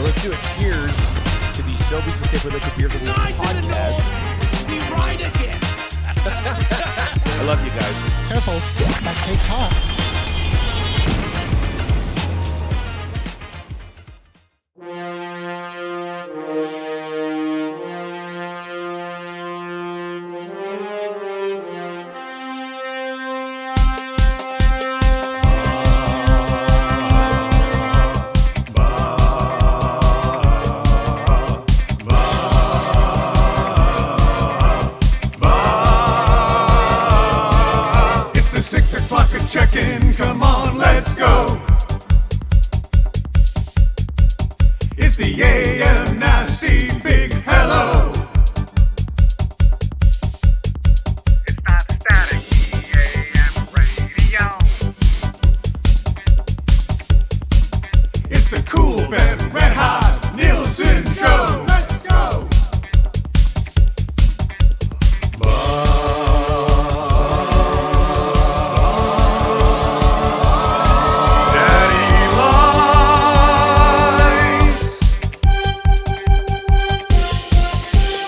let's do a cheers to the Sobeys and Safeway Liquid Beer for the podcast. We ride again. I love you guys. Careful, that cake's hot. Check-in, come on, let's go. It's the AM Nasty Big Hello. It's not static, AM radio. It's the Cool Ben Red Hot Nielson Show. Let's go.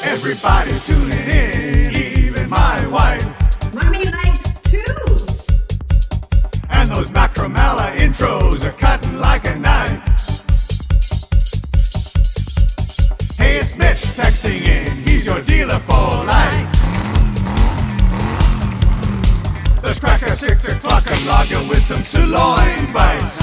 Everybody tuning in, even my wife. Mommy likes too. And those Macromala intros are cutting like a knife. Hey, it's Mitch texting in, he's your dealer for life. Let's crack a 6 o'clock and lager with some sirloin bites.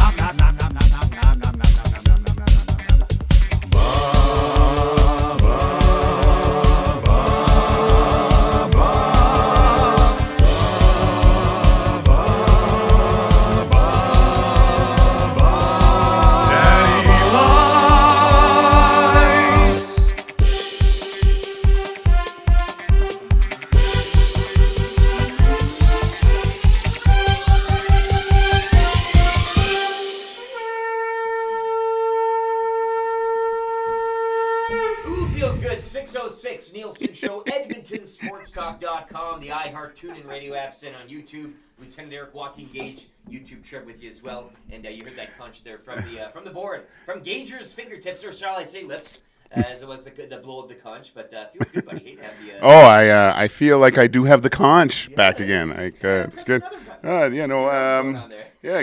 Nielson Show, EdmontonSportsTalk.com, the iHeart TuneIn radio app, sent on YouTube. Lieutenant Eric Joaquin Gage, YouTube trip with you as well. And you heard that conch there from the board, from Gager's fingertips, or shall I say lips, as it was the blow of the conch. But feels good, buddy. Hate to have the. I feel like I do have the conch back again. It's good.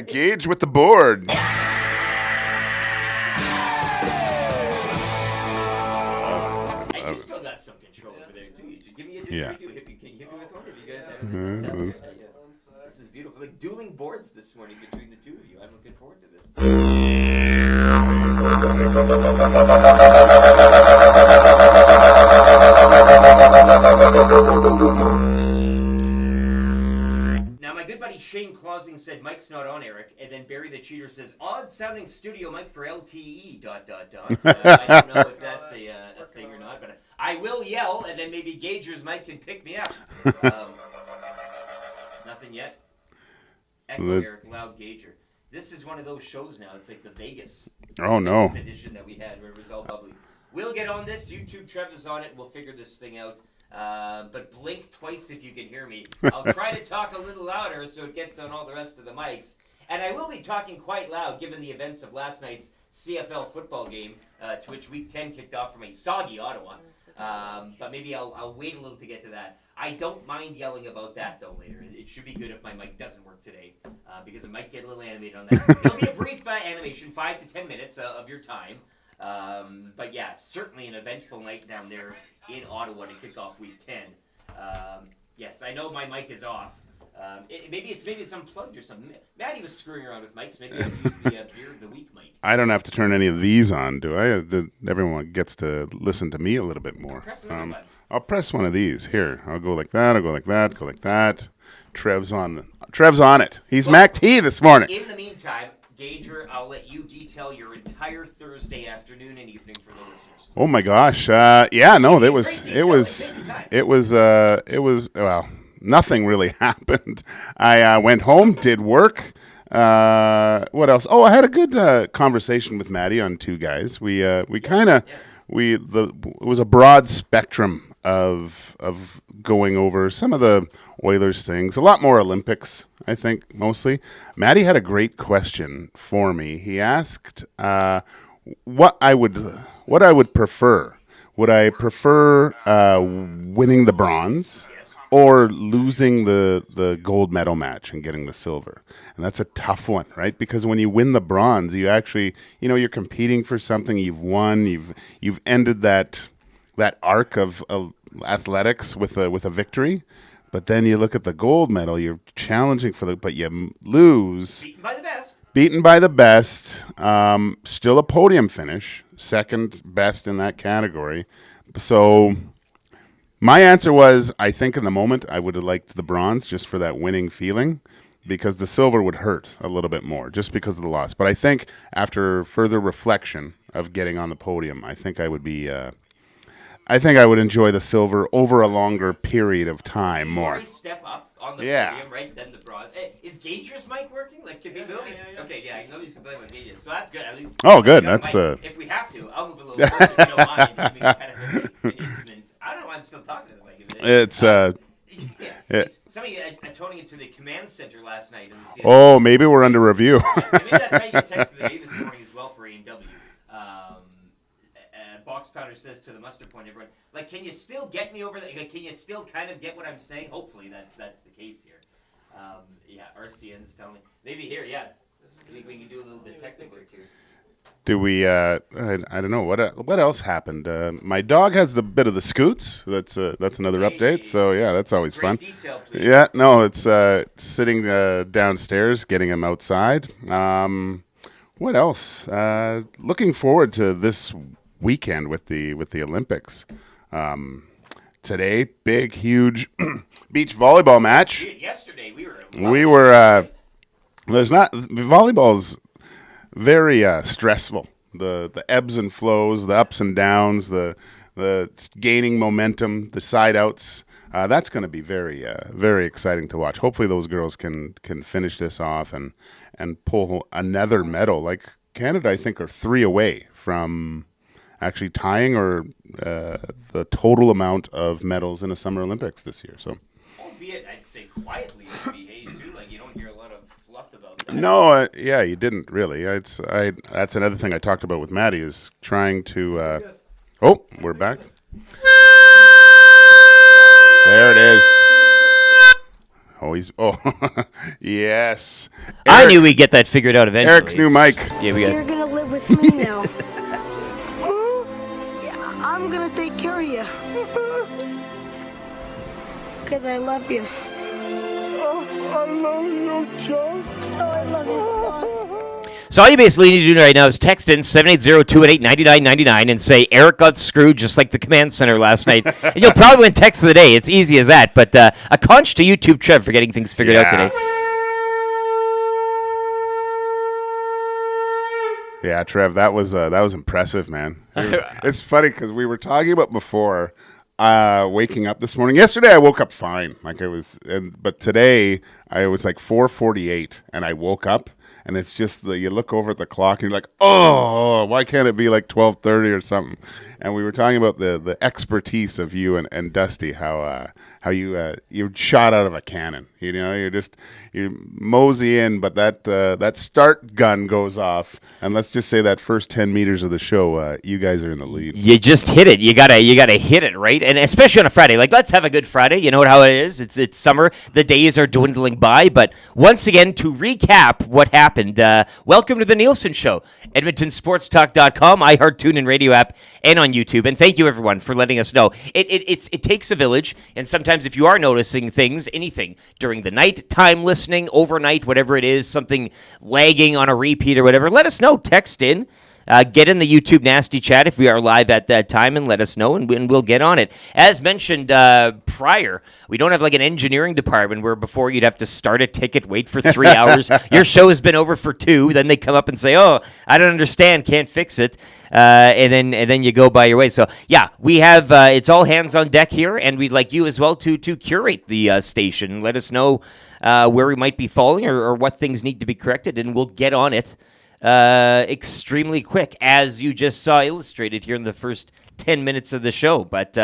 Gage with the board. You still got some control over there too. Give me a can you hit me with one? Have you got this is beautiful. Like dueling boards this morning between the two of you. I'm looking forward to this. Now, my good buddy Shane Clausing said Mike's not on, Eric, and then Barry the Cheater says odd-sounding studio mic for LTE. .. I don't know if that's a thing or not, but I will yell, and then maybe Gager's mic can pick me up. Nothing yet. Echo Eric, loud Gager. This is one of those shows now. It's like the Vegas edition that we had, where it was all bubbly. We'll get on this. YouTube Trevor's on it. We'll figure this thing out. But blink twice if you can hear me. I'll try to talk a little louder so it gets on all the rest of the mics. And I will be talking quite loud given the events of last night's CFL football game, to which Week 10 kicked off from a soggy Ottawa. But maybe I'll wait a little to get to that. I don't mind yelling about that, though, later. It should be good if my mic doesn't work today, because it might get a little animated on that. It'll be a brief animation, 5 to 10 minutes of your time. But yeah, certainly an eventful night down there in Ottawa to kick off Week 10. Yes, I know my mic is off. Maybe it's unplugged or something. Maddie was screwing around with mics. Maybe I'll use the Beer of the Week mic. I don't have to turn any of these on, do I? Everyone gets to listen to me a little bit more. I'll press one of these. Here, I'll go like that. I'll go like that. Go like that. Trev's on it. He's Mac T this morning. In the meantime, Gager, I'll let you detail your entire Thursday afternoon and evening for the listeners. Oh my gosh. Well, nothing really happened. I went home, did work. What else? Oh, I had a good conversation with Maddie on Two Guys. It was a broad spectrum of going over some of the Oilers things. A lot more Olympics, I think, mostly. Maddie had a great question for me. He asked, what I would prefer. Would I prefer winning the bronze or losing the gold medal match and getting the silver? And that's a tough one, right? Because when you win the bronze, you actually, you're competing for something. You've won. You've ended that arc of athletics with a victory. But then you look at the gold medal. You're challenging but you lose. Beaten by the best. Still a podium finish. Second best in that category. So my answer was, I think in the moment I would have liked the bronze just for that winning feeling, because the silver would hurt a little bit more just because of the loss. But I think after further reflection of getting on the podium, I think I would enjoy the silver over a longer period of time more. Step up on the podium, right? Then the bronze. Hey, is Gager's mic working? Like, can we move? Okay, yeah, I know he's complaining with Gager, so that's good. At least. Oh, good. That's if we have to, I'll move a little closer if you don't mind. I mean, kind of an intimate. I don't know why I'm still talking to the mic. It's somebody toning it to the command center last night. Oh, maybe we're under review. Maybe that's how you get text of the day this morning as well for A&W. Box Pounder says to the muster point, everyone, like, can you still get me over there? Like, can you still kind of get what I'm saying? Hopefully that's the case here. RCN's telling me. Maybe here, yeah. I think we can do a little detective work here. Do we? I don't know what else happened. My dog has the bit of the scoots. That's another update. So yeah, that's always fun. Detail, please. Yeah, no, it's sitting downstairs, getting him outside. What else? Looking forward to this weekend with the Olympics. Today, big, huge beach volleyball match. Yesterday we were. There's not volleyball's very stressful. The ebbs and flows, the ups and downs, the gaining momentum, the side outs. That's going to be very very exciting to watch. Hopefully those girls can finish this off and pull another medal. Like Canada, I think, are 3 away from actually tying or the total amount of medals in the Summer Olympics this year. So, albeit I'd say quietly in BA too. Like you don't hear a lot of fluff about that. No, yeah, you didn't really. That's another thing I talked about with Maddie is trying to. Oh, we're back. There it is. Oh, yes. I knew we'd get that figured out eventually. Eric's new mic. Yeah, we got. You're gonna live with me now. Yeah, I'm gonna take care of you. Because I love you. Oh, I love you, John. Oh, I love you, John. So all you basically need to do right now is text in 780-288-9999 and say Eric got screwed just like the command center last night. And you'll probably win text of the day. It's easy as that. But a conch to YouTube Trev for getting things figured out today. Yeah, Trev, that was impressive, man. It's funny because we were talking about before waking up this morning. Yesterday I woke up fine, but today I was like 4:48 and I woke up. And it's just you look over at the clock and you're like, oh, why can't it be like 12:30 or something? And we were talking about the expertise of you and Dusty, how you're shot out of a cannon. You mosey in, but that start gun goes off, and let's just say that first 10 meters of the show, you guys are in the lead. You just hit it. You gotta hit it, right? And especially on a Friday. Like, let's have a good Friday. You know how it is. It's summer. The days are dwindling by. But once again, to recap what happened, welcome to the Nielson Show. EdmontonSportsTalk.com, iHeart, TuneIn Radio app, and on YouTube. And thank you, everyone, for letting us know. It takes a village, and sometimes if you are noticing things, anything, during the night, time listening, overnight, whatever it is, something lagging on a repeat or whatever, let us know. Text in. Get in the YouTube nasty chat if we are live at that time and let us know, and we'll get on it. As mentioned prior, we don't have like an engineering department where before you'd have to start a ticket, wait for 3 hours. Your show has been over for 2. Then they come up and say, oh, I don't understand, can't fix it. And then you go by your way. So, yeah, we have it's all hands on deck here, and we'd like you as well to curate the station. Let us know where we might be falling or what things need to be corrected, and we'll get on it extremely quick, as you just saw illustrated here in the first 10 minutes of the show. But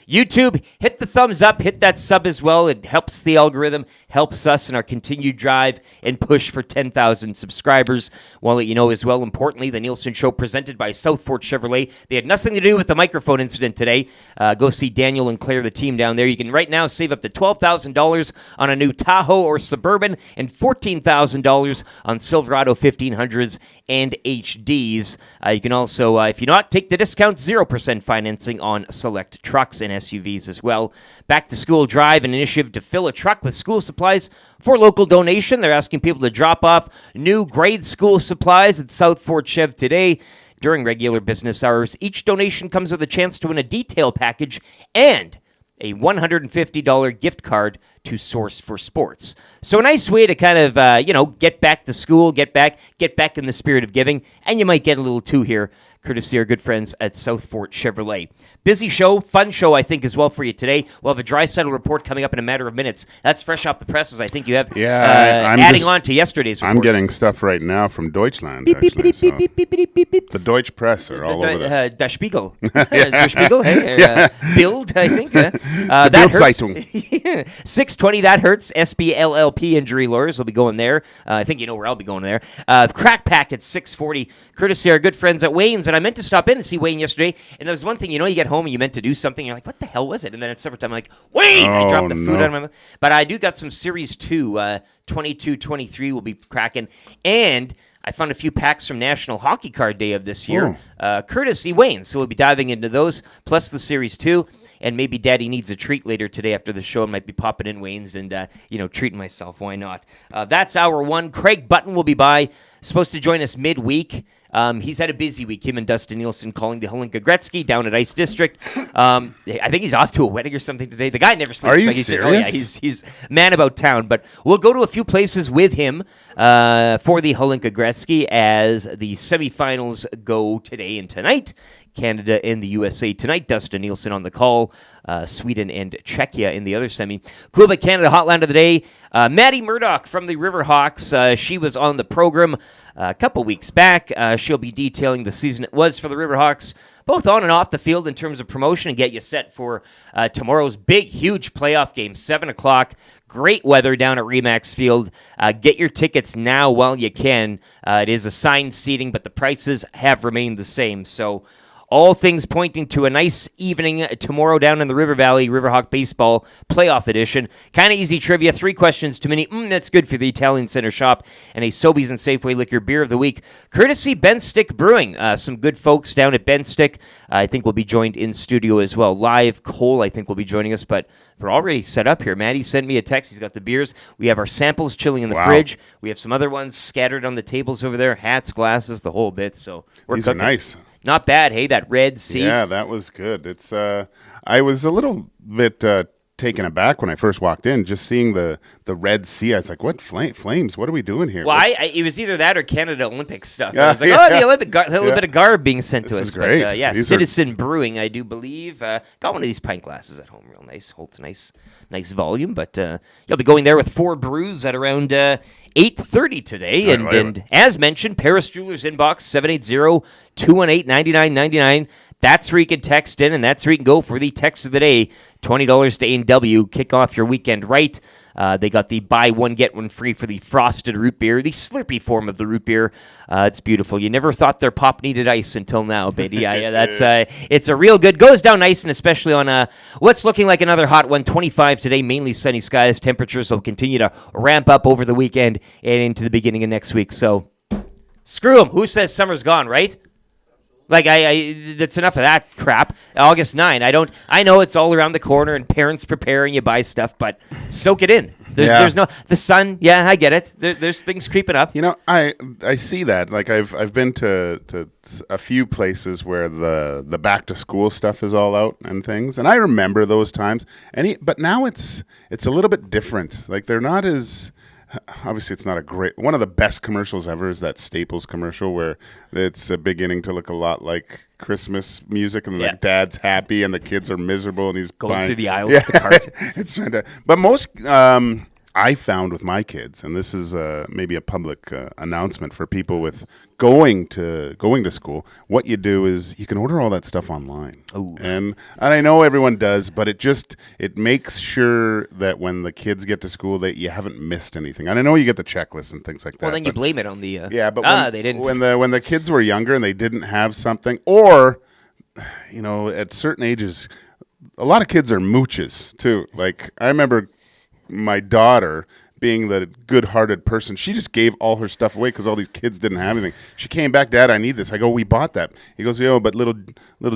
YouTube, hit the thumbs up, hit that sub as well. It helps the algorithm, helps us in our continued drive and push for 10,000 subscribers. We'll let you know as well, importantly, the Nielson Show presented by Southport Chevrolet. They had nothing to do with the microphone incident today. Go see Daniel and Claire, the team down there. You can right now save up to $12,000 on a new Tahoe or Suburban and $14,000 on Silverado 1500s and HDs. You can also, if you not, take the discount 0% financing on select trucks and SUVs as well. Back to School Drive, an initiative to fill a truck with school supplies for local donation. They're asking people to drop off new grade school supplies at South Fort Chev today during regular business hours. Each donation comes with a chance to win a detail package and a $150 gift card to Source for Sports. So a nice way to kind of, get back to school, get back in the spirit of giving, and you might get a little too here, courtesy of our good friends at South Fort Chevrolet. Busy show, fun show, I think, as well for you today. We'll have a Draisaitl report coming up in a matter of minutes. That's fresh off the presses. I think you have adding on to yesterday's report. I'm getting stuff right now from Deutschland, actually. The Deutsche Press are all over this. Der Spiegel. Der Spiegel, hey, Bild, I think. The Bild Zeitung. 620, that hurts. SBLLP injury lawyers will be going there. I think you know where I'll be going there. Crack Pack at 640, courtesy of our good friends at Wayne's. And I meant to stop in and see Wayne yesterday. And there was one thing, you get home and you meant to do something. You're like, what the hell was it? And then at supper time, I'm like, Wayne! I dropped the food out of my mouth. But I do got some Series 2, 22-23 will be cracking. And I found a few packs from National Hockey Card Day of this year, courtesy Wayne. So we'll be diving into those, plus the Series 2. And maybe Daddy needs a treat later today after the show. I might be popping in Wayne's and, treating myself. Why not? That's hour one. Craig Button will be by. Supposed to join us midweek. He's had a busy week. Him and Dustin Neelson calling the Hlinka Gretzky down at Ice District. I think he's off to a wedding or something today. The guy never sleeps. Are you serious? He's man about town. But we'll go to a few places with him for the Hlinka Gretzky as the semifinals go today and tonight. Canada and the USA tonight. Dustin Neelson on the call. Sweden and Czechia in the other semi. Club Canada Hotline of the Day. Maddie Murdoch from the Riverhawks. She was on the program a couple weeks back. She'll be detailing the season it was for the Riverhawks, both on and off the field in terms of promotion, and get you set for tomorrow's big, huge playoff game, 7 o'clock. Great weather down at Remax Field. Get your tickets now while you can. It is assigned seating, but the prices have remained the same. So all things pointing to a nice evening tomorrow down in the River Valley, Riverhawk Baseball Playoff Edition. Kind of easy trivia. 3 questions to many. That's good for the Italian Center Shop. And a Sobeys and Safeway Liquor Beer of the Week. Courtesy Ben Stick Brewing. Some good folks down at Ben Stick. I think we'll be joined in studio as well. Live Cole, I think, will be joining us. But we're already set up here. Maddie sent me a text. He's got the beers. We have our samples chilling in the fridge. We have some other ones scattered on the tables over there. Hats, glasses, the whole bit. So we're These cooking. Are nice. Not bad, hey, that Red Sea. Yeah, that was good. It's I was a little bit taken aback when I first walked in, just seeing the Red Sea. I was like, what flames? What are we doing here? Well, it was either that or Canada Olympic stuff. I was like, the Olympic, a little bit of garb being sent to us. This is great. But, Citizen Brewing, I do believe. Got one of these pint glasses at home, real nice. Holds a nice volume. But you'll be going there with 4 brews at around 8:30 today. And as mentioned, Paris Jewelers inbox 780-218-9999. That's where you can text in, and that's where you can go for the text of the day. $20 to A&W. Kick off your weekend right. They got the buy one, get one free for the frosted root beer, the Slurpee form of the root beer. It's beautiful. You never thought their pop needed ice until now, baby. It's a real good. Goes down nice, and especially on what's looking like another hot one. 25 today, mainly sunny skies. Temperatures will continue to ramp up over the weekend and into the beginning of next week. So screw them. Who says summer's gone, right? Like, that's enough of that crap. August 9. I know it's all around the corner and parents preparing you buy stuff, but soak it in. There's no, the sun. Yeah, I get it. There's things creeping up. I see that. Like, I've been to a few places where the back to school stuff is all out and things. And I remember those times. But now it's a little bit different. Like, they're not as, obviously, it's not a great. One of the best commercials ever is that Staples commercial where it's beginning to look a lot like Christmas music, and the dad's happy and the kids are miserable, and he's going buying through the aisles with the cart. It's fantastic. But most, I found with my kids, and this is maybe a public announcement for people with going to school, what you do is you can order all that stuff online. Ooh. And I know everyone does, but it makes sure that when the kids get to school that you haven't missed anything. And I know you get the checklists and things like that. Well, then you blame it on the but they didn't. When the kids were younger and they didn't have something, or at certain ages, a lot of kids are mooches too. Like I remember my daughter, being the good-hearted person, she just gave all her stuff away because all these kids didn't have anything. She came back, Dad, I need this. I go, we bought that. He goes, but little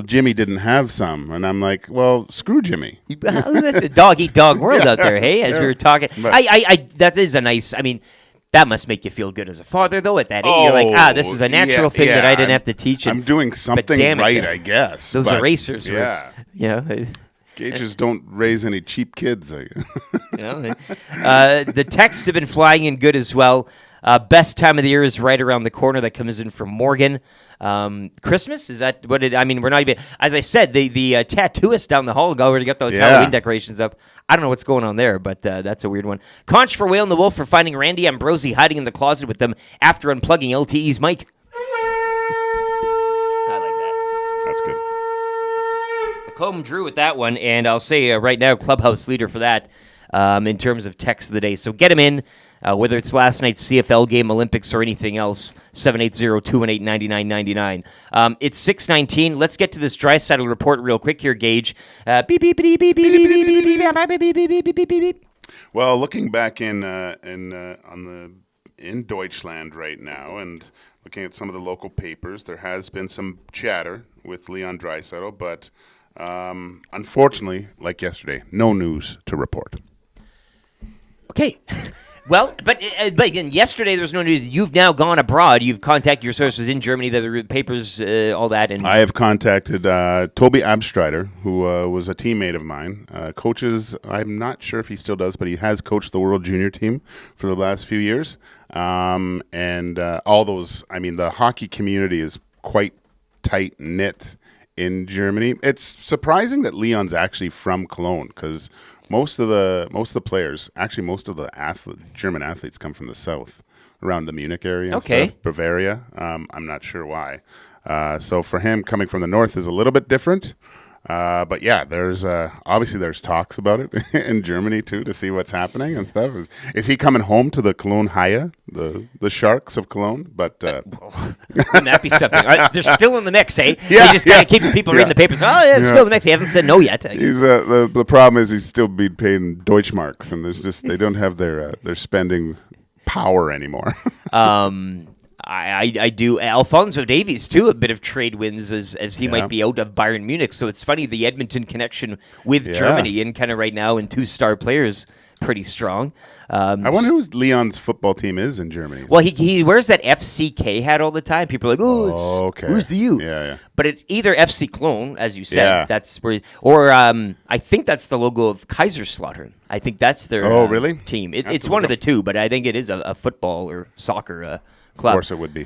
Jimmy didn't have some. And I'm like, well, screw Jimmy. The dog-eat-dog world out there, hey, as we were talking. But that is a nice, that must make you feel good as a father, though, at that age. You're like, this is a natural thing that I didn't have to teach him. I'm doing something right, I guess. Those erasers yeah. Gages don't raise any cheap kids. The texts have been flying in good as well. Best time of the year is right around the corner. That comes in from Morgan. Christmas, is that what it? We're not even. As I said, the tattooist down the hall already got those Halloween decorations up. I don't know what's going on there, but that's a weird one. Conch for Whale and the Wolf for finding Randy Ambrosi hiding in the closet with them after unplugging LTE's mic. I like that. That's good. Combe Drew with that one, and I'll say right now, clubhouse leader for that in terms of text of the day. So get him in, whether it's last night's CFL game, Olympics, or anything else. 780-218-9999. It's 6:19. Let's get to this Draisaitl report real quick here, Gage. Beep beep beep beep beep beep beep beep beep beep beep beep. Well, looking back in Deutschland right now, and looking at some of the local papers, there has been some chatter with Leon Draisaitl, but. Unfortunately, like yesterday, no news to report. Okay. Well, but again, yesterday there was no news. You've now gone abroad. You've contacted your sources in Germany, the papers, all that. And I have contacted Toby Abstreiter, who was a teammate of mine. Coaches, I'm not sure if he still does, but he has coached the World Junior team for the last few years. And all those, the hockey community is quite tight-knit in Germany. It's surprising that Leon's actually from Cologne, because most of the players, actually most of the German athletes come from the south, around the Munich area and stuff, Bavaria. I'm not sure why. So for him, coming from the north is a little bit different. But yeah, there's obviously there's talks about it in Germany too, to see what's happening and stuff. Is he coming home to the Cologne Haie, the Sharks of Cologne? But wouldn't that be something? They're still in the mix, eh? Yeah, they just gotta keep people reading the papers. Oh, yeah, it's still in the mix. He hasn't said no yet. He's the problem is he's still being paid in Deutschmarks, and they don't have their spending power anymore. I do. Alphonso Davies, too, a bit of trade wins as he might be out of Bayern Munich. So it's funny, the Edmonton connection with Germany and kind of right now, and 2-star players pretty strong. I wonder who Leon's football team is in Germany. Well, he wears that FCK hat all the time. People are like, okay. Who's the U? Yeah. But it's either FC Cologne, as you said, that's where, or I think that's the logo of Kaiserslautern. I think that's their really? team. It's one of the two, but I think it is a football or soccer club. Of course it would be.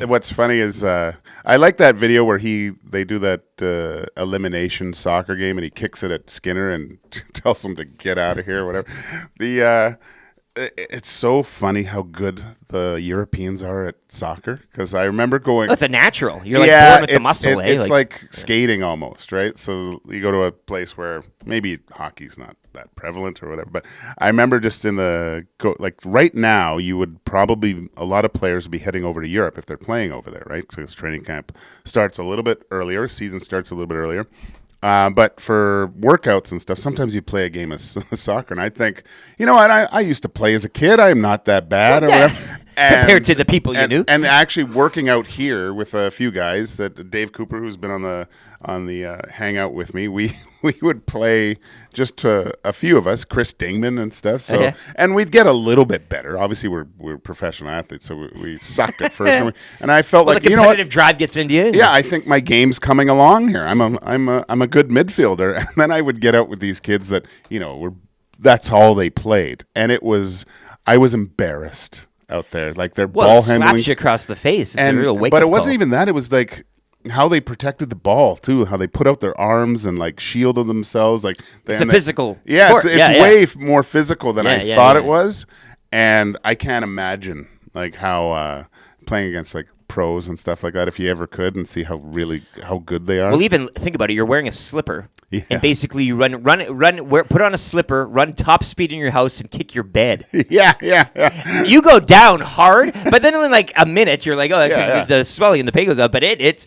What's funny is I like that video where they do that elimination soccer game and he kicks it at Skinner and tells him to get out of here or whatever. It's so funny how good the Europeans are at soccer, because I remember going. That's a natural. You're like born with the muscle. It's like skating almost, right? So you go to a place where maybe hockey's not that prevalent or whatever, but I remember just right now, you would probably, a lot of players would be heading over to Europe if they're playing over there, right? Because training camp starts a little bit earlier, season starts a little bit earlier. But for workouts and stuff, sometimes you play a game of soccer, and I think, you know what, I used to play as a kid. I'm not that bad or whatever. Compared to the people you knew. And actually working out here with a few guys, that Dave Cooper, who's been on the hangout with me, we would play, just a few of us, Chris Dingman and stuff. So and we'd get a little bit better. Obviously, we're professional athletes, so we sucked at first. And I felt like, the competitive drive gets into you. Yeah, I think my game's coming along here. I'm a good midfielder. And then I would get out with these kids that, that's all they played, and I was embarrassed out there, like their ball handling. Slaps you across the face. It's a real wake-up But it wasn't call. even that. It was like how they protected the ball too, how they put out their arms and like shielded themselves. Like it's a physical Yeah, sport. it's way more physical than I thought it was, and I can't imagine like how playing against like pros and stuff like that, if you ever could, and see how good they are. Well, even think about it. You're wearing a slipper, and basically you put on a slipper, run top speed in your house, and kick your bed. Yeah. You go down hard, but then in like a minute, you're like, the swelling and the pain goes up. But it's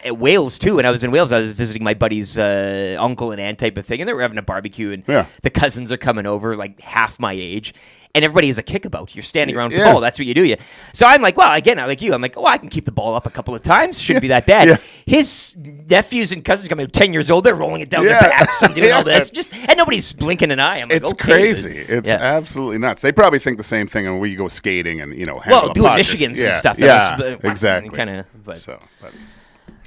Wales too. When I was in Wales, I was visiting my buddy's uncle and aunt type of thing, and they were having a barbecue, and the cousins are coming over, like half my age. And everybody has a kickabout. You're standing around the ball. That's what you do. So I'm like, well, again, I like you. I'm like, I can keep the ball up a couple of times. Shouldn't be that bad. His nephews and cousins coming 10 years old. They're rolling it down their backs and doing all this. And nobody's blinking an eye. I'm like, it's crazy. It's absolutely nuts. They probably think the same thing when we go skating and, handle doing Michigans and stuff. Exactly.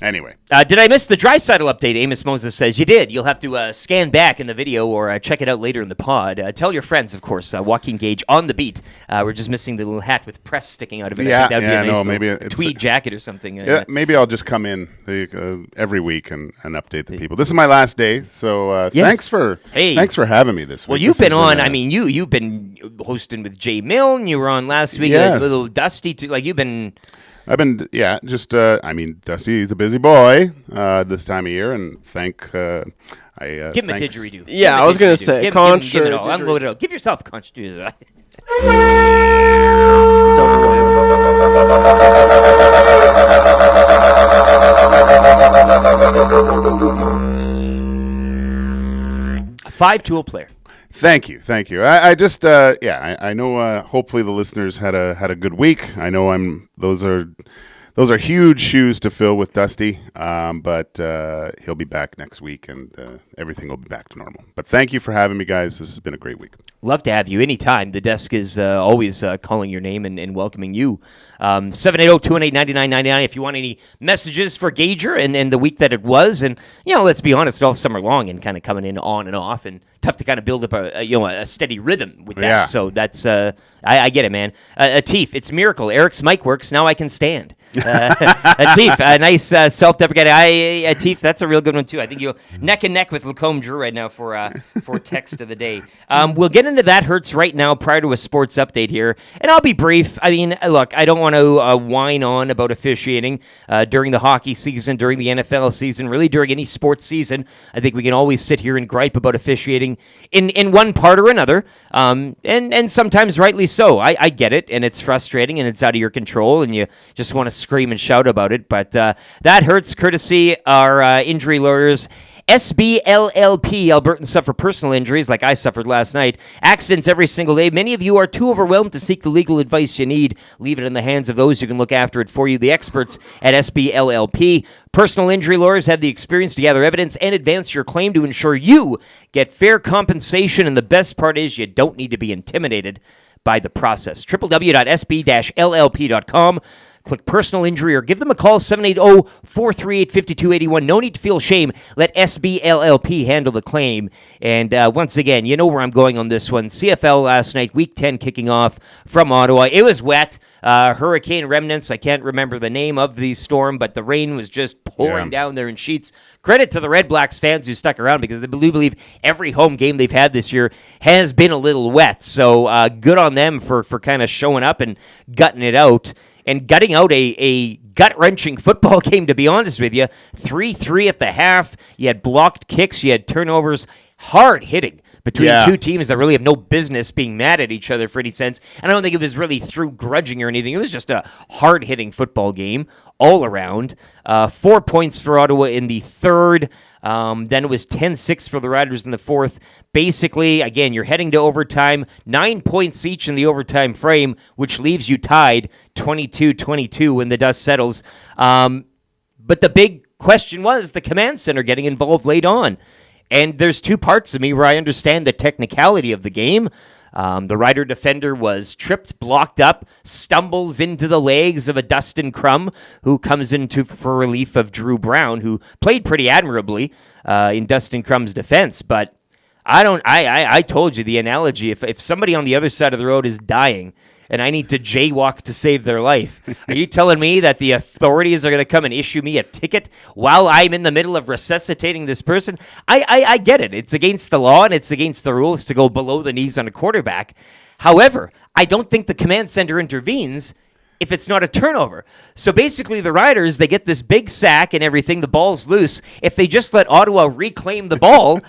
Anyway. Did I miss the Draisaitl update? Amos Moses says, you did. You'll have to scan back in the video or check it out later in the pod. Tell your friends, of course, Joaquin Gage on the beat. We're just missing the little hat with press sticking out of it. I think that would be a nice maybe tweed jacket or something. Maybe I'll just come in every week and update the people. This is my last day, so thanks for having me this week. Well, you've been on. You've been hosting with Jay Milne. You were on last week. A little Dusty too. Like you've been. I've been, Dusty, he's a busy boy this time of year, and give him a didgeridoo. Yeah, I was going to say, give it all. Unload it all. Give yourself a conch. A 5-tool player. Thank you. I just, I know. Hopefully, the listeners had a good week. I know those are huge shoes to fill with Dusty. But he'll be back next week, and everything will be back to normal. But thank you for having me, guys. This has been a great week. Love to have you anytime. The desk is always calling your name and welcoming you. 780-218-9999 if you want any messages for Gager and the week that it was. And, let's be honest, all summer long and kind of coming in on and off, and tough to kind of build up a steady rhythm with that. Yeah. So that's, I get it, man. Atif, it's a miracle. Eric's mic works. Now I can stand. Atif, a nice self-deprecating. Atif, that's a real good one, too. I think you're neck and neck with Lacombe Drew right now for text of the day. We'll get into that hurts right now prior to a sports update here. And I'll be brief. I mean, look, I don't want to whine on about officiating during the hockey season, during the NFL season, really during any sports season. I think we can always sit here and gripe about officiating in one part or another, and sometimes rightly so. I get it, and it's frustrating, and it's out of your control, and you just want to scream and shout about it. But that hurts, courtesy our injury lawyers. SBLLP, Albertans suffer personal injuries like I suffered last night. Accidents every single day. Many of you are too overwhelmed to seek the legal advice you need. Leave it in the hands of those who can look after it for you, the experts at SBLLP. Personal injury lawyers have the experience to gather evidence and advance your claim to ensure you get fair compensation, and the best part is you don't need to be intimidated by the process. www.sb-llp.com. Click personal injury or give them a call, 780-438-5281. No need to feel shame. Let SBLLP handle the claim. And once again, you know where I'm going on this one. CFL last night, Week 10 kicking off from Ottawa. It was wet. Hurricane remnants. I can't remember the name of the storm, but the rain was just pouring down there in sheets. Credit to the Red Blacks fans who stuck around, because they do believe every home game they've had this year has been a little wet. So good on them for kind of showing up and gutting it out. And gutting out a gut-wrenching football game, to be honest with you. 3-3 at the half. You had blocked kicks. You had turnovers. Hard hitting between two teams that really have no business being mad at each other for any sense. And I don't think it was really through grudging or anything. It was just a hard-hitting football game all around. 4 points for Ottawa in the third. Then it was 10-6 for the Riders in the fourth. Basically, again, you're heading to overtime. 9 points each in the overtime frame, which leaves you tied 22-22 when the dust settles. But the big question was the command center getting involved late on. And there's two parts of me where I understand the technicality of the game. The Rider defender was tripped, blocked up, stumbles into the legs of a Dustin Crum, who comes into for relief of Drew Brown, who played pretty admirably in Dustin Crum's defense. But I told you the analogy. If somebody on the other side of the road is dying and I need to jaywalk to save their life. Are you telling me that the authorities are going to come and issue me a ticket while I'm in the middle of resuscitating this person? I get it. It's against the law and it's against the rules to go below the knees on a quarterback. However, I don't think the command center intervenes if it's not a turnover. So basically the Riders, they get this big sack and everything, the ball's loose. If they just let Ottawa reclaim the ball,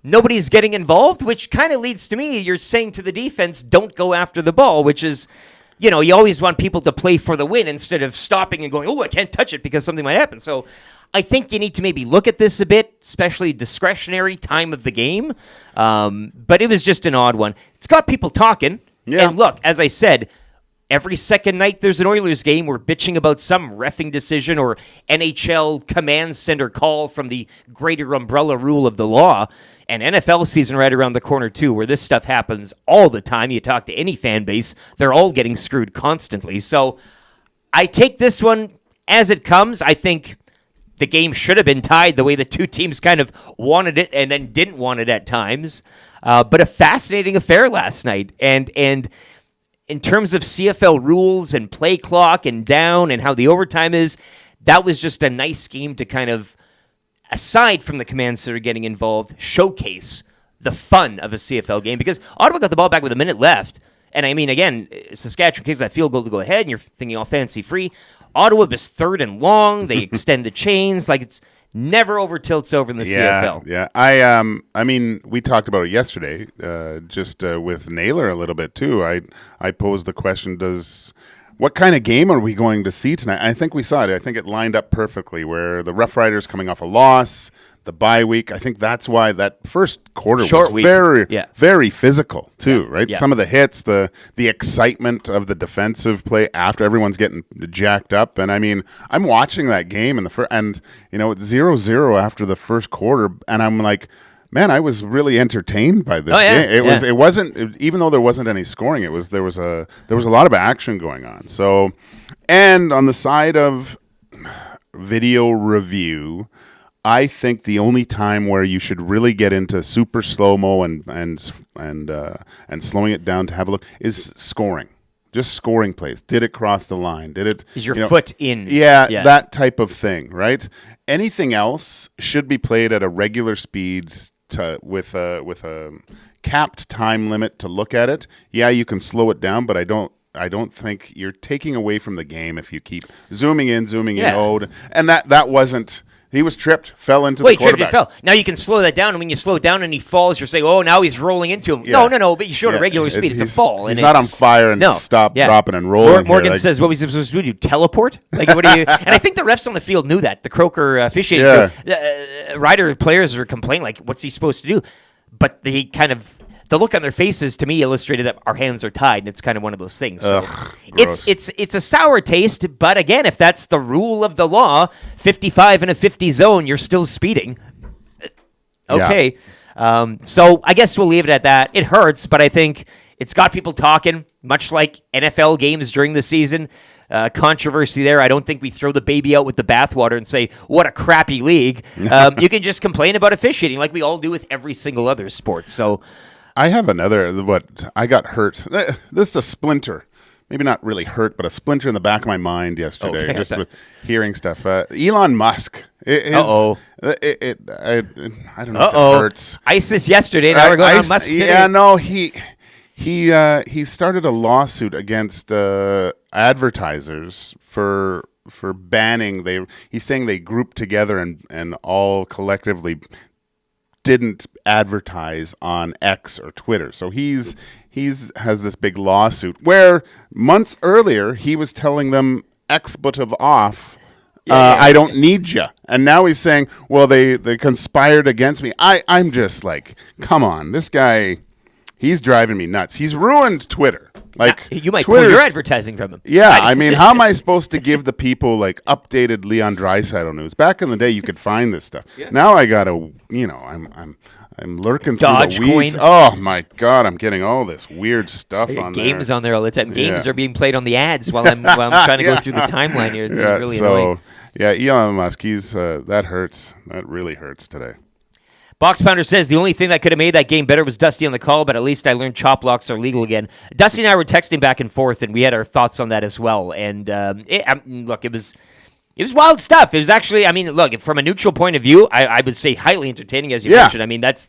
nobody's getting involved, which kind of leads to me, you're saying to the defense, don't go after the ball, which is, you always want people to play for the win instead of stopping and going, oh, I can't touch it because something might happen. So I think you need to maybe look at this a bit, especially discretionary time of the game. But it was just an odd one. It's got people talking. Yeah. And look, as I said, every second night there's an Oilers game, we're bitching about some reffing decision or NHL command center call from the greater umbrella rule of the law. And NFL season right around the corner too, where this stuff happens all the time. You talk to any fan base, they're all getting screwed constantly. So I take this one as it comes. I think the game should have been tied the way the two teams kind of wanted it and then didn't want it at times. But a fascinating affair last night. And in terms of CFL rules and play clock and down and how the overtime is, that was just a nice game to kind of, aside from the command center getting involved, showcase the fun of a CFL game. Because Ottawa got the ball back with a minute left. And I mean, again, Saskatchewan kicks that field goal to go ahead, and you're thinking all fancy free. Ottawa was third and long. They extend the chains. Like, it's never over till it's over in the CFL. Yeah. I mean, we talked about it yesterday, just with Naylor a little bit too. I posed the question: what kind of game are we going to see tonight? I think we saw it. I think it lined up perfectly. Where the Rough Riders coming off a loss, the bye week. I think that's why that first quarter was very physical too, right? Yeah. Some of the hits, the excitement of the defensive play after everyone's getting jacked up. And I mean, I'm watching that game and it's 0-0 after the first quarter, and I'm like, man, I was really entertained by this game. It wasn't, even though there wasn't any scoring, there was a lot of action going on. So, and on the side of video review, I think the only time where you should really get into super slow-mo and slowing it down to have a look is scoring. Just scoring plays. Did it cross the line? Did it? Is your foot in? Yeah, that type of thing, right? Anything else should be played at a regular speed with a capped time limit to look at it. Yeah, you can slow it down, but I don't think you're taking away from the game if you keep zooming in. And that wasn't. He was tripped, fell into the quarterback. Tripped and fell. Now you can slow that down, and when you slow it down and he falls, you're saying, oh, now he's rolling into him. Yeah. No, but you show it at regular speed. It's a fall. He's not on fire and dropping and rolling. Morgan says, what was he supposed to do? Teleport? Like, what do you? And I think the refs on the field knew that. The Croker officiating crew. Rider players were complaining, like, what's he supposed to do? But the look on their faces to me illustrated that our hands are tied, and it's kind of one of those things. So it's a sour taste, but again, if that's the rule of the law, 55 in a 50 zone, you're still speeding. Okay. Yeah. So I guess we'll leave it at that. It hurts, but I think it's got people talking, much like NFL games during the season. Controversy there. I don't think we throw the baby out with the bathwater and say, what a crappy league. You can just complain about officiating like we all do with every single other sport. So I have another, I got hurt. This is a splinter. Maybe not really hurt, but a splinter in the back of my mind yesterday, just with hearing stuff. Elon Musk. I don't know if it hurts. ISIS yesterday, now we're going on Musk today. Yeah, no, he started a lawsuit against advertisers for banning. He's saying they grouped together and all collectively didn't advertise on X or Twitter. So has this big lawsuit where months earlier he was telling them expletive off. I don't need you. And now he's saying, well, they conspired against me. I'm just like, come on, this guy, he's driving me nuts. He's ruined Twitter. Like, you might pull your advertising from him. Yeah, I mean, how am I supposed to give the people like updated Leon Draisaitl news? Back in the day, you could find this stuff. Yeah. Now I gotta, I'm lurking through the weeds. Oh my God, I'm getting all this weird stuff on there. Games on there all the time. Games are being played on the ads while I'm trying to go through the timeline here. It's really annoying. Yeah, Elon Musk, he's that hurts. That really hurts today. Box Pounder says the only thing that could have made that game better was Dusty on the call, but at least I learned chop blocks are legal again. Dusty and I were texting back and forth, and we had our thoughts on that as well. And look, it was wild stuff. It was actually, look, from a neutral point of view, I would say highly entertaining, as you mentioned. I mean, that's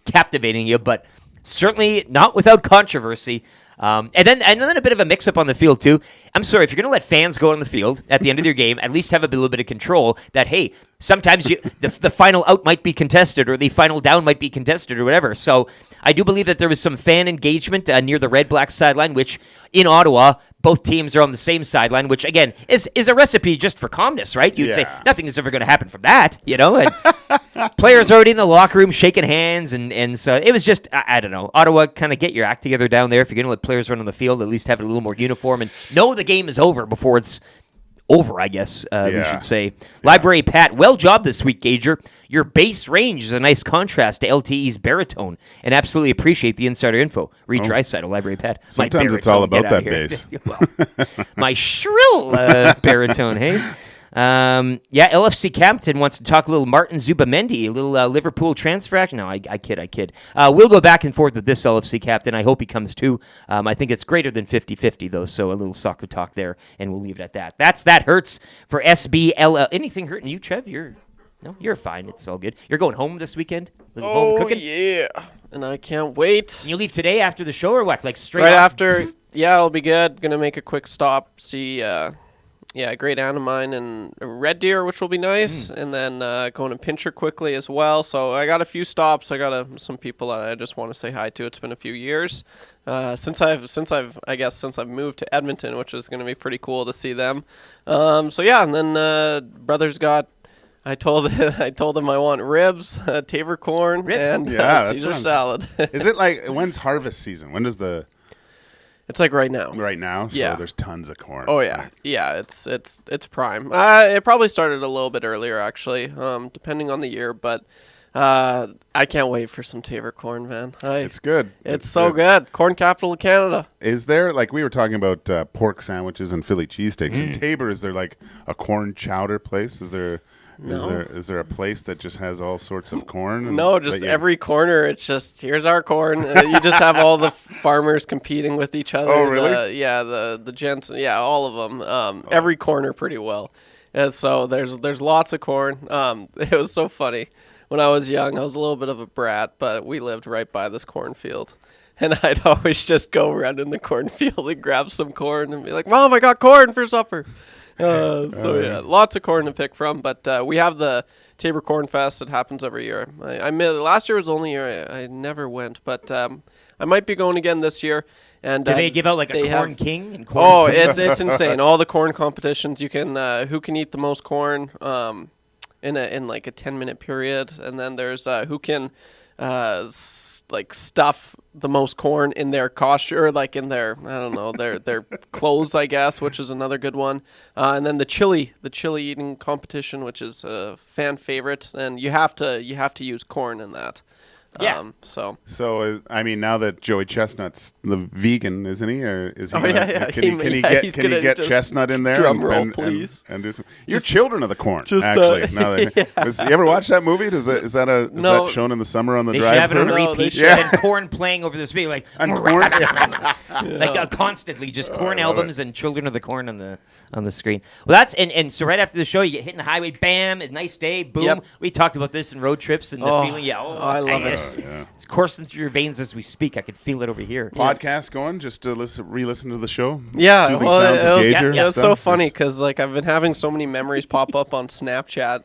captivating you, but certainly not without controversy. And then a bit of a mix-up on the field, too. I'm sorry, if you're going to let fans go on the field at the end of your game, at least have a little bit of control that, hey, sometimes the final out might be contested or the final down might be contested or whatever. So I do believe that there was some fan engagement near the red-black sideline, which in Ottawa, both teams are on the same sideline, which, again, is a recipe just for calmness, right? You'd say nothing is ever going to happen from that, And players already in the locker room shaking hands, and so it was just, I don't know. Ottawa, kind of get your act together down there. If you're going to let players run on the field, at least have it a little more uniform and know the game is over before it's over, I guess we should say. Library Pat, well job this week, Gager. Your bass range is a nice contrast to LTE's baritone, and absolutely appreciate the insider info. Read Draisaitl, Library Pat. Sometimes it's all about that bass. Well, my shrill baritone, hey? LFC Captain wants to talk a little Martin Zubamendi, a little Liverpool transfer action. No, I kid. We'll go back and forth with this LFC Captain. I hope he comes too. I think it's greater than 50-50, though, so a little soccer talk there, and we'll leave it at that. That hurts for SBL. Anything hurting you, Trev? No, you're fine. It's all good. You're going home this weekend? Home cooking? Yeah, and I can't wait. You leave today after the show or what? Like straight right off? After? Yeah, it'll be good. Gonna make a quick stop, see a great aunt of mine and a red deer, which will be nice, and then going to Pincher quickly as well. So I got a few stops. I got some people I just want to say hi to. It's been a few years since I've moved to Edmonton, which is going to be pretty cool to see them. And then brother's got. I told him I want ribs, Tabor corn, and Caesar salad. Is it like when's harvest season? When does the? It's like right now. Right now, so yeah. There's tons of corn. Oh yeah, right? Yeah. It's prime. It probably started a little bit earlier actually, depending on the year. But I can't wait for some Tabor corn, man. It's good. It's so good. Corn capital of Canada. Is there like we were talking about pork sandwiches and Philly cheesesteaks in Tabor? Is there like a corn chowder place? Is there? No. Is there a place that just has all sorts of corn? No, just every corner. It's just here's our corn. You just have all the farmers competing with each other. Oh, really? The gents. Yeah, all of them. Every corner pretty well. And so there's lots of corn. It was so funny. When I was young, I was a little bit of a brat, but we lived right by this cornfield. And I'd always just go run in the cornfield and grab some corn and be like, Mom, I got corn for supper. Lots of corn to pick from, but we have the Tabor Corn Fest. It happens every year. Last year was the only year I never went, but I might be going again this year. And do they give out like a corn king? And corn it's insane. All the corn competitions. You can who can eat the most corn in like a 10-minute period, and then there's who can stuff the most corn in their costume or like in their their clothes, I guess, which is another good one. And then the chili eating competition, which is a fan favorite, and you have to use corn in that. Yeah. So now that Joey Chestnut's the vegan, isn't he? Or is he? Can he get Chestnut in there? Drum roll, please. And do some. You're children of the corn. Actually, you ever watch that movie? Is that shown in the summer on the drive? They should have it on repeat. And corn playing over this being like constantly just corn albums and Children of the Corn on the screen. Well, that's and so right after the show, you get hitting the highway. Bam! A nice day. Boom. Yep. We talked about this in road trips and the feeling. Yeah. I love it. It's coursing through your veins as we speak. I can feel it over here. Podcast going just to re-listen to the show. Yeah, Soothing sounds of Gager it was so funny because like I've been having so many memories pop up on Snapchat,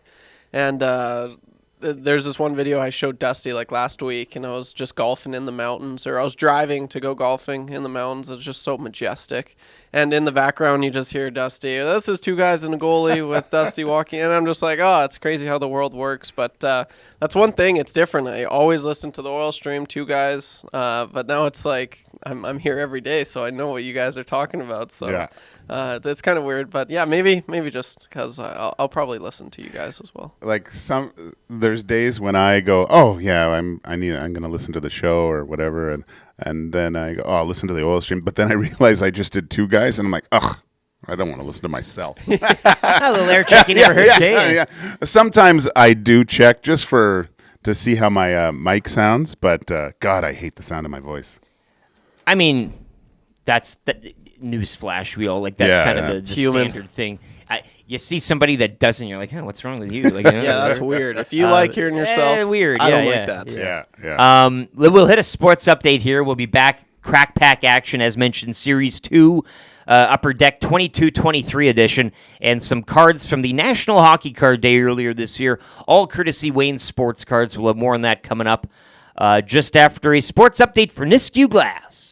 and there's this one video I showed Dusty like last week, and I was just golfing in the mountains, or I was driving to go golfing in the mountains. It was just so majestic. And in the background, you just hear Dusty. This is two guys and a goalie with Dusty walking in. I'm just like, it's crazy how the world works. But that's one thing. It's different. I always listen to the oil stream, two guys. But now it's like I'm here every day, so I know what you guys are talking about. So yeah. It's kind of weird. But yeah, maybe just because I'll probably listen to you guys as well. Like there's days when I go, I'm going to listen to the show or whatever, and then I go, I'll listen to the oil stream. But then I realize I just did two guys, and I'm like, I don't want to listen to myself. A little air checking never hurts, yeah. Sometimes I do check just for to see how my mic sounds, but God, I hate the sound of my voice. I mean, that's the newsflash. We all like that's kind of the standard thing. You see somebody that doesn't, you're like, "Hey, what's wrong with you?" Like, yeah, that's weird. If you like hearing yourself, weird. I don't like that. Yeah. We'll hit a sports update here. We'll be back. Crack Pack action, as mentioned, Series 2, Upper Deck 22-23 edition, and some cards from the National Hockey Card Day earlier this year, all courtesy Wayne Sports Cards. We'll have more on that coming up just after a sports update for Nisku Glass.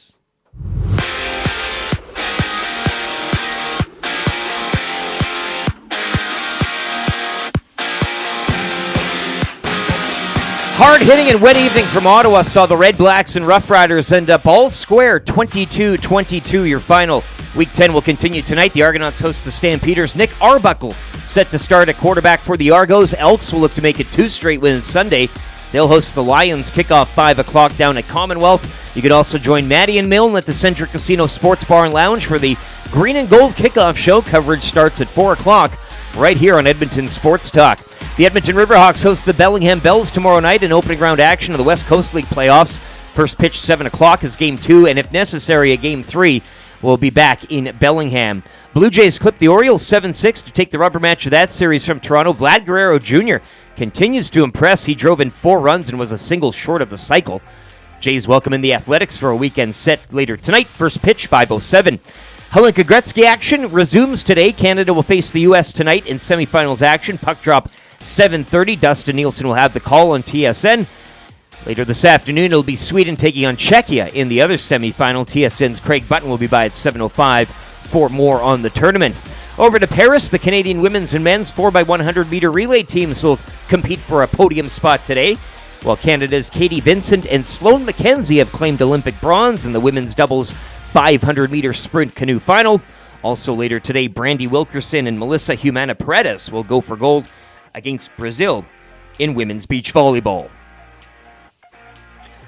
Hard-hitting and wet evening from Ottawa saw the Red Blacks and Rough Riders end up all square, 22-22, your final. Week 10 will continue tonight. The Argonauts host the Stampeders. Nick Arbuckle set to start at quarterback for the Argos. Elks will look to make it 2 straight wins Sunday. They'll host the Lions, kickoff 5 o'clock down at Commonwealth. You can also join Maddie and Milne at the Centric Casino Sports Bar and Lounge for the Green and Gold kickoff show. Coverage starts at 4 o'clock right here on Edmonton Sports Talk. The Edmonton Riverhawks host the Bellingham Bells tomorrow night in opening round action of the West Coast League playoffs. First pitch 7 o'clock is Game 2, and if necessary, a Game 3 will be back in Bellingham. Blue Jays clipped the Orioles 7-6 to take the rubber match of that series from Toronto. Vlad Guerrero Jr. continues to impress. He drove in 4 runs and was a single short of the cycle. Jays welcome in the Athletics for a weekend set later tonight. First pitch 5:07. Hlinka Gretzky action resumes today. Canada will face the U.S. tonight in semifinals action. Puck drop 7:30. Dustin Neelson will have the call on TSN. Later this afternoon, it'll be Sweden taking on Czechia in the other semifinal. TSN's Craig Button will be by at 7:05 for more on the tournament. Over to Paris, the Canadian women's and men's 4x100-meter relay teams will compete for a podium spot today, while Canada's Katie Vincent and Sloane McKenzie have claimed Olympic bronze in the women's doubles 500-meter sprint canoe final. Also later today, Brandy Wilkerson and Melissa Humana Paredes will go for gold against Brazil in women's beach volleyball.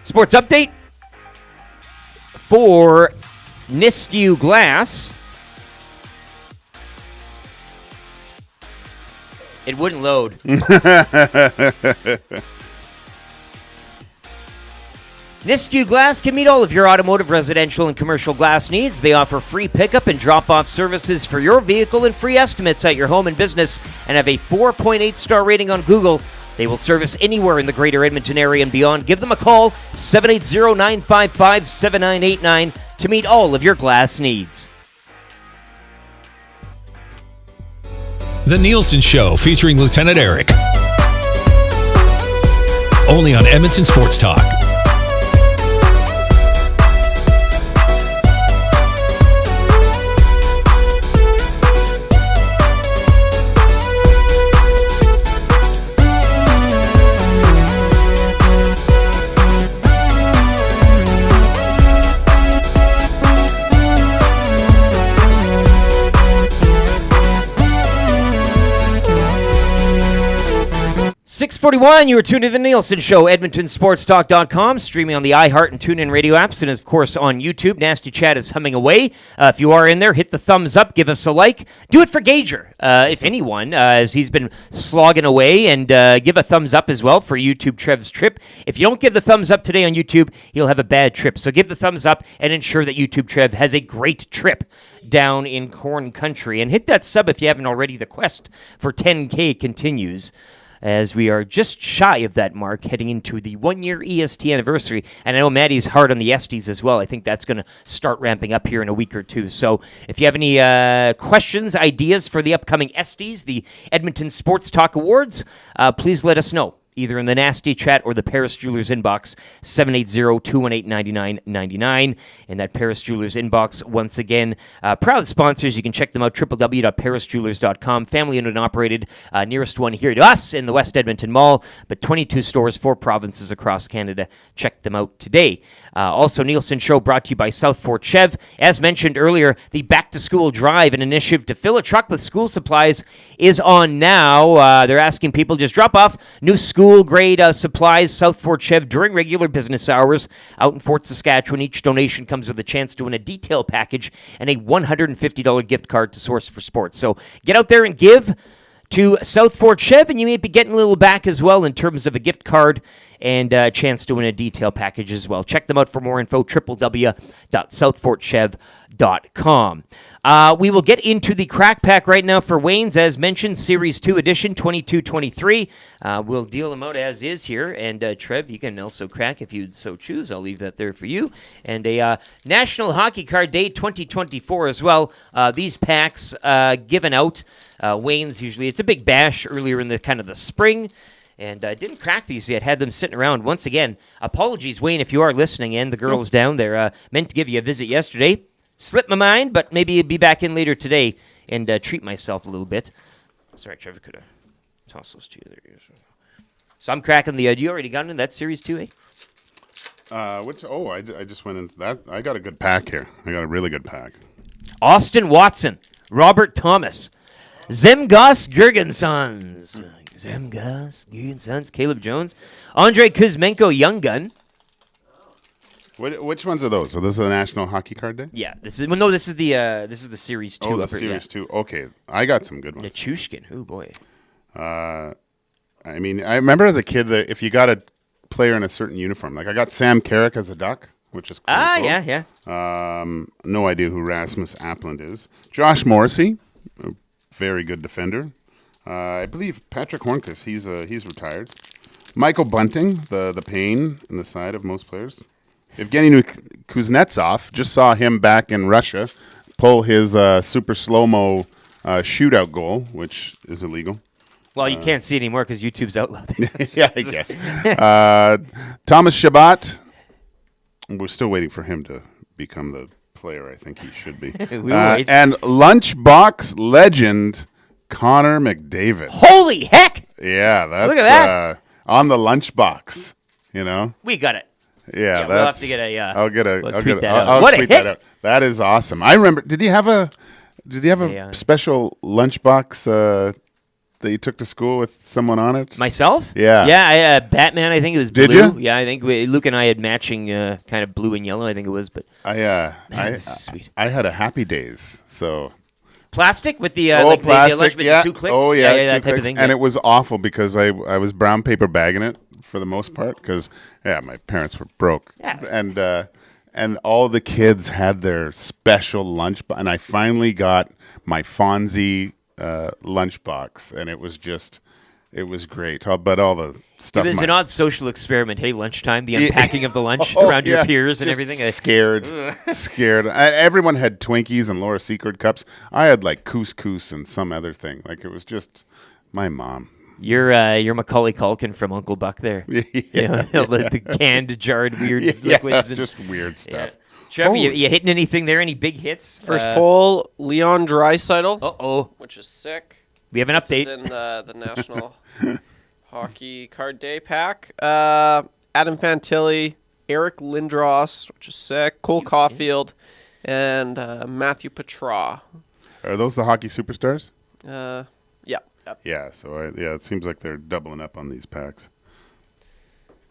Sports update for Nisku Glass. It wouldn't load. Nisku Glass can meet all of your automotive, residential, and commercial glass needs. They offer free pickup and drop-off services for your vehicle and free estimates at your home and business, and have a 4.8-star rating on Google. They will service anywhere in the greater Edmonton area and beyond. Give them a call, 780-955-7989, to meet all of your glass needs. The Nielson Show, featuring Lieutenant Eric. Only on Edmonton Sports Talk. 6:41, you are tuned to The Nielson Show, EdmontonSportsTalk.com, streaming on the iHeart and TuneIn radio apps, and of course on YouTube. Nasty Chat is humming away. If you are in there, hit the thumbs up, give us a like. Do it for Gager, if anyone, as he's been slogging away, and give a thumbs up as well for YouTube Trev's trip. If you don't give the thumbs up today on YouTube, he'll have a bad trip. So give the thumbs up and ensure that YouTube Trev has a great trip down in corn country. And hit that sub if you haven't already. The quest for 10K continues, as we are just shy of that mark, heading into the 1-year EST anniversary. And I know Maddie's hard on the Esties as well. I think that's going to start ramping up here in a week or two. So if you have any questions, ideas for the upcoming Esties, the Edmonton Sports Talk Awards, please let us know, either in the Nasty Chat or the Paris Jewelers inbox, 780-218-9999. And that Paris Jewelers inbox, once again, proud sponsors. You can check them out, www.parisjewelers.com. Family owned and operated, nearest one here to us in the West Edmonton Mall, but 22 stores, 4 provinces across Canada. Check them out today. Also, Nielson Show brought to you by South Fort Chev. As mentioned earlier, the Back to School Drive, an initiative to fill a truck with school supplies, is on now. They're asking people just drop off new school-grade supplies, South Fort Chev, during regular business hours out in Fort Saskatchewan. Each donation comes with a chance to win a detail package and a $150 gift card to Source for Sports. So get out there and give. to South Fort Chev, and you may be getting a little back as well in terms of a gift card and a chance to win a detail package as well. Check them out for more info, www.southfortchev.com. We will get into the crack pack right now for Wayne's, as mentioned, Series 2 edition, 22-23. We'll deal them out as is here, and Trev, you can also crack if you'd so choose. I'll leave that there for you. And a National Hockey Card Day 2024 as well. These packs given out. Wayne's usually, it's a big bash earlier in the kind of the spring. And didn't crack these yet. Had them sitting around. Once again, apologies, Wayne, if you are listening, and the girls down there. Meant to give you a visit yesterday. Slipped my mind, but maybe I'll be back in later today and treat myself a little bit. Sorry, Trevor, could have tossed those to you there. So I'm cracking the. You already got into that Series 2, eh? I just went into that. I got a good pack here. I got a really good pack. Austin Watson, Robert Thomas, Zemgus Girgensons. Caleb Jones, Andrei Kuzmenko, Young Gun. Which ones are those? So this is the National Hockey Card Day? Yeah, this is the Series 2. Oh, the Series 2. Okay, I got some good ones. Nichushkin, oh boy. I remember as a kid that if you got a player in a certain uniform, like I got Sam Carrick as a Duck, which is cool. Yeah. No idea who Rasmus Appland is. Josh Morrissey, a very good defender. I believe Patrick Hornqvist, he's retired. Michael Bunting, the pain in the side of most players. Evgeny Kuznetsov, just saw him back in Russia pull his super slow-mo shootout goal, which is illegal. Well, you can't see anymore because YouTube's outlawed. Yeah, I guess. Thomas Shabbat, we're still waiting for him to become the player I think he should be. And Lunchbox legend Connor McDavid. Holy heck! Yeah, that's look at that on the lunchbox. You know, we got it. Yeah, we'll have to get a. I'll tweet that out. out. What a hit! That, that is awesome. I remember. Did he have a special lunchbox that you took to school with someone on it? Myself? Yeah. Yeah. Batman. I think it was blue. Did you? Yeah, I think Luke and I had matching kind of blue and yellow. I think it was, but this is sweet. I had a Happy Days, so. Plastic with the plastic, the lunch with the 2 clicks. Oh yeah, that type clicks. of thing. And it was awful because I was brown paper bagging it for the most part because my parents were broke. Yeah. And all the kids had their special lunch, and I finally got my Fonzie lunchbox, and it was great. But all the stuff. It was an odd social experiment. Hey, lunchtime, the unpacking of the lunch around your peers and everything. Scared. Everyone had Twinkies and Laura Secord cups. I had like couscous and some other thing. Like it was just my mom. You're Macaulay Culkin from Uncle Buck there. Yeah. You know, the canned, jarred, weird liquids. And, just weird stuff. Yeah. Trevor, you hitting anything there? Any big hits? First poll, Leon Draisaitl. Uh-oh. Which is sick. We have an update. This is in the National Hockey Card Day pack. Adam Fantilli, Eric Lindros, which is sick. Cole Caulfield, and Matthew Petra. Are those the hockey superstars? Yeah. Yeah, so it seems like they're doubling up on these packs.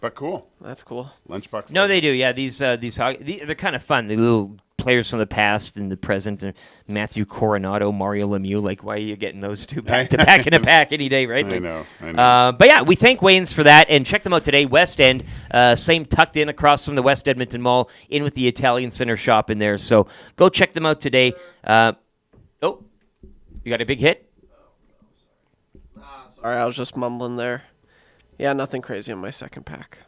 But cool. That's cool. Lunchbox. No, they do. Yeah, these they're kind of fun. The little players from the past and the present. And Matthew Coronado, Mario Lemieux. Like, why are you getting those two back to back in a pack any day, right? I know. But yeah, we thank Wayne's for that, and check them out today. West End, same tucked in across from the West Edmonton Mall, in with the Italian Center shop in there. So go check them out today. You got a big hit? Sorry, I was just mumbling there. Yeah, nothing crazy in my second pack.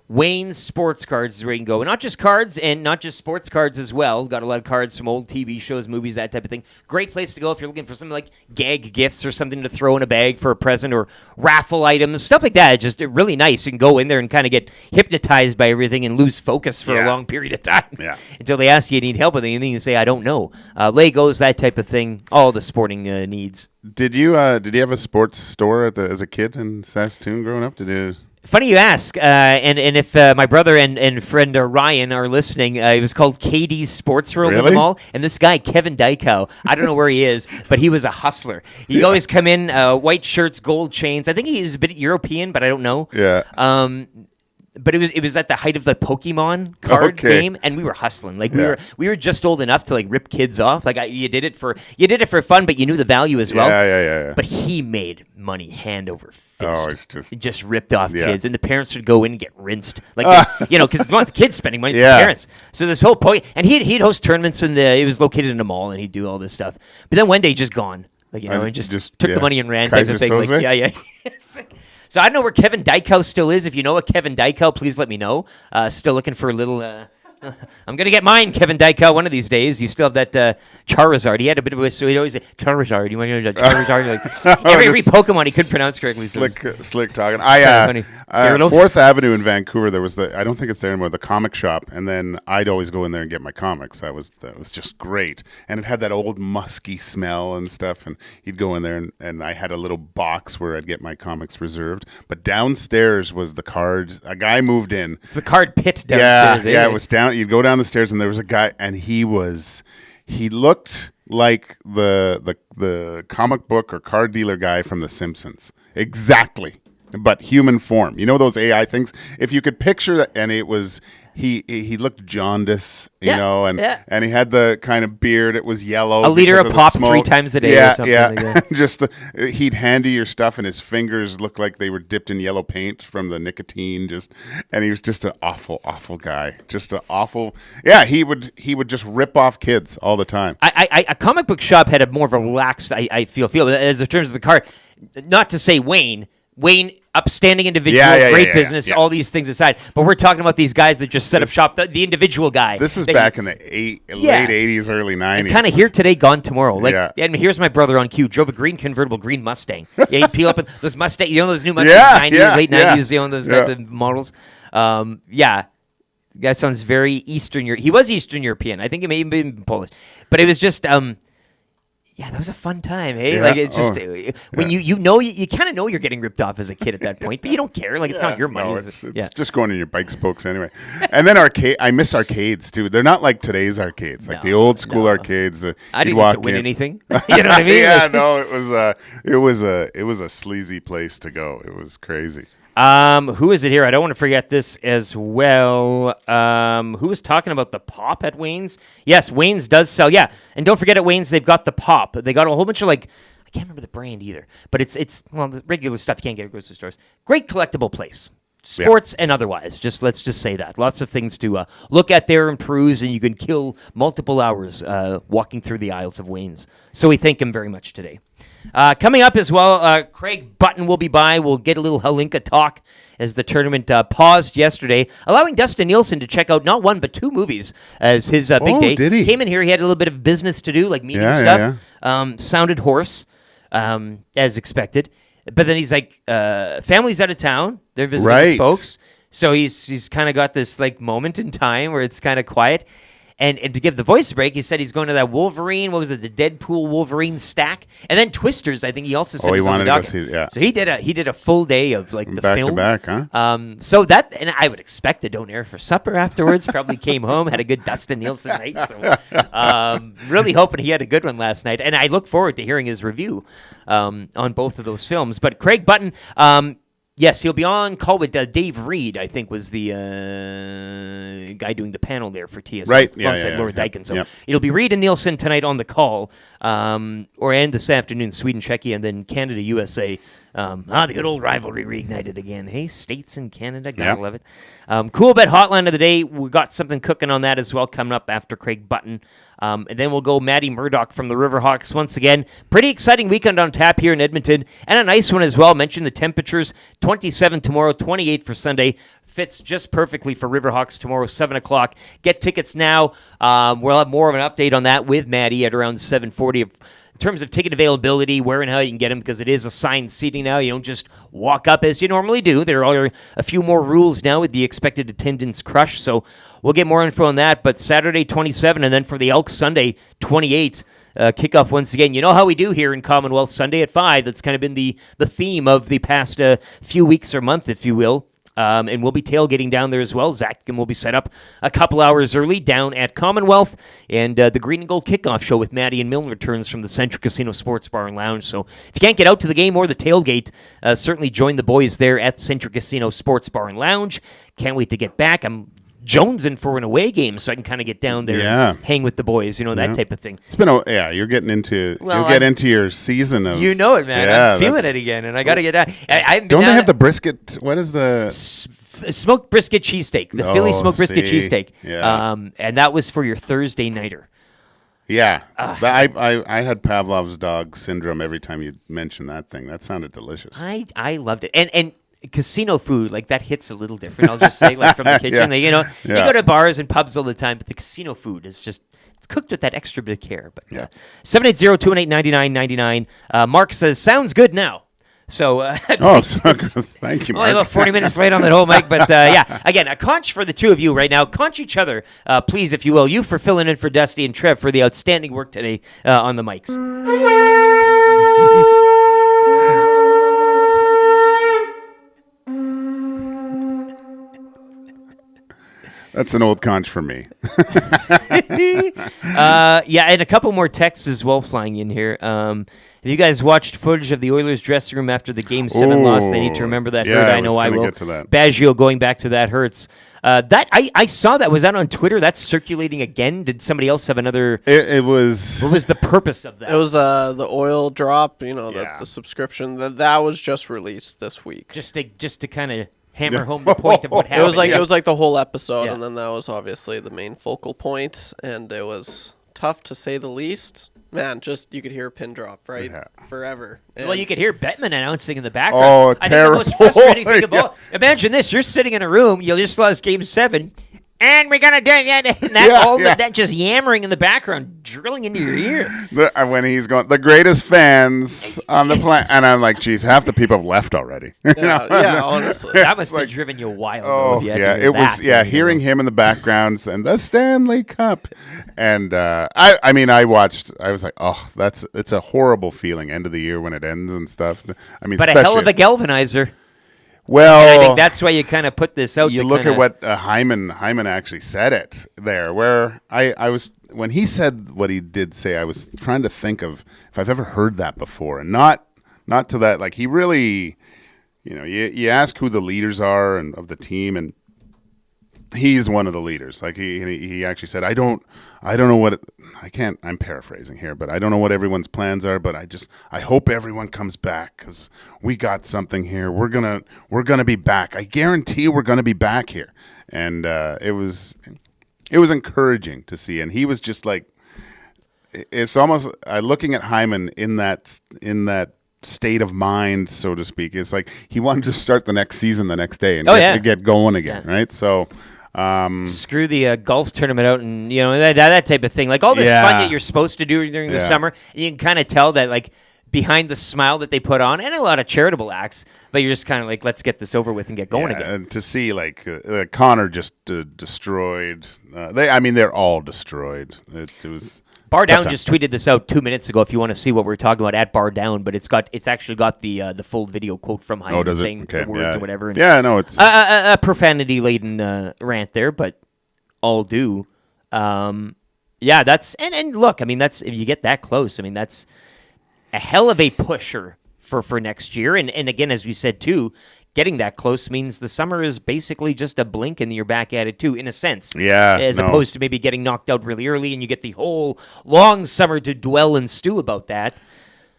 Wayne's Sports Cards is where you can go. And not just cards, and not just sports cards as well. Got a lot of cards from old TV shows, movies, that type of thing. Great place to go if you're looking for something like gag gifts or something to throw in a bag for a present, or raffle items, stuff like that. It's just really nice. You can go in there and kind of get hypnotized by everything and lose focus for a long period of time. Yeah. Until they ask you need help with anything, you say, I don't know. Legos, that type of thing. All the sporting needs. Did you have a sports store as a kid in Saskatoon growing up? Funny you ask, and if my brother and friend Ryan are listening, it was called KD's Sports World in the mall, and this guy, Kevin Dykow, I don't know where he is, but he was a hustler. He'd always come in, white shirts, gold chains. I think he was a bit European, but I don't know. Yeah. but it was at the height of the Pokemon card game, and we were hustling. Like we were just old enough to like rip kids off. Like you did it for fun, but you knew the value as well. Yeah. But he made money hand over fist. Oh, it's just ripped off kids, and the parents would go in and get rinsed, like because it's not the kids spending money, it's the parents. So this whole and he'd host tournaments it was located in a mall, and he'd do all this stuff. But then one day, just gone, like and just took the money and ran, type of thing. Like, yeah. So I don't know where Kevin Dykhouse still is. If you know a Kevin Dykhouse, please let me know. Still looking for a little. I'm gonna get mine, Kevin Dykhouse, one of these days. You still have that Charizard. He had a bit of a. So he'd always say Charizard. You want to know Charizard? Like, every Pokemon he couldn't pronounce correctly. Slick talking. 4th Avenue in Vancouver. There was I don't think it's there anymore. The comic shop, and then I'd always go in there and get my comics. That was just great, and it had that old musky smell and stuff. And he'd go in there, and I had a little box where I'd get my comics reserved. But downstairs was the card. A guy moved in. It's the card pit downstairs. Yeah, it was down. You'd go down the stairs, and there was a guy, and he looked like the comic book or card dealer guy from The Simpsons. Exactly. But human form. You know those AI things? If you could picture that, and it was, he looked jaundice, you know, and he had the kind of beard. It was yellow. A liter of pop 3 times a day or something like that. Just he'd hand you your stuff, and his fingers looked like they were dipped in yellow paint from the nicotine. And he was just an awful, awful guy. Just an awful. Yeah, he would just rip off kids all the time. A comic book shop had a more of a relaxed. I feel as in terms of the card. Not to say Wayne, upstanding individual, great business, all these things aside. But we're talking about these guys that just set up shop, the individual guy. This is back in the late 80s, early 90s. Kind of here today, gone tomorrow. Like, and here's my brother on cue. Drove a convertible green Mustang. Yeah, he'd peel up those Mustang. You know those new Mustangs, late 90s. You know those type of models. That sounds very Eastern Europe. He was Eastern European. I think he may have been Polish, but it was just. Yeah, that was a fun time, hey? Yeah. Like, it's just, when you kind of know you're getting ripped off as a kid at that point, but you don't care. Like, it's not your money. No, it's just going in your bike spokes anyway. And then I miss arcades, too. They're not like today's arcades, like the old school arcades. I didn't get to win anything. You know what I mean? It was a sleazy place to go. It was crazy. Who is it here? I don't want to forget this as well. Who was talking about the pop at Wayne's? Yes, Wayne's does sell. Yeah, and don't forget at Wayne's they've got the pop. They got a whole bunch of I can't remember the brand either, but it's the regular stuff you can't get at grocery stores. Great collectible place. Sports and otherwise. Let's just say that. Lots of things to look at there and peruse, and you can kill multiple hours walking through the aisles of Wayne's. So we thank him very much today. Coming up as well, Craig Button will be by. We'll get a little Hlinka talk as the tournament paused yesterday, allowing Dustin Neelson to check out not one but 2 movies as his big day. Did he? Came in here. He had a little bit of business to do, like meeting stuff. Sounded hoarse, as expected. But then he's like, family's out of town. They're visiting his folks. So he's kind of got this moment in time where it's kind of quiet. And to give the voice a break, he said he's going to that Wolverine. What was it? The Deadpool Wolverine stack, and then Twisters. I think he also said he wanted to see. So he did a full day of the film back to back, huh? So that, and I would expect to don't air for supper afterwards. Probably came home, had a good Dustin Neelson night. So really hoping he had a good one last night, and I look forward to hearing his review on both of those films. But Craig Button. Yes, he'll be on call with Dave Reed, I think was the guy doing the panel there for TSN. Right, alongside Laura Dykin. So it'll be Reed and Nielsen tonight on the call, and this afternoon, Sweden, Czechia, and then Canada, USA. The good old rivalry reignited again. Hey, States and Canada, gotta love it. Cool Bet Hotline of the Day, we got something cooking on that as well coming up after Craig Button. And then we'll go Maddie Murdoch from the Riverhawks once again. Pretty exciting weekend on tap here in Edmonton. And a nice one as well. Mentioned the temperatures. 27 tomorrow, 28 for Sunday. Fits just perfectly for Riverhawks tomorrow, 7 o'clock. Get tickets now. We'll have more of an update on that with Maddie at around 7:40. In terms of ticket availability, where and how you can get them, because it is assigned seating now. You don't just walk up as you normally do. There are a few more rules now with the expected attendance crush, so we'll get more info on that. But Saturday, 27, and then for the Elks, Sunday, 28. Kickoff once again. You know how we do here in Commonwealth Sunday at 5. That's kind of been the theme of the past few weeks or month, if you will. And we'll be tailgating down there as well. Zach will be set up a couple hours early down at Commonwealth. And the Green and Gold Kickoff Show with Maddie and Milne returns from the Central Casino Sports Bar and Lounge. So if you can't get out to the game or the tailgate, certainly join the boys there at the Central Casino Sports Bar and Lounge. Can't wait to get back. I'm jonesing for an away game so I can kind of get down there and hang with the boys, that type of thing. It's been you're getting into into your season of it, man. I'm feeling it again, and I got to get down. Don't they have the brisket? What is the smoked brisket cheesesteak? The Philly smoked brisket cheesesteak. Yeah. And that was for your Thursday nighter. Yeah, I had Pavlov's dog syndrome every time you mentioned that thing. That sounded delicious. I loved it, and casino food, like, that hits a little different. I'll just say, like, from the kitchen. They go to bars and pubs all the time, but the casino food is just, it's cooked with that extra bit of care. But 780-218-9999. Mark says, sounds good now. So, thank you, Mark. Only about 40 minutes late on that whole mic, but again, a conch for the two of you right now. Conch each other, please, if you will. You for filling in for Dusty and Trev for the outstanding work today on the mics. That's an old conch for me. And a couple more texts as well flying in here. Have you guys watched footage of the Oilers dressing room after the Game 7 loss? They need to remember that hurt. I know I will. Baggio going back to that hurts. That I saw that. Was that on Twitter? That's circulating again? Did somebody else have another? It was. What was the purpose of that? It was the oil drop, the subscription. That was just released this week. Just to kind of hammer home the point of what happened. It was like the whole episode, and then that was obviously the main focal point, and it was tough to say the least. Man, just you could hear a pin drop forever. And you could hear Bettman announcing in the background. Oh, terrible! I think the most frustrating thing of all. Imagine this: you're sitting in a room, you just lost Game 7. And we're gonna do that just yammering in the background, drilling into your ear. When he's going, the greatest fans on the planet, and I'm like, geez, half the people have left already. Honestly, that must have driven you wild. It was. Hearing him in the backgrounds and the Stanley Cup, and I watched. I was like, oh, it's a horrible feeling. End of the year when it ends and stuff. But a hell of a galvanizer. Well, and I think that's why you kind of put this out. You look at what Hyman actually said it there, where I was when he said what he did say. I was trying to think of if I've ever heard that before, and not to that. Like he really, you ask who the leaders are and of the team, and he's one of the leaders. Like he actually said, I don't know what I'm paraphrasing here, but I don't know what everyone's plans are, but I hope everyone comes back because we got something here. We're gonna be back. I guarantee we're gonna be back here. And it was encouraging to see. And he was just like, it's almost looking at Hyman in that state of mind, so to speak. It's like he wanted to start the next season the next day and get going again, right? So. Screw the golf tournament out and that type of thing, like all this fun that you're supposed to do during the summer. You can kind of tell that, like, behind the smile that they put on, and a lot of charitable acts, but you're just kind of like, let's get this over with and get going again. And to see Connor just destroyed, they're all destroyed. It was. Bar Down just tweeted this out 2 minutes ago. If you want to see what we're talking about at Bar Down, but it's actually got the full video quote from Hyman saying the words or whatever. And it's a profanity laden rant there, but all do. That's and look, that's if you get that close, that's a hell of a pusher for next year. And again, as we said too, getting that close means the summer is basically just a blink and you're back at it too, in a sense. As opposed to maybe getting knocked out really early and you get the whole long summer to dwell and stew about that.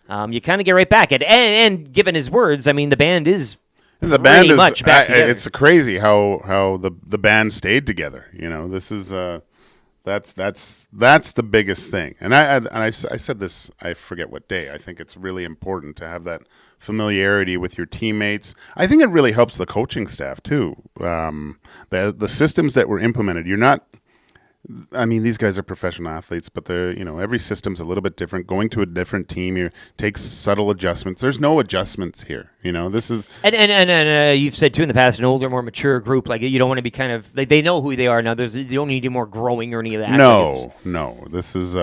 You kind of get right back at it. And given his words, the band is pretty much back together. It's crazy how the band stayed together. This is that's the biggest thing. And I said this, I forget what day. I think it's really important to have that familiarity with your teammates. I think it really helps the coaching staff too. The systems that were implemented, you're not. These guys are professional athletes, but they're every system's a little bit different. Going to a different team takes subtle adjustments. There's no adjustments here. This is and you've said too in the past, an older, more mature group. Like you don't want to be kind of they know who they are now. You don't need any more growing or any of that. No. This is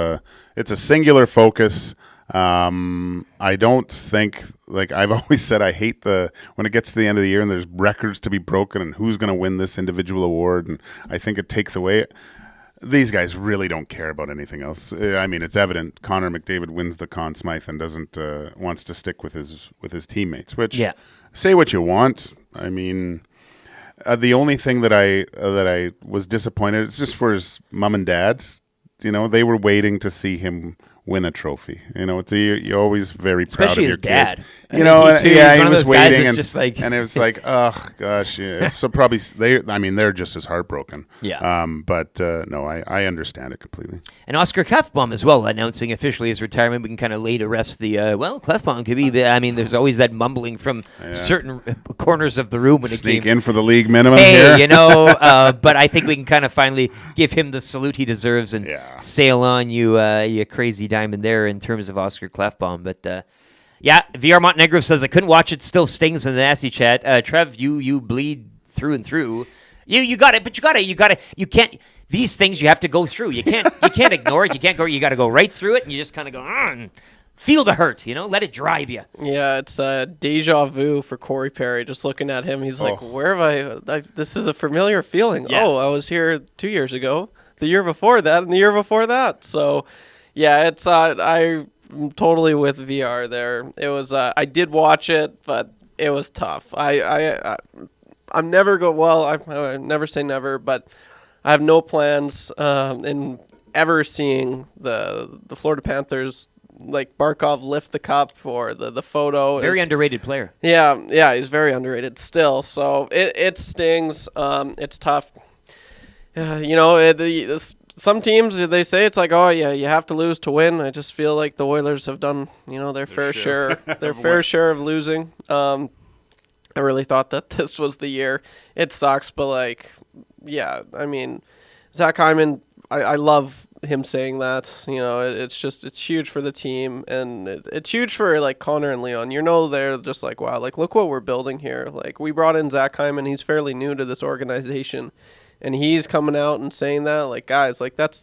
it's a singular focus. I don't think, like I've always said, I hate when it gets to the end of the year and there's records to be broken and who's going to win this individual award, and I think it takes away. These guys really don't care about anything else. I mean, it's evident Connor McDavid wins the Conn Smythe and doesn't wants to stick with his teammates. Which, say what you want. I mean, the only thing that I was disappointed, it's just for his mom and dad. You know, they were waiting to see him win a trophy. You know, you're always very proud Especially of your his dad. kids. You know, he was waiting, and it was like, oh gosh, yeah. So probably they're just as heartbroken. Yeah. But no, I understand it completely. And Oscar Klefbom as well, announcing officially his retirement. We can kind of lay to rest the Klefbom could be. I mean, there's always that mumbling from certain corners of the room when Sneak it came in for the league minimum. Hey, here. you know, but I think we can kind of finally give him the salute he deserves and sail on, you crazy diamond there in terms of Oscar Klefbom. But VR Montenegro says I couldn't watch it. Still stings in the nasty chat. Trev, you bleed through and through. You got it, but you can't. These things you have to go through. You can't ignore it. You can't go. You got to go right through it, and you just kind of go and feel the hurt. You know, let it drive you. Yeah, it's deja vu for Corey Perry. Just looking at him, he's like, "Where have I? This is a familiar feeling. Yeah. Oh, I was here 2 years ago, the year before that, and the year before that." So, yeah, it's I'm totally with VR there. It was I did watch it, but it was tough. I'm never I never say never, but I have no plans in ever seeing the Florida Panthers like Barkov lift the cup or the photo. Very underrated player. Yeah, he's very underrated still. So it stings. It's tough. You know, some teams, they say it's like, oh yeah, you have to lose to win. I just feel like the Oilers have done, you know, their fair share of losing. I really thought that this was the year. It sucks, but like, yeah, I mean, Zach Hyman, I love him saying that. You know, it's huge for the team, and it's huge for like Connor and Leon. You know, they're just like, wow, like look what we're building here. Like we brought in Zach Hyman. He's fairly new to this organization. And he's coming out and saying that, like, guys, like that's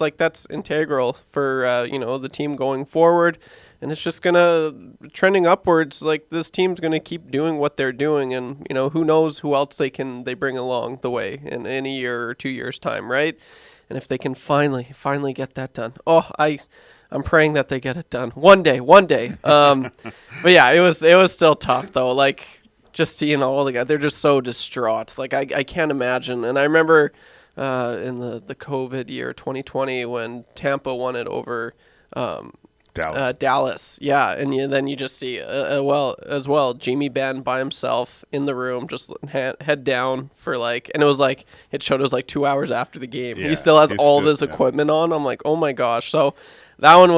integral for you know, the team going forward, and it's just gonna trending upwards. Like this team's gonna keep doing what they're doing, and you know, who knows who else they bring along the way in a year or 2 years time, right? And if they can finally get that done, I'm praying that they get it done one day. But yeah, it was still tough though, like. Just seeing all the guys, they're just so distraught. Like I can't imagine. And I remember in the COVID year 2020 when Tampa won it over Dallas. Yeah, and then you just see Jamie Benn by himself in the room, just head down for like, and it was like it showed it was like 2 hours after the game. Yeah, he still has all of his equipment on. I'm like, oh my gosh. So that one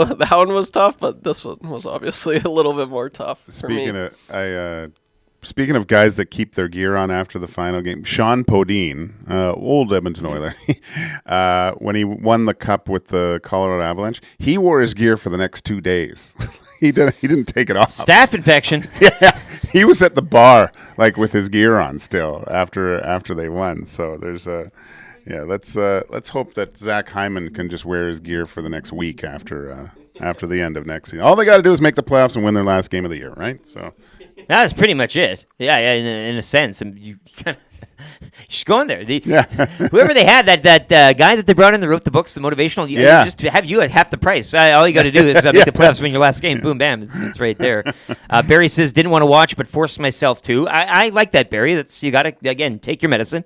was tough, but this one was obviously a little bit more tough for me. Speaking of guys that keep their gear on after the final game, Sean Podine, old Edmonton Oiler, when he won the cup with the Colorado Avalanche, he wore his gear for the next 2 days. He didn't take it off. Staph infection. Yeah, he was at the bar like with his gear on still after they won. So there's let's hope that Zach Hyman can just wear his gear for the next week after the end of next season. All they got to do is make the playoffs and win their last game of the year, right? So. That's pretty much it. Yeah, in a sense. And you kind of just go in there. Whoever they had, that guy that they brought in that wrote the books, the motivational, just have you at half the price. All you got to do is make the playoffs, win your last game. Boom, bam. It's right there. Barry says, didn't want to watch, but forced myself to. I like that, Barry. You got to, again, take your medicine.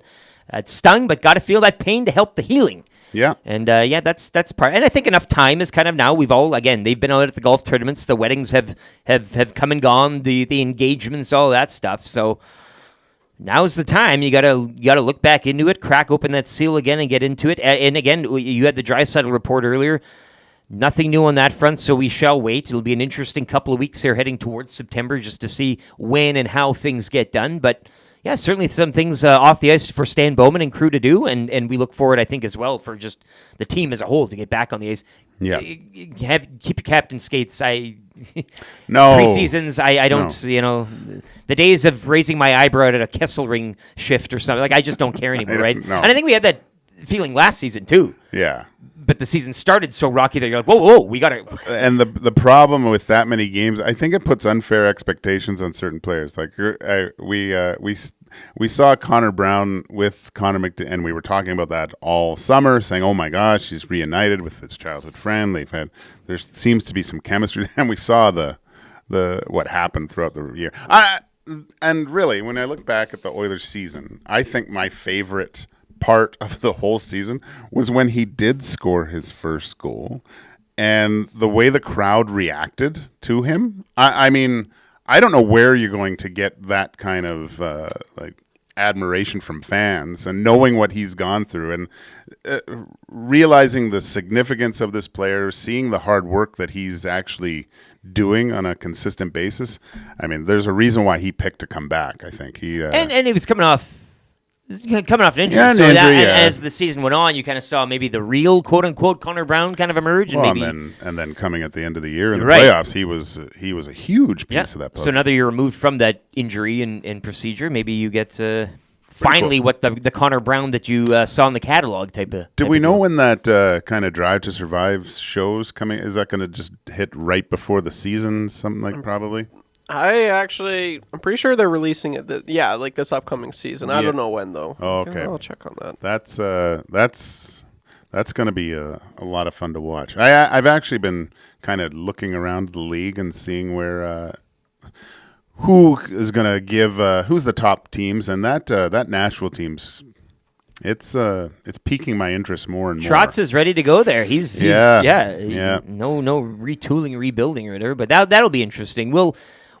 It stung, but got to feel that pain to help the healing. Yeah. And that's part. And I think enough time is kind of now. We've all, again, they've been out at the golf tournaments. The weddings have come and gone. The engagements, all that stuff. So now's the time. You gotta look back into it, crack open that seal again, and get into it. And again, you had the Draisaitl report earlier. Nothing new on that front, so we shall wait. It'll be an interesting couple of weeks here heading towards September just to see when and how things get done. But yeah, certainly some things off the ice for Stan Bowman and crew to do, and we look forward, I think, as well for just the team as a whole to get back on the ice. Yeah, keep your captain skates. No preseasons. I don't. No. You know, the days of raising my eyebrow at a Kesselring shift or something. Like I just don't care anymore, right? No. And I think we had that feeling last season too. Yeah. but the season started so rocky that you're like, whoa, we got to. And the problem with that many games, I think it puts unfair expectations on certain players. Like we saw Connor Brown with Connor McDavid, and we were talking about that all summer, saying, "Oh my gosh, he's reunited with his childhood friend. There seems to be some chemistry." And we saw the what happened throughout the year. And really, when I look back at the Oilers season, I think my favorite part of the whole season was when he did score his first goal, and the way the crowd reacted to him. I mean, I don't know where you're going to get that kind of admiration from fans, and knowing what he's gone through, and realizing the significance of this player, seeing the hard work that he's actually doing on a consistent basis. I mean, there's a reason why he picked to come back. I think and he was coming off an injury. Yeah, So as the season went on, you kind of saw maybe the real quote unquote Connor Brown kind of emerge, and then coming at the end of the year in the Right. playoffs, he was a huge piece of that puzzle. So another year removed from that injury and procedure, maybe you get finally cool. what the Connor Brown that you saw in the catalog type of. Do we know when that kind of Drive to Survive show's coming? Is that going to just hit right before the season? Something like probably. I'm pretty sure they're releasing it. Like this upcoming season. I don't know when though. Oh, okay. I'll check on that. That's going to be a lot of fun to watch. I've actually been kind of looking around the league and seeing where who is going to give who's the top teams, and that Nashville team's. It's piquing my interest more and more. Trotz is ready to go there. He's no retooling, rebuilding or whatever, but that'll be interesting.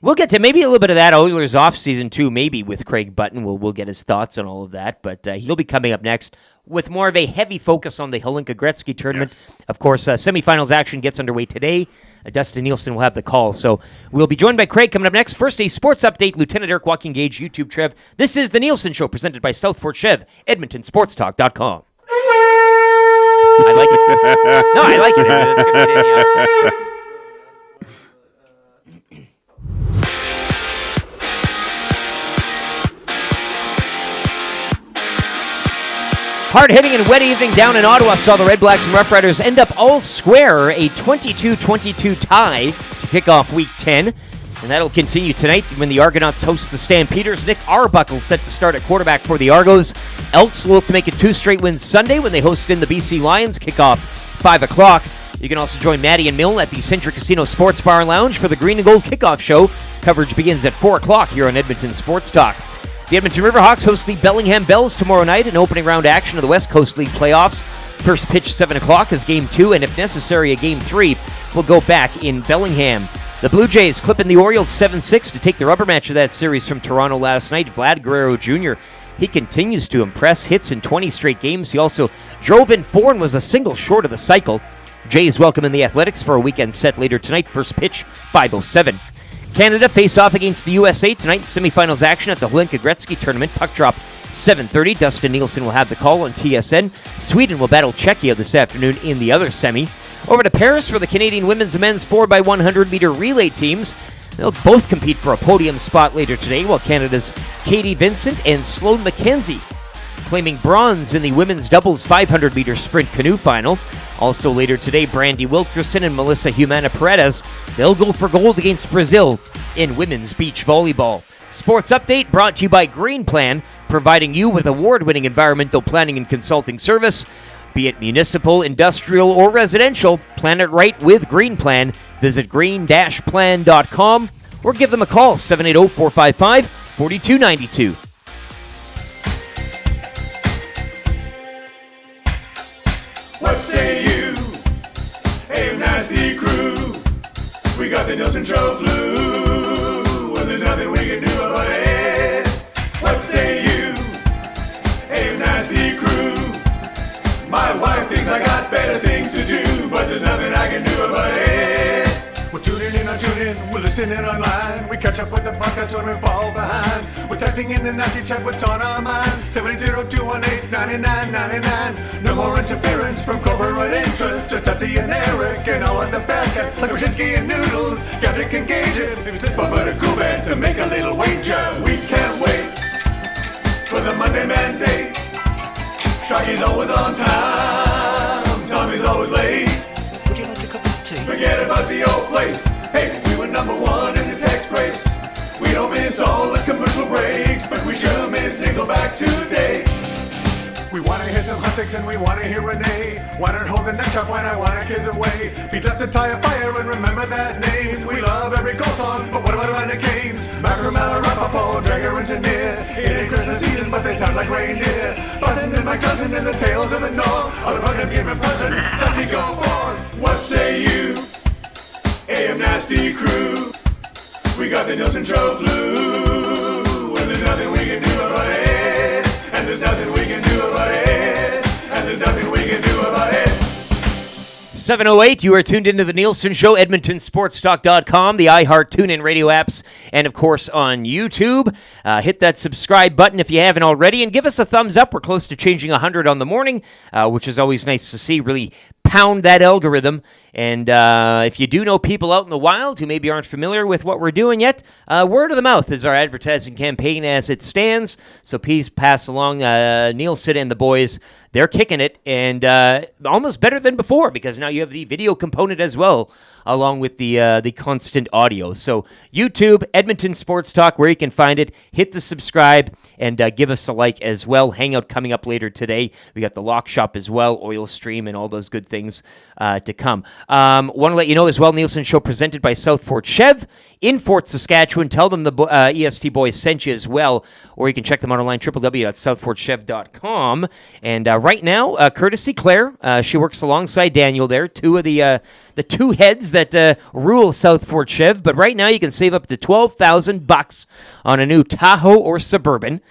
We'll get to maybe a little bit of that Oilers off season too, maybe with Craig Button. We'll get his thoughts on all of that, but he'll be coming up next with more of a heavy focus on the Hlinka Gretzky tournament. Yes. Of course, semifinals action gets underway today. Dustin Neelson will have the call, so we'll be joined by Craig coming up next. First, a sports update. Lieutenant Eric Joaquin Gage, YouTube Trev. This is the Nielson Show, presented by Southfort Chev, EdmontonSportsTalk.com. I like it. No, I like it. It's good to hear you. Hard-hitting and wet evening down in Ottawa saw the Red Blacks and Rough Riders end up all square, a 22-22 tie to kick off Week 10. And that'll continue tonight when the Argonauts host the Stampeders. Nick Arbuckle set to start at quarterback for the Argos. Elks will look to make it 2 straight wins Sunday when they host in the BC Lions. Kickoff 5 o'clock. You can also join Maddie and Milne at the Centric Casino Sports Bar and Lounge for the Green and Gold Kickoff Show. Coverage begins at 4 o'clock here on Edmonton Sports Talk. The Edmonton Riverhawks host the Bellingham Bells tomorrow night in opening round action of the West Coast League playoffs. First pitch 7 o'clock is Game 2, and if necessary, a Game 3 will go back in Bellingham. The Blue Jays clipping the Orioles 7-6 to take the rubber match of that series from Toronto last night. Vlad Guerrero Jr., he continues to impress, hits in 20 straight games. He also drove in 4 and was a single short of the cycle. Jays welcome in the Athletics for a weekend set later tonight. First pitch 5:07. Canada face off against the USA tonight in semifinals action at the Hlinka Gretzky tournament. Puck drop 7:30. Dustin Neelson will have the call on TSN. Sweden will battle Czechia this afternoon in the other semi. Over to Paris for the Canadian women's and men's 4x100-meter relay teams. They'll both compete for a podium spot later today, while Canada's Katie Vincent and Sloane McKenzie claiming bronze in the women's doubles 500-meter sprint canoe final. Also later today, Brandy Wilkerson and Melissa Humana Paredes, they'll go for gold against Brazil in women's beach volleyball. Sports update brought to you by Green Plan, providing you with award-winning environmental planning and consulting service. Be it municipal, industrial, or residential, plan it right with Green Plan. Visit green-plan.com or give them a call, 780-455-4292. What say you? Hey, nasty crew. We got the Nielson show flu. Well, there's nothing we can do about it. What say you? Hey, nasty crew. My wife thinks I got better things to do, but there's nothing I can do about it. We're tuning in, we're listening online. We catch up with the podcast when we fall behind. We're texting in the nasty chat, what's on our mind. 780-218-9999. No more interference from corporate interest. Just Dusty and Eric and all of the bad cats. Like Brzezinski and Noodles, Gager and Gager. Maybe it's but a cool band to make a little wager. We can't wait for the Monday Mandate. Sharky's always on time. Tommy's is always late. Would you like a cup of tea? Forget about the old place. Hey, we were number one in the text race. We don't miss all the commercial breaks, but we sure miss Nickelback today. We wanna hear some Huntics and we wanna hear Renee. Why not hold the neck up when I wanna kids away? Beat left the tire fire and remember that name. We love every goal song, but what about the Canes? Macramella, Rapaport, Drager and Tanier. It ain't Christmas season, but they sound like reindeer. Button and my cousin and the tales of the North. All about him given person, does he go forth? What say you? AM Nasty Crew. We got the Nielson Tro flu. And there's nothing we can do about it. And there's nothing we can do about it. And there's nothing we can do about it. 7:08, you are tuned into the Nielson Show, EdmontonSportsTalk.com, the iHeart TuneIn radio apps, and of course on YouTube. Hit that subscribe button if you haven't already, and give us a thumbs up. We're close to changing 100 on the morning, which is always nice to see. Really pound that algorithm. And if you do know people out in the wild who maybe aren't familiar with what we're doing yet, word of the mouth is our advertising campaign as it stands. So please pass along Nielson and the boys. They're kicking it, and almost better than before, because now you have the video component as well, along with the constant audio. So YouTube, Edmonton Sports Talk, where you can find it. Hit the subscribe and give us a like as well. Hangout coming up later today. We got the Lock Shop as well, Oil Stream, and all those good things to come. Want to let you know as well, Nielson Show presented by Southfort Chev in Fort Saskatchewan. Tell them the EST boys sent you as well, or you can check them out online, www.southfortchev.com. And right now, courtesy Claire, she works alongside Daniel there, two of the two heads that rule Southfort Chev. But right now, you can save up to $12,000 on a new Tahoe or Suburban.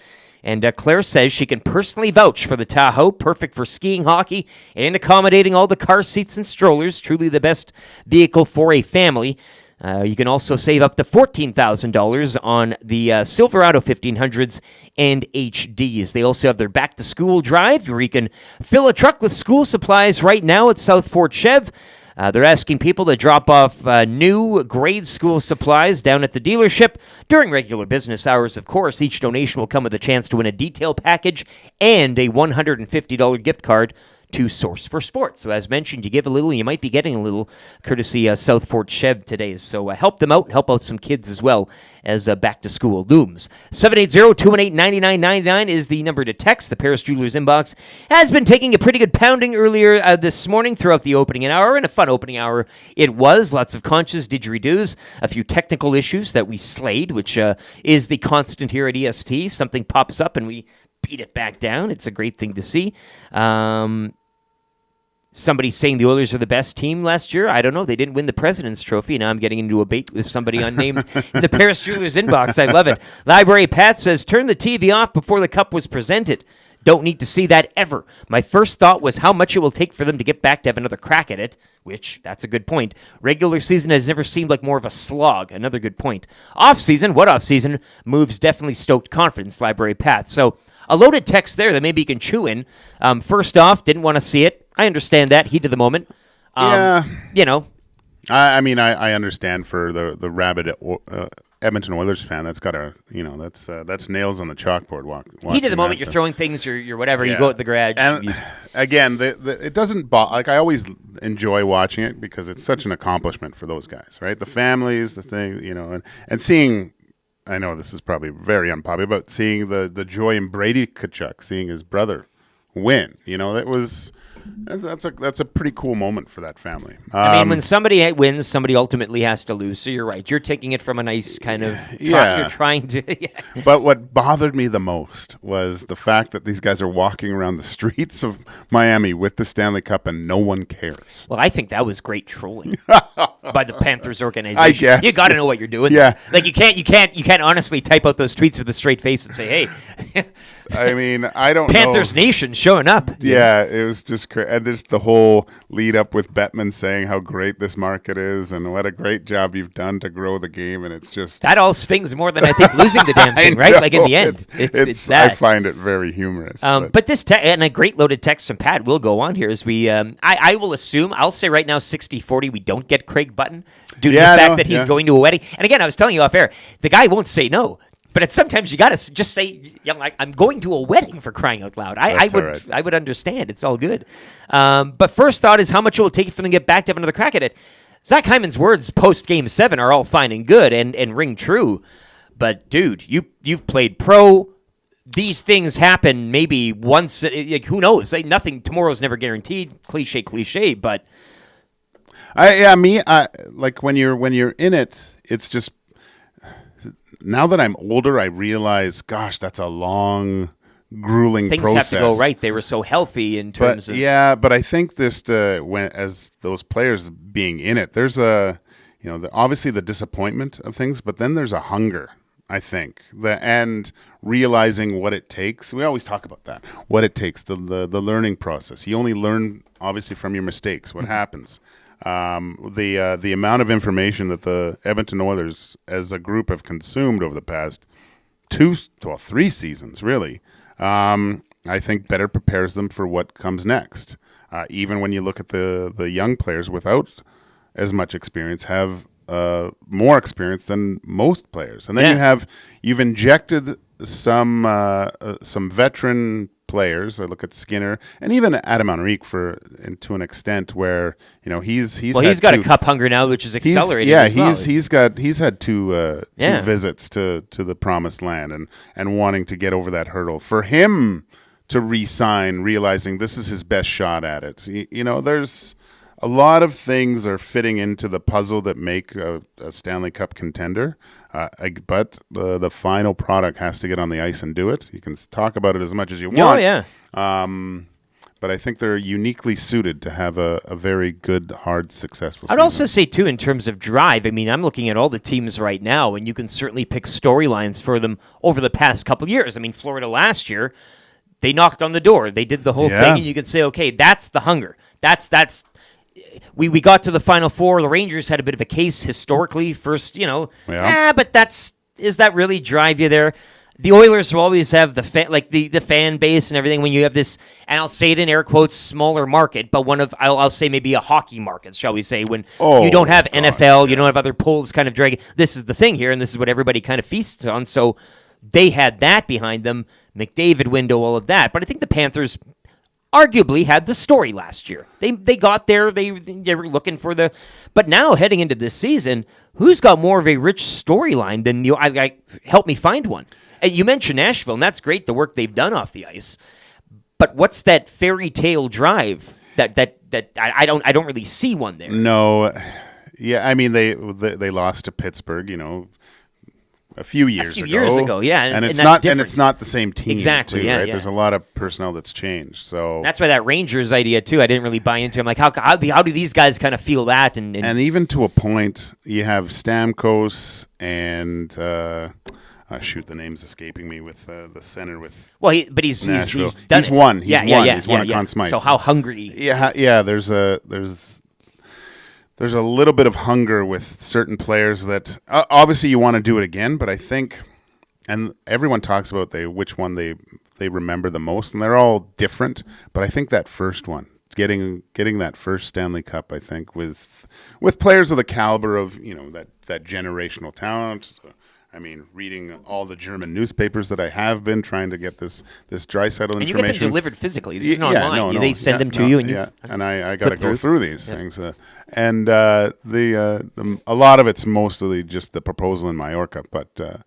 And Claire says she can personally vouch for the Tahoe, perfect for skiing, hockey, and accommodating all the car seats and strollers. Truly the best vehicle for a family. You can also save up to $14,000 on the Silverado 1500s and HDs. They also have their back-to-school drive, where you can fill a truck with school supplies right now at Southfort Chev. They're asking people to drop off new grade school supplies down at the dealership during regular business hours, of course. Each donation will come with a chance to win a detail package and a $150 gift card to Source for Sports. So as mentioned, you give a little, you might be getting a little, courtesy Southfort Chev today. So help them out and help out some kids as well as back to school looms. 780-218-9999 is the number to text. The Paris Jewelers inbox has been taking a pretty good pounding earlier this morning throughout the opening hour, and a fun opening hour it was. Lots of conscious didgeridoos, a few technical issues that we slayed, which is the constant here at EST. Something pops up and we beat it back down. It's a great thing to see. Somebody saying the Oilers are the best team last year. I don't know. They didn't win the President's Trophy. Now I'm getting into a debate with somebody unnamed in the Paris Jewelers inbox. I love it. Library Pat says, turn the TV off before the cup was presented. Don't need to see that ever. My first thought was how much it will take for them to get back to have another crack at it, which, that's a good point. Regular season has never seemed like more of a slog. Another good point. Off-season, what off-season? Moves definitely stoked confidence, Library Pat. So a loaded text there that maybe you can chew in. First off, didn't want to see it. I understand that. Heat of the moment. Yeah. You know. I mean, I understand for the rabid Edmonton Oilers fan. That's got a, that's nails on the chalkboard. Heat of the moment. You're throwing things or you're whatever. Yeah. You go at the garage. And again, it doesn't like I always enjoy watching it because it's such an accomplishment for those guys, right? The families, the thing, and seeing. I know this is probably very unpopular, but seeing the joy in Brady Tkachuk, seeing his brother win, that's a pretty cool moment for that family. I mean, when somebody wins, somebody ultimately has to lose. So you're right. You're taking it from a nice kind of you're trying to. But what bothered me the most was the fact that these guys are walking around the streets of Miami with the Stanley Cup and no one cares. Well, I think that was great trolling by the Panthers organization. I guess. You got to know what you're doing. Yeah. Like you can't honestly type out those tweets with a straight face and say, hey. I mean, I don't know. Panthers Nation showing up. Yeah, it was just crazy. And there's the whole lead up with Bettman saying how great this market is and what a great job you've done to grow the game. And it's just. That all stings more than I think losing the damn thing, right? Like in the end. It's that. I find it very humorous. But this, and a great loaded text from Pat will go on here as we, I will assume, I'll say right now 60-40, we don't get Craig Button due to the fact that he's going to a wedding. And again, I was telling you off air, the guy won't say no. But sometimes you got to just say, like, I'm going to a wedding, for crying out loud. I would understand. It's all good. But first thought is how much it will take for them to get back to have another crack at it. Zach Hyman's words post Game 7 are all fine and good and ring true. But, dude, you've played pro. These things happen maybe once. Like, who knows? Like, nothing. Tomorrow's never guaranteed. Cliche. But like when you're in it, it's just. Now that I'm older, I realize, gosh, that's a long, grueling things process. Have to go right. They were so healthy in terms of. Yeah, but I think this, as those players being in it, there's obviously the disappointment of things, but then there's a hunger, I think, and realizing what it takes. We always talk about that, what it takes, the learning process. You only learn, obviously, from your mistakes, what happens. The amount of information that the Edmonton Oilers as a group have consumed over the past 3 seasons, really, I think better prepares them for what comes next. Even when you look at the young players without as much experience have more experience than most players, and then you've injected some veteran players. I look at Skinner and even Adam Henrique to an extent where he's got a cup hunger now, which is accelerating. He's had two visits to the promised land and wanting to get over that hurdle. For him to re-sign, realizing this is his best shot at it. There's a lot of things are fitting into the puzzle that make a Stanley Cup contender. But the final product has to get on the ice and do it. You can talk about it as much as you want. Oh, yeah. But I think they're uniquely suited to have a very good, hard, successful season. I'd also say, too, in terms of drive, I mean, I'm looking at all the teams right now, and you can certainly pick storylines for them over the past couple of years. I mean, Florida last year, they knocked on the door. They did the whole thing, and you can say, okay, that's the hunger. That's we got to the Final Four. The Rangers had a bit of a case historically. First, but is that really drive you there? The Oilers will always have the fan base and everything when you have this, and I'll say it in air quotes, smaller market, but I'll say maybe a hockey market, shall we say, when you don't have NFL, you don't have other polls kind of dragging. This is the thing here, and this is what everybody kind of feasts on. So they had that behind them, McDavid window, all of that. But I think the Panthers arguably had the story last year. They got there. They were looking for the. But now heading into this season, who's got more of a rich storyline than you? Help me find one. You mentioned Nashville, and that's great, the work they've done off the ice. But what's that fairy tale drive that I don't really see one there. No, yeah, I mean they lost to Pittsburgh, a few years ago. Yeah, and it's not the same team. Exactly, too, yeah, right? yeah. There's a lot of personnel that's changed. So that's why that Rangers idea too, I didn't really buy into. I'm like, how do these guys kind of feel that? And even to a point, you have Stamkos and the name's escaping me with the center with. Well, he's won. He's won a Conn Smythe. So how hungry? Yeah. There's a little bit of hunger with certain players that obviously you want to do it again, but I think, and everyone talks about which one they remember the most, and they're all different. But I think that first one, getting that first Stanley Cup, I think with players of the caliber of that generational talent. I mean, reading all the German newspapers that I have been trying to get this Draisaitl information. And you get them delivered physically. This is not online. They send them to you, and and I got to go through these things. And a lot of it's mostly just the proposal in Mallorca, but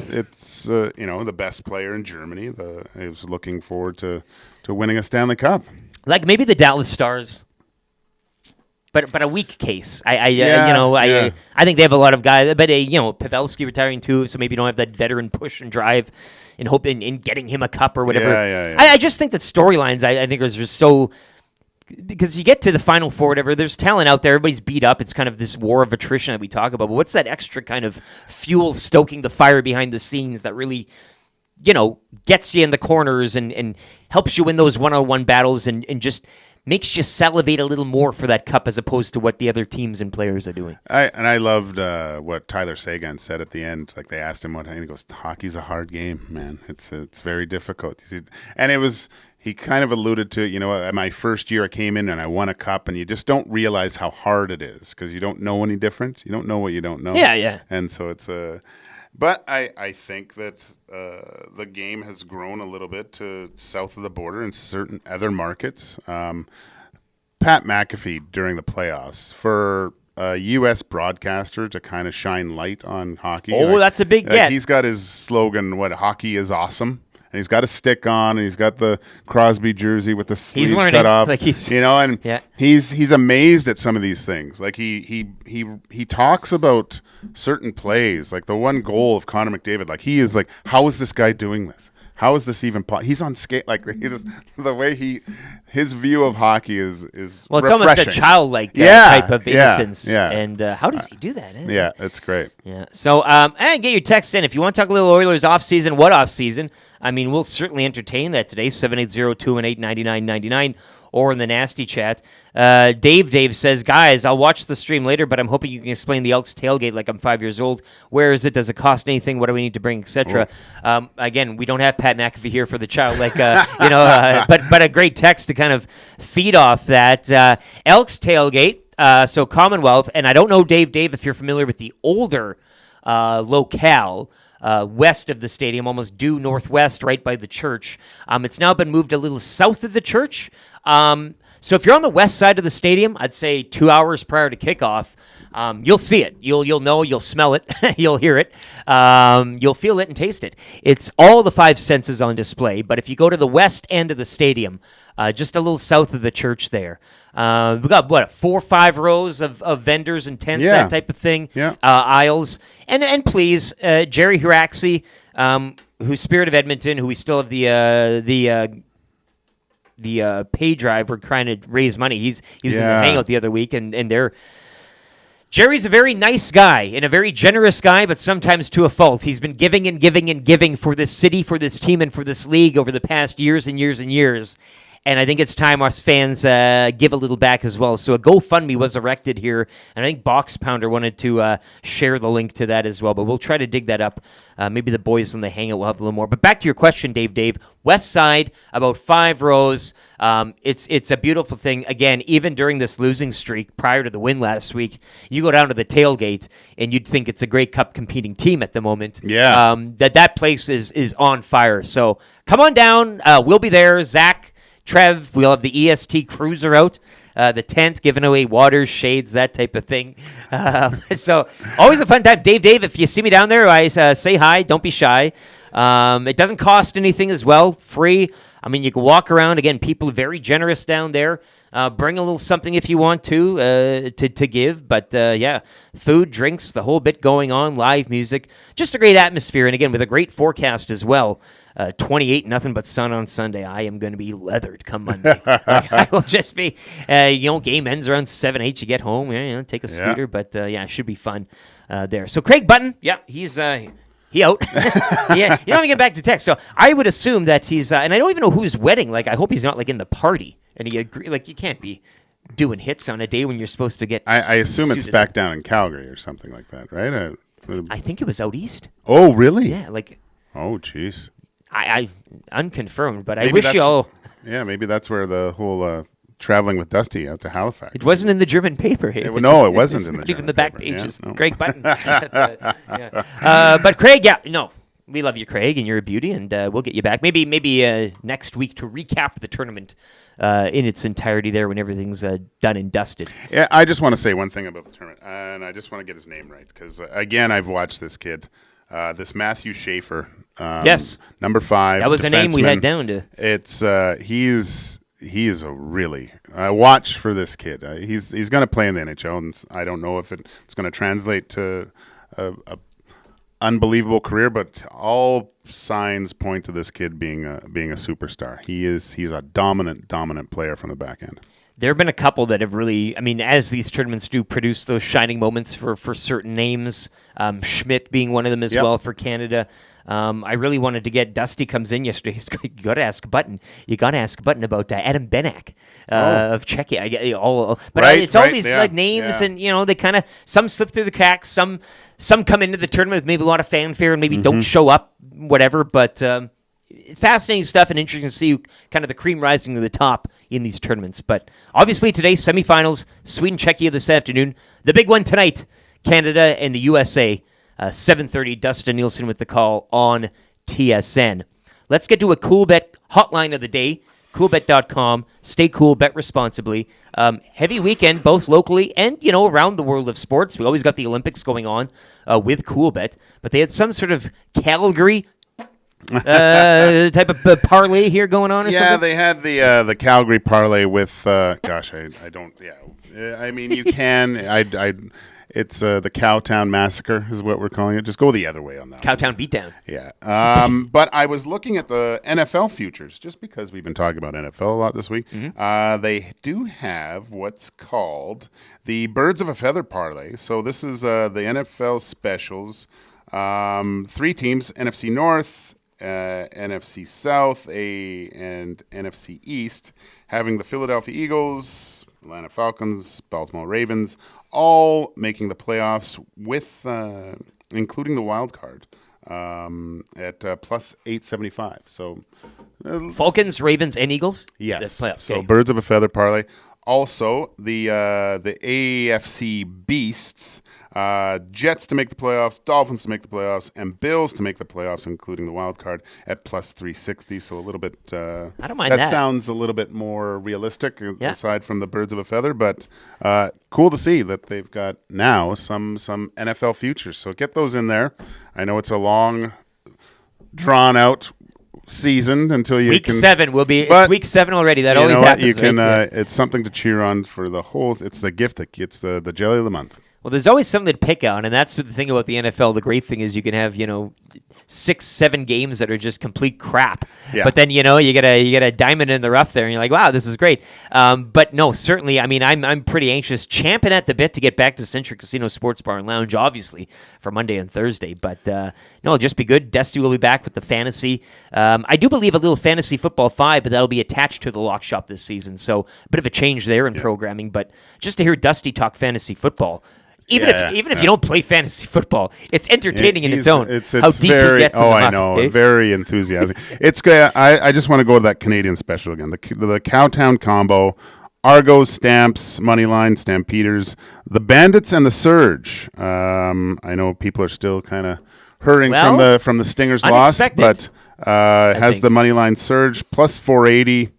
it's the best player in Germany. I was looking forward to winning a Stanley Cup. Like maybe the Dallas Stars. But a weak case. I think they have a lot of guys. But Pavelski retiring too, so maybe you don't have that veteran push and drive in hope in getting him a cup or whatever. Yeah. I just think that storylines. I think are just so because you get to the Final Four, whatever. There's talent out there. Everybody's beat up. It's kind of this war of attrition that we talk about. But what's that extra kind of fuel stoking the fire behind the scenes that really gets you in the corners and helps you win those one-on-one battles and just makes you salivate a little more for that cup as opposed to what the other teams and players are doing. I loved what Tyler Seguin said at the end. Like they asked him and he goes, "Hockey's a hard game, man. It's very difficult." And he kind of alluded to, my first year I came in and I won a cup, and you just don't realize how hard it is because you don't know any different. You don't know what you don't know. Yeah. And so it's But I think that the game has grown a little bit to south of the border in certain other markets. Pat McAfee during the playoffs for a U.S. broadcaster to kind of shine light on hockey. Oh, that's a big get. He's got his slogan, hockey is awesome. And he's got a stick on, and he's got the Crosby jersey with the sleeves cut off. He's amazed at some of these things. Like he talks about certain plays, like the one goal of Connor McDavid. Like he is like, how is this guy doing this? How is this even possible? He's on skate. Like the way his view of hockey is well, it's refreshing. almost a childlike type of innocence. Yeah. And how does he do that? Yeah, it's great. Yeah. So and get your text in if you want to talk a little Oilers off season. What off season? I mean, we'll certainly entertain that today. 780-218-9999 or in the nasty chat. Dave says, guys, I'll watch the stream later, but I'm hoping you can explain the Elks tailgate like I'm 5 years old. Where is it? Does it cost anything? What do we need to bring, etc.? Again, we don't have Pat McAfee here for the child, but a great text to kind of feed off that. Elks tailgate, so Commonwealth, and I don't know, Dave, if you're familiar with the older locale, west of the stadium, almost due northwest, right by the church. It's now been moved a little south of the church. So if you're on the west side of the stadium, I'd say 2 hours prior to kickoff, you'll see it. You'll know, you'll smell it, you'll hear it, you'll feel it and taste it. It's all the five senses on display, but if you go to the west end of the stadium, just a little south of the church there, we've got, 4 or 5 rows of vendors and tents, that type of thing, aisles. And please, Jerry Hiraxi, who's Spirit of Edmonton, who we still have the pay drive. We're trying to raise money. He was in the hangout the other week, and they're... Jerry's a very nice guy and a very generous guy, but sometimes to a fault. He's been giving and giving and giving for this city, for this team, and for this league over the past years and years and years. And I think it's time us fans give a little back as well. So a GoFundMe was erected here, and I think Box Pounder wanted to share the link to that as well. But we'll try to dig that up. Maybe the boys in the hangout will have a little more. But back to your question, Dave. West side, about 5 rows. It's a beautiful thing. Again, even during this losing streak prior to the win last week, you go down to the tailgate, and you'd think it's a Grey Cup competing team at the moment. Yeah. That place is on fire. So come on down. We'll be there. Zach, Trev, we'll have the EST Cruiser out, the tent, giving away waters, shades, that type of thing. So always a fun time. Dave, if you see me down there, I say hi. Don't be shy. It doesn't cost anything as well. Free. I mean, you can walk around. Again, people are very generous down there. Bring a little something if you want to give. But, food, drinks, the whole bit going on, live music. Just a great atmosphere. And, again, with a great forecast as well. 28, nothing but sun on Sunday. I am going to be leathered come Monday. I will just be, game ends around 7, 8. You get home, take a scooter. But, it should be fun there. So, Craig Button, he's... He out. You don't even get back to text. So I would assume that he's, and I don't even know whose wedding. Like, I hope he's not, in the party. And he agree. Like, you can't be doing hits on a day when you're supposed to get. I assume it's back down in Calgary or something like that, right? I think it was out east. Oh, really? Yeah, Oh, jeez. I unconfirmed, but maybe I wish you all. Yeah, maybe that's where the whole traveling with Dusty out to Halifax. It wasn't in the German paper. No, it wasn't in the German even the back paper. pages. Yeah, no. Craig Button. But Craig, we love you, Craig, and you're a beauty, and we'll get you back. Maybe next week to recap the tournament in its entirety there when everything's done and dusted. Yeah, I just want to say one thing about the tournament, and I just want to get his name right, because, again, I've watched this kid, this Matthew Schaefer. Yes. Number 5. That was a name we had down to. It's he is a really watch for this kid. He's going to play in the NHL, and I don't know if it's going to translate to a unbelievable career, but all signs point to this kid being a superstar. He's a dominant player from the back end. There have been a couple that have really, as these tournaments do produce those shining moments for certain names, Schmidt being one of them as well for Canada. I really wanted to get Dusty comes in yesterday. You got to ask Button. You got to ask Button about Adam Benak of Czechia. It's all these names, and they kind of some slip through the cracks. Some come into the tournament with maybe a lot of fanfare and maybe don't show up, whatever. But fascinating stuff and interesting to see kind of the cream rising to the top in these tournaments. But obviously today, semifinals, Sweden, Czechia this afternoon. The big one tonight, Canada and the USA. 7:30, Dustin Neelson with the call on TSN. Let's get to a Cool Bet hotline of the day. Coolbet.com. Stay cool, bet responsibly. Heavy weekend, both locally and, around the world of sports. We always got the Olympics going on with Coolbet, but they had some sort of Calgary type of parlay here going on or something? Yeah, they had the Calgary parlay with, I don't, I mean, you can, it's the Cowtown Massacre is what we're calling it. Just go the other way on that. Cowtown Beatdown. Yeah. But I was looking at the NFL futures, just because we've been talking about NFL a lot this week. Mm-hmm. They do have what's called the Birds of a Feather parlay. So this is the NFL specials. 3 teams, NFC North, NFC South, and NFC East, having the Philadelphia Eagles, Atlanta Falcons, Baltimore Ravens, all making the playoffs with, including the wild card, at plus 875. So, Falcons, Ravens, and Eagles. Yes. That's playoffs. So Okay. Birds of a Feather parlay. Also, the AFC Beasts, Jets to make the playoffs, Dolphins to make the playoffs, and Bills to make the playoffs, including the wild card at plus 360. So a little bit. I don't mind that. That sounds a little bit more realistic, aside from the Birds of a Feather. But cool to see that they've got now some NFL futures. So get those in there. I know it's a long, drawn out season until you week can. 7 will be. It's week 7 already. That always happens. You can. Right? It's something to cheer on for the whole. It's the gift that gets the jelly of the month. Well, there's always something to pick on, and that's the thing about the NFL. The great thing is you can have 6-7 games that are just complete crap. Yeah. But then you get a diamond in the rough there, and you're like, wow, this is great. But no, certainly, I mean, I'm pretty anxious, champing at the bit to get back to Century Casino Sports Bar and Lounge, obviously for Monday and Thursday. But no, it'll just be good. Dusty will be back with the fantasy. I do believe a little fantasy football 5, but that'll be attached to the lock shop this season. So a bit of a change there in programming. But just to hear Dusty talk fantasy football. Even if you don't play fantasy football, it's entertaining in its own. It's how deep very, he gets in the muck, I know. eh? Very enthusiastic. It's good. I just want to go to that Canadian special again. The Cowtown combo, Argos, Stamps, Moneyline, Stampeders, the Bandits, and the Surge. I know people are still kind of hurting from the Stingers loss, but has the Moneyline Surge plus 480.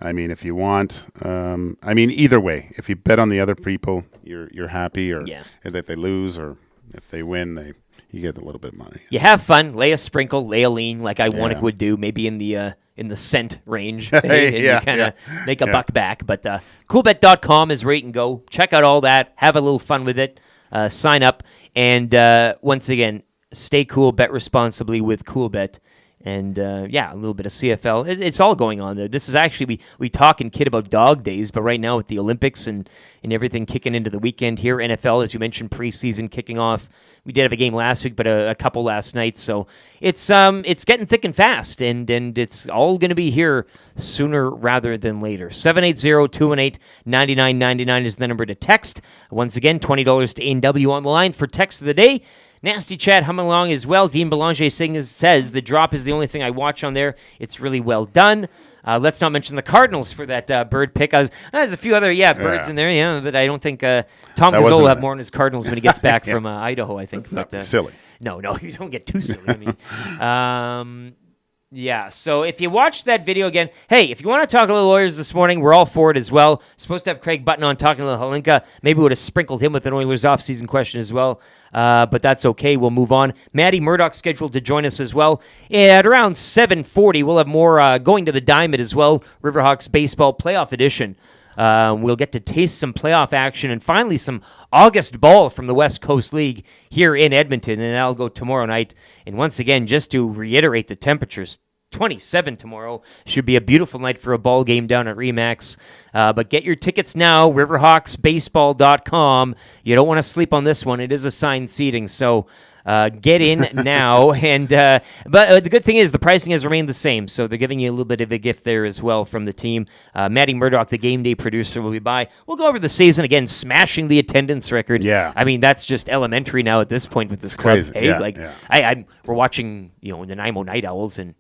I mean, if you want, either way, if you bet on the other people, you're happy, or if they lose, or if they win, you get a little bit of money. You have fun, lay a sprinkle, lay a lean, like I would do, maybe in the cent range, and you kind of make a buck back. But coolbet.com is where you can go. Check out all that, have a little fun with it, sign up, and once again, stay cool, bet responsibly with Coolbet. And, a little bit of CFL. It's all going on there. This is actually, we talk and kid about dog days, but right now with the Olympics and everything kicking into the weekend here, NFL, as you mentioned, preseason kicking off. We did have a game last week, but a couple last night. So it's getting thick and fast, and it's all going to be here sooner rather than later. 780-218-9999 is the number to text. Once again, $20 to A&W on the line for text of the day. Nasty chat humming along as well. Dean Belanger says the drop is the only thing I watch on there. It's really well done. Let's not mention the Cardinals for that bird pick. There's a few other birds in there, but I don't think Tom Gazzolo will have more on his Cardinals when he gets back from Idaho, I think. That's silly. No, you don't get too silly. I mean, so if you watch that video again, hey, if you want to talk a little Oilers this morning, we're all for it as well. Supposed to have Craig Button on talking to Hlinka. Maybe we would have sprinkled him with an Oilers offseason question as well, but that's okay. We'll move on. Maddie Murdoch scheduled to join us as well. At around 7:40, we'll have more going to the Diamond as well, Riverhawks Baseball Playoff Edition. We'll get to taste some playoff action and finally some August ball from the West Coast League here in Edmonton, and that'll go tomorrow night. And once again, just to reiterate the temperatures, 27 tomorrow. Should be a beautiful night for a ball game down at Remax. But get your tickets now, riverhawksbaseball.com. You don't want to sleep on this one. It is assigned seating, so get in now. And but the good thing is the pricing has remained the same, so they're giving you a little bit of a gift there as well from the team. Maddie Murdoch, the game day producer, will be by. We'll go over the season again, smashing the attendance record. Yeah, I mean that's just elementary now at this point with this club. Crazy. Hey, we're watching the Nanaimo Night Owls, and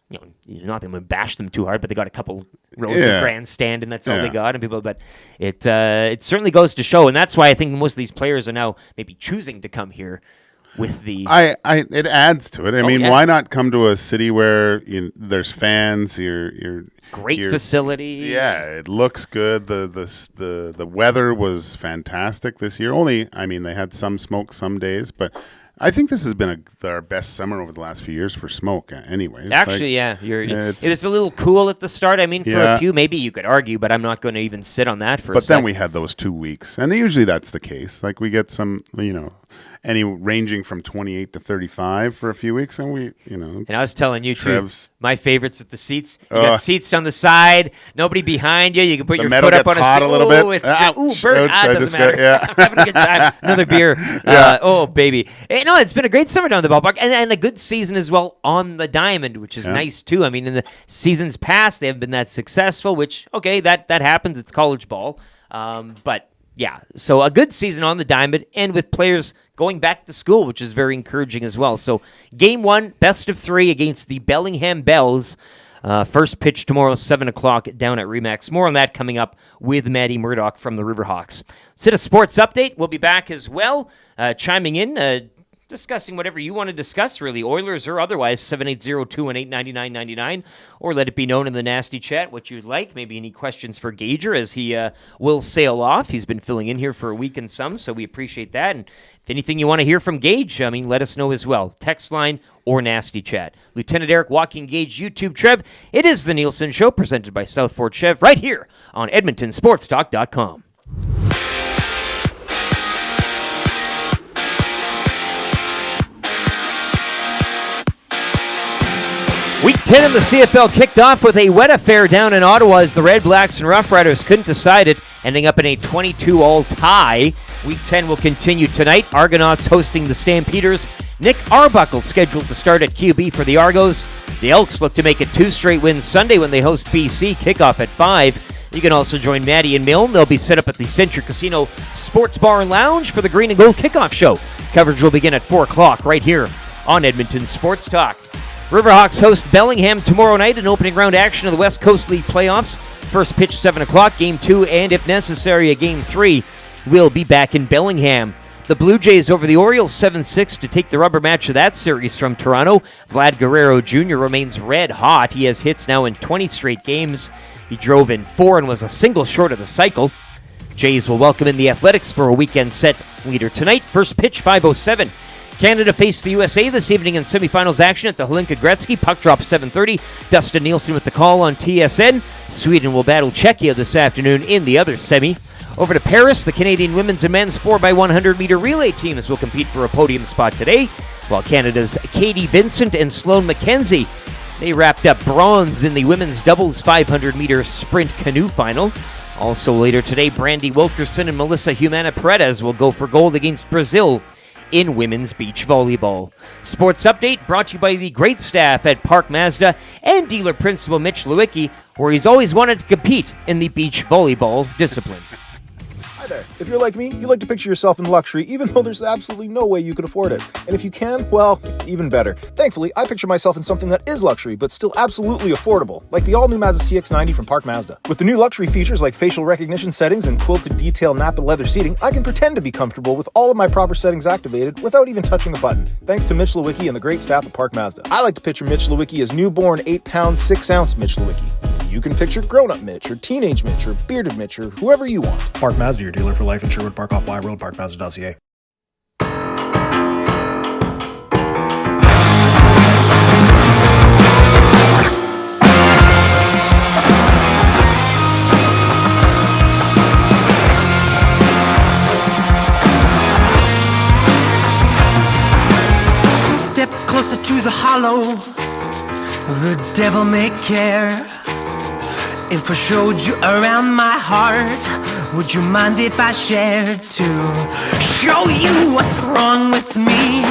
not that I'm going to bash them too hard, but they got a couple rows of grandstand, and that's all they got. And people, but it certainly goes to show, and that's why I think most of these players are now maybe choosing to come here. with the. It adds to it. I mean, why not come to a city where there's fans? Great facility. Yeah, it looks good. The weather was fantastic this year. They had some smoke some days, but I think this has been our best summer over the last few years for smoke. Anyways, actually, it was a little cool at the start. I mean, for a few, maybe you could argue, but I'm not going to even sit on that for. But then we had those 2 weeks, and usually that's the case. Like we get some, any ranging from 28 to 35 for a few weeks, and And I was telling you too, my favorites at the seats. You got seats on the side, nobody behind you. You can put your foot up on a seat. A little bit. Bird. Doesn't matter. I'm having a good time. Another beer. Oh baby. No, it's been a great summer down the ballpark, and a good season as well on the diamond, which is nice too. I mean, in the seasons past, they haven't been that successful. Which that happens. It's college ball, but. Yeah, so a good season on the diamond, and with players going back to school, which is very encouraging as well. So game 1, best of 3 against the Bellingham Bells. First pitch tomorrow, 7 o'clock down at Remax. More on that coming up with Maddie Murdoch from the Riverhawks. Let's hit a sports update. We'll be back as well, chiming in, discussing whatever you want to discuss, really, Oilers or otherwise, 780-218-9999, or let it be known in the nasty chat what you'd like. Maybe any questions for Gager as he will sail off. He's been filling in here for a week and some, so we appreciate that. And if anything you want to hear from Gage, let us know as well. Text line or nasty chat. Lieutenant Eric Joaquin Gage, YouTube Trev. It is the Nielson Show, presented by South Fort Chev, right here on EdmontonSportsTalk.com. Week 10 in the CFL kicked off with a wet affair down in Ottawa as the Red Blacks and Rough Riders couldn't decide it, ending up in a 22-all tie. Week 10 will continue tonight. Argonauts hosting the Stampeders. Nick Arbuckle scheduled to start at QB for the Argos. The Elks look to make it 2 straight wins Sunday when they host BC. Kickoff at 5. You can also join Maddie and Milne. They'll be set up at the Century Casino Sports Bar and Lounge for the Green and Gold Kickoff Show. Coverage will begin at 4 o'clock right here on Edmonton Sports Talk. Riverhawks host Bellingham tomorrow night in opening round action of the West Coast League playoffs. First pitch 7 o'clock, game 2, and if necessary, a game 3 will be back in Bellingham. The Blue Jays over the Orioles 7-6 to take the rubber match of that series from Toronto. Vlad Guerrero Jr. remains red hot. He has hits now in 20 straight games. He drove in 4 and was a single short of the cycle. Jays will welcome in the Athletics for a weekend set leader tonight. First pitch 5:07. Canada faced the USA this evening in semifinals action at the Hlinka Gretzky. Puck drop 7:30. Dustin Neelson with the call on TSN. Sweden will battle Czechia this afternoon in the other semi. Over to Paris, the Canadian women's and men's 4x100-meter relay teams will compete for a podium spot today, while Canada's Katie Vincent and Sloane McKenzie, they wrapped up bronze in the women's doubles 500-meter sprint canoe final. Also later today, Brandy Wilkerson and Melissa Humana Paredes will go for gold against Brazil in women's beach volleyball. Sports update brought to you by the great staff at Park Mazda and dealer principal Mitch Lewicki, where he's always wanted to compete in the beach volleyball discipline. Hi there. If you're like me, you like to picture yourself in luxury, even though there's absolutely no way you could afford it. And if you can, well, even better. Thankfully, I picture myself in something that is luxury, but still absolutely affordable, like the all-new Mazda CX-90 from Park Mazda. With the new luxury features like facial recognition settings and quilted detail Napa leather seating, I can pretend to be comfortable with all of my proper settings activated without even touching a button, thanks to Mitch Lewicki and the great staff at Park Mazda. I like to picture Mitch Lewicki as newborn 8-pound, 6-ounce Mitch Lewicki. You can picture grown-up Mitch, or teenage Mitch, or bearded Mitch, or whoever you want. Park Mazda, your dealer for life in Sherwood Park off Y Road, parkmazda.ca. Step closer to the hollow, the devil may care. If I showed you around my heart, would you mind if I shared to show you what's wrong with me?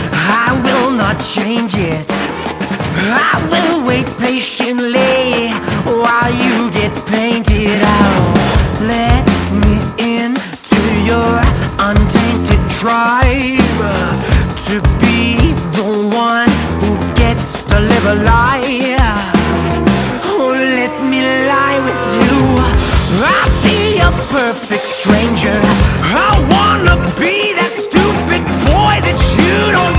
I will not change it. I will wait patiently while you get painted out. Let me into your untainted tribe, to be the one who gets to live a lie. Oh, let me lie with you. I'll be a perfect stranger. I wanna be that stupid boy that you don't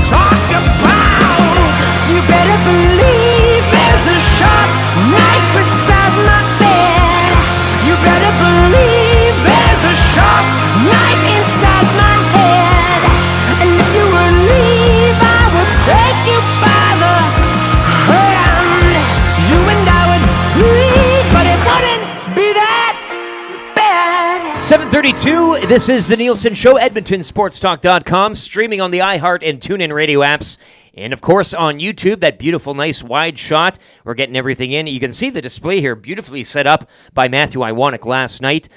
2:32. This is the Nielson Show, EdmontonSportsTalk.com, streaming on the iHeart and TuneIn radio apps. And, of course, on YouTube, that beautiful, nice, wide shot. We're getting everything in. You can see the display here, beautifully set up by Matthew Iwanek last night.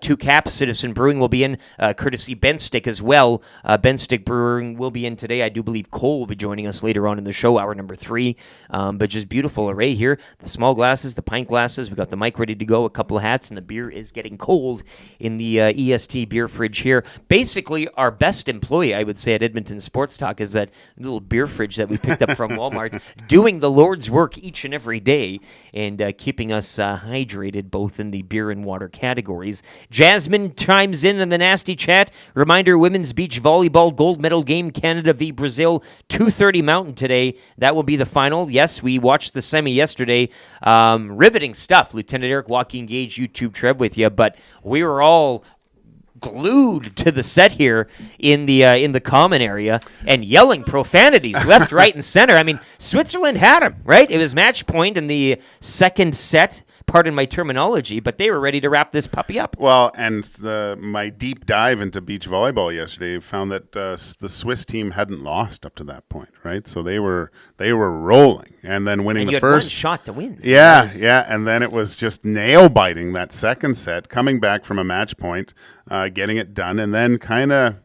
2 caps. Citizen Brewing will be in, courtesy Ben Stick as well. Ben Stick Brewing will be in today. I do believe Cole will be joining us later on in the show, hour number 3. But just beautiful array here. The small glasses, the pint glasses. We got the mic ready to go, a couple of hats, and the beer is getting cold in the EST beer fridge here. Basically, our best employee, I would say, at Edmonton Sports Talk is that little beer fridge that we picked up from Walmart, doing the Lord's work each and every day and keeping us hydrated both in the beer and water categories. Jasmine chimes in the nasty chat. Reminder, women's beach volleyball gold medal game, Canada v. Brazil, 2:30 Mountain today. That will be the final. Yes, we watched the semi yesterday. Riveting stuff. Lieutenant Eric Joaquin Gage, YouTube Trev with you, but we were all glued to the set here in the common area and yelling profanities left, right, and center. I mean, Switzerland had him, right? It was match point in the second set. Pardon my terminology, but they were ready to wrap this puppy up. Well, and my deep dive into beach volleyball yesterday found that the Swiss team hadn't lost up to that point, right? So they were rolling, and then winning and the you had first one shot to win. Yeah, and then it was just nail biting that second set, coming back from a match point, getting it done, and then kind of.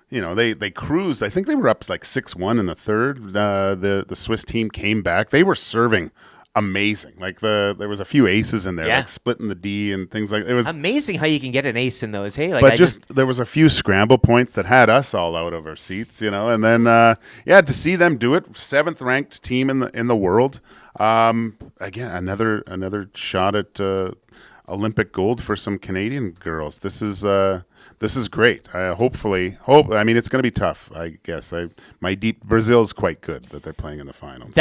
You know, they cruised. I think they were up like 6-1 in the third. The Swiss team came back. They were serving amazing. Like there was a few aces in there, like splitting the D and things like that. It was amazing how you can get an ace in those. Hey, like but there was a few scramble points that had us all out of our seats, you know. And then to see them do it, 7th ranked team in the world. Again, another shot at Olympic gold for some Canadian girls. This is great. I mean, it's going to be tough, I guess. Brazil's quite good that they're playing in the finals.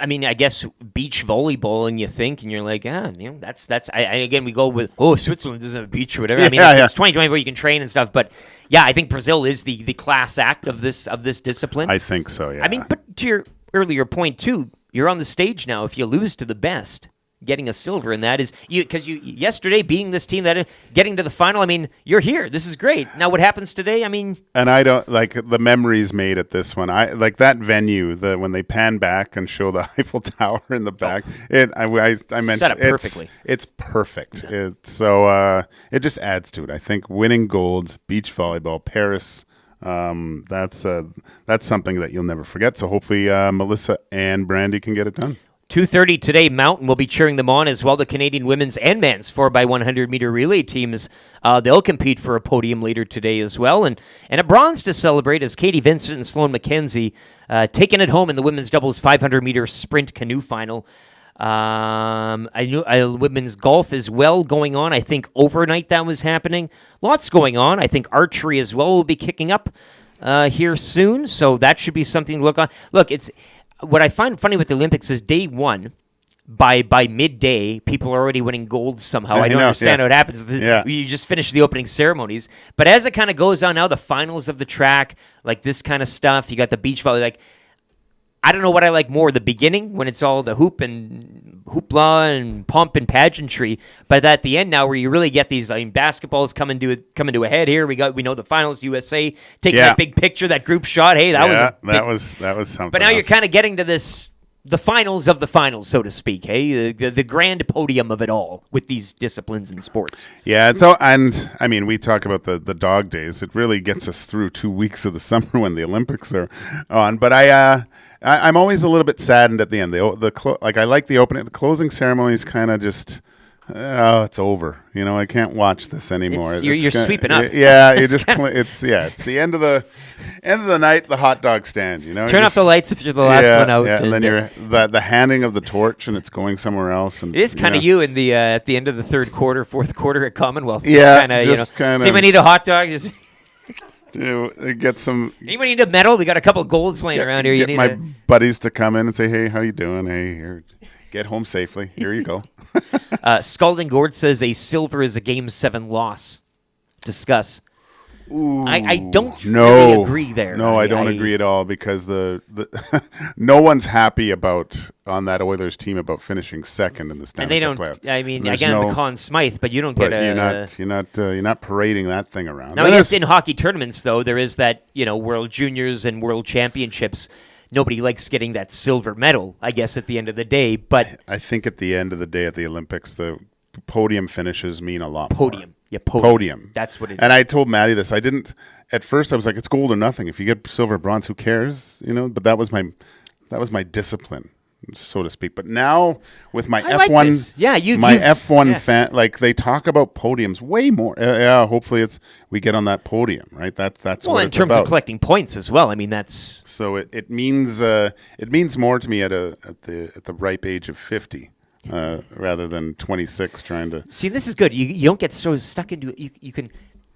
I mean, I guess beach volleyball, and you think, and you're like, that's. Again, we go with, Switzerland doesn't have a beach or whatever. I mean, it's 2020 where you can train and stuff, but yeah, I think Brazil is the class act of this discipline. I think so. Yeah. I mean, but to your earlier point too, you're on the stage now. If you lose to the best, getting a silver in that is because you yesterday being this team that getting to the final. I mean, you're here. This is great. Now, what happens today? I mean, and I don't like the memories made at this one. I like that venue. When they pan back and show the Eiffel Tower in the back. I mentioned set up perfectly. It's perfect. So it just adds to it. I think winning gold, beach volleyball, Paris. That's something that you'll never forget. So hopefully Melissa and Brandy can get it done. 2:30 today, Mountain will be cheering them on as well. The Canadian women's and men's 4x100 meter relay teams, they'll compete for a podium later today as well. And a bronze to celebrate as Katie Vincent and Sloan McKenzie taking it home in the women's doubles 500 meter sprint canoe final. Women's golf as well going on. I think overnight that was happening. Lots going on. I think archery as well will be kicking up here soon. So that should be something to look on. Look, what I find funny with the Olympics is day one, by midday, people are already winning gold somehow. I don't understand how it happens. You just finish the opening ceremonies. But as it kind of goes on now, the finals of the track, like this kind of stuff, you got the beach volley. Like, I don't know what I like more, the beginning when it's all the hoop and hoopla and pomp and pageantry, but at the end now where you really get these, I mean, basketball's coming to a head here. We know the finals, USA taking that big picture, that group shot. Hey, that was something. But now you're kind of getting to the finals of the finals, so to speak. Hey, the grand podium of it all with these disciplines in sports. Yeah, and I mean, we talk about the dog days. It really gets us through 2 weeks of the summer when the Olympics are on. But I'm always a little bit saddened at the end. I like the opening. The closing ceremony is kind of just, it's over. You know, I can't watch this anymore. You're sweeping up. Yeah, it's the end of the night. The hot dog stand. You know, turn off the lights if you're the last one out. Yeah, and then you're the handing of the torch, and it's going somewhere else. And it is kind of you in the at the end of the fourth quarter at Commonwealth. Yeah, just kind of. Say, I need a hot dog. Just. Get some. Anybody need a medal? We got a couple of golds laying around here. Get my buddies to come in and say, "Hey, how you doing? Hey, here, get home safely. Here you go." Scalding Gourd says a silver is a Game 7 loss. Discuss. I don't No, really agree there. No, I don't agree at all because the no one's happy about on that Oilers team about finishing second in the Stanley Cup playoff. And they don't. I mean, There's again, the Conn Smythe, but you don't get you're not parading that thing around. Now, I guess in hockey tournaments, though, there is that World Juniors and World Championships. Nobody likes getting that silver medal, I guess, at the end of the day. But I think at the end of the day at the Olympics, the podium finishes mean a lot more. Yeah, podium. That's what it is. And I told Maddie this. I didn't at first. I was like, it's gold or nothing. If you get silver, bronze, who cares? But that was my discipline, so to speak. But now with my F1, F1 fan, like they talk about podiums way more. Hopefully we get on that podium, right? That's well what in it's terms about. of collecting points as well. I mean, that's so it means more to me at the ripe age of 50. Rather than 26 trying to see. This is good. You don't get so stuck into it.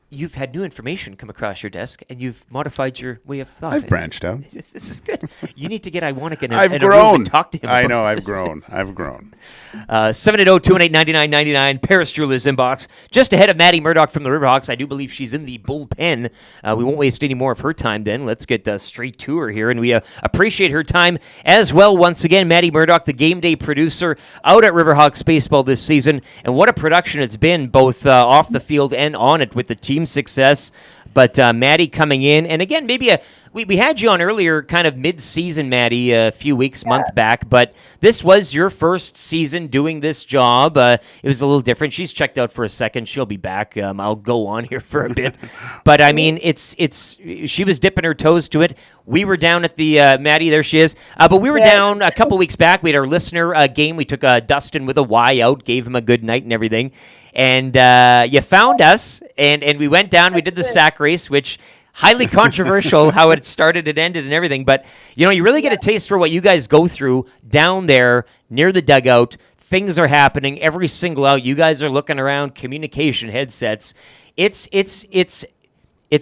You've had new information come across your desk, and you've modified your way of thought. I've branched out. This is good. You need to get Iwanek in I've a grown. room and talk to him. I know. I've grown. I've grown. 780-218-9999. Paris Jewelers inbox. Just ahead of Maddie Murdoch from the Riverhawks. I do believe she's in the bullpen. We won't waste any more of her time then. Let's get straight to her here. And we appreciate her time as well. Once again, Maddie Murdoch, the game day producer out at Riverhawks baseball this season. And what a production it's been, both off the field and on it with the team success. But Maddie coming in, and again, maybe we had you on earlier, kind of mid-season, Maddie, a few weeks, month back. But this was your first season doing this job. It was a little different. She's checked out for a second. She'll be back. I'll go on here for a bit. But I mean, she was dipping her toes to it. We were down at the Maddie. There she is. But we were down a couple weeks back. We had our listener game. We took Dustin with a Y out, gave him a good night and everything. And you found us, and we went down. We did the sack race, which highly controversial how it started and ended and everything. But, you really get a taste for what you guys go through down there near the dugout. Things are happening every single out. You guys are looking around, communication headsets. It's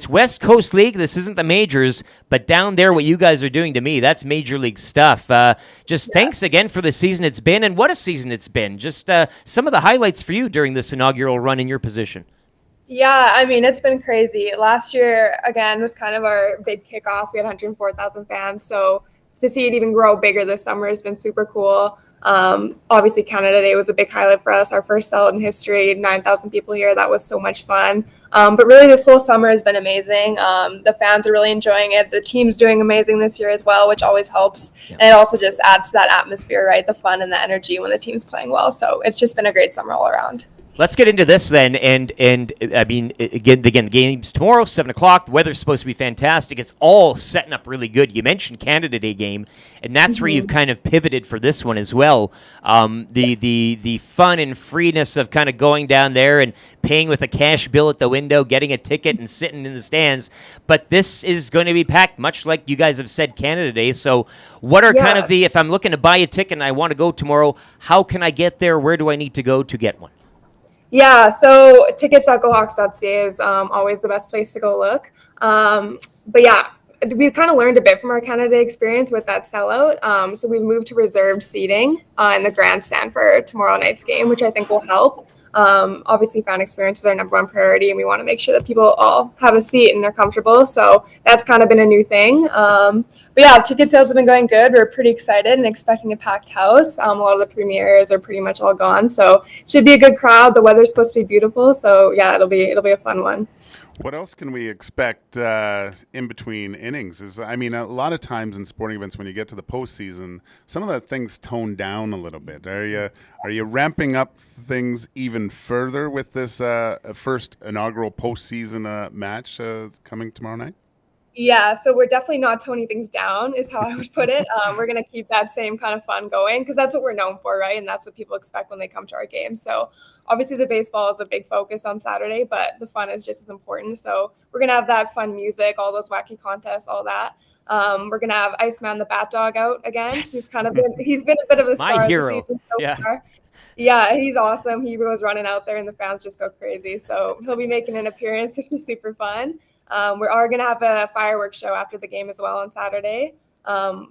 West Coast League. This isn't the majors, but down there, what you guys are doing to me, that's major league stuff. Thanks again for the season it's been, and what a season it's been. Just some of the highlights for you during this inaugural run in your position. Yeah, I mean, it's been crazy. Last year, again, was kind of our big kickoff. We had 104,000 fans, so to see it even grow bigger this summer has been super cool. Obviously, Canada Day was a big highlight for us. Our first sellout in history, 9,000 people here. That was so much fun. But really, this whole summer has been amazing. The fans are really enjoying it. The team's doing amazing this year as well, which always helps. Yeah. And it also just adds to that atmosphere, right? The fun and the energy when the team's playing well. So it's just been a great summer all around. Let's get into this then, and I mean, again, the game's tomorrow, 7 o'clock. The weather's supposed to be fantastic. It's all setting up really good. You mentioned Canada Day game, and that's where you've kind of pivoted for this one as well. The fun and freeness of kind of going down there and paying with a cash bill at the window, getting a ticket and sitting in the stands. But this is going to be packed, much like you guys have said Canada Day. So what are kind of if I'm looking to buy a ticket and I want to go tomorrow, how can I get there? Where do I need to go to get one? Yeah, so tickets.gohawks.ca is always the best place to go look. But yeah, we've kind of learned a bit from our Canada experience with that sellout. So we've moved to reserved seating in the grandstand for tomorrow night's game, which I think will help. Obviously, fan experience is our number one priority, and we want to make sure that people all have a seat and are comfortable. So that's kind of been a new thing. But yeah, ticket sales have been going good. We're pretty excited and expecting a packed house. A lot of the premieres are pretty much all gone, so should be a good crowd. The weather's supposed to be beautiful, so yeah, it'll be a fun one. What else can we expect in between innings? I mean, a lot of times in sporting events, when you get to the postseason, some of that things tone down a little bit. Are you ramping up things even further with this first inaugural postseason match coming tomorrow night? Yeah, so we're definitely not toning things down is how I would put it. We're going to keep that same kind of fun going because that's what we're known for, right? And that's what people expect when they come to our game. So obviously the baseball is a big focus on Saturday, but the fun is just as important. So we're going to have that fun music, all those wacky contests, all that. We're going to have Iceman the Bat Dog out again. Yes. He's been a bit of a star My hero. of the season so far. Yeah, he's awesome. He goes running out there and the fans just go crazy. So he'll be making an appearance, which is super fun. We are going to have a fireworks show after the game as well on Saturday.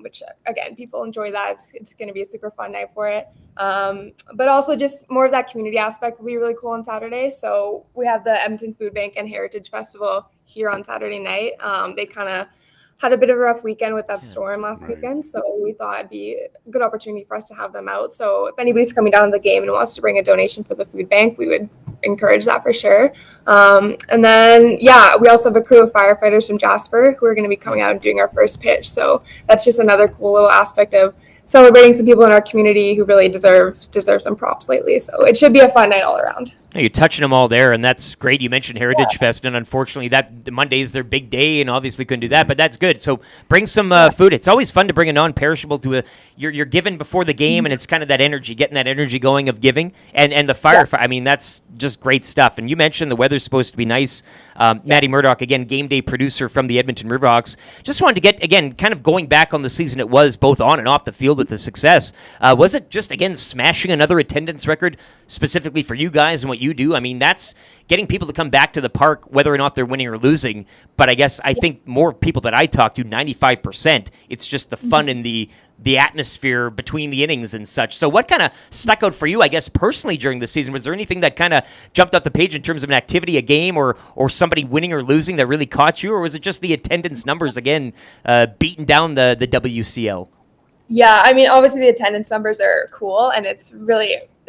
which again, people enjoy that. It's going to be a super fun night for it. But also just more of that community aspect will be really cool on Saturday. So we have the Edmonton Food Bank and Heritage Festival here on Saturday night. They kind of had a bit of a rough weekend with that storm last weekend. So we thought it'd be a good opportunity for us to have them out. So if anybody's coming down to the game and wants to bring a donation for the food bank, we would encourage that for sure. And then, we also have a crew of firefighters from Jasper who are going to be coming out and doing our first pitch. So that's just another cool little aspect of celebrating some people in our community who really deserve some props lately. So it should be a fun night all around. You're touching them all there, and that's great. You mentioned Heritage Fest, and unfortunately, that Monday is their big day, and obviously couldn't do that. But that's good. So bring some food. It's always fun to bring a non-perishable to you're given before the game, and it's kind of that energy, getting that energy going of giving, and the fire. I mean, that's just great stuff. And you mentioned the weather's supposed to be nice. Maddie Murdoch, again, game day producer from the Edmonton Riverhawks. Just wanted to get, again, kind of going back on the season it was, both on and off the field with the success. Was it just, again, smashing another attendance record specifically for you guys and what you do? I mean, that's getting people to come back to the park, whether or not they're winning or losing. But I guess I think more people that I talk to, 95%, it's just the fun and the atmosphere between the innings and such. So what kind of stuck out for you, I guess, personally during the season? Was there anything that kind of jumped off the page in terms of an activity, a game, or somebody winning or losing that really caught you? Or was it just the attendance numbers, again, beating down the WCL? Yeah, I mean, obviously the attendance numbers are cool, and it's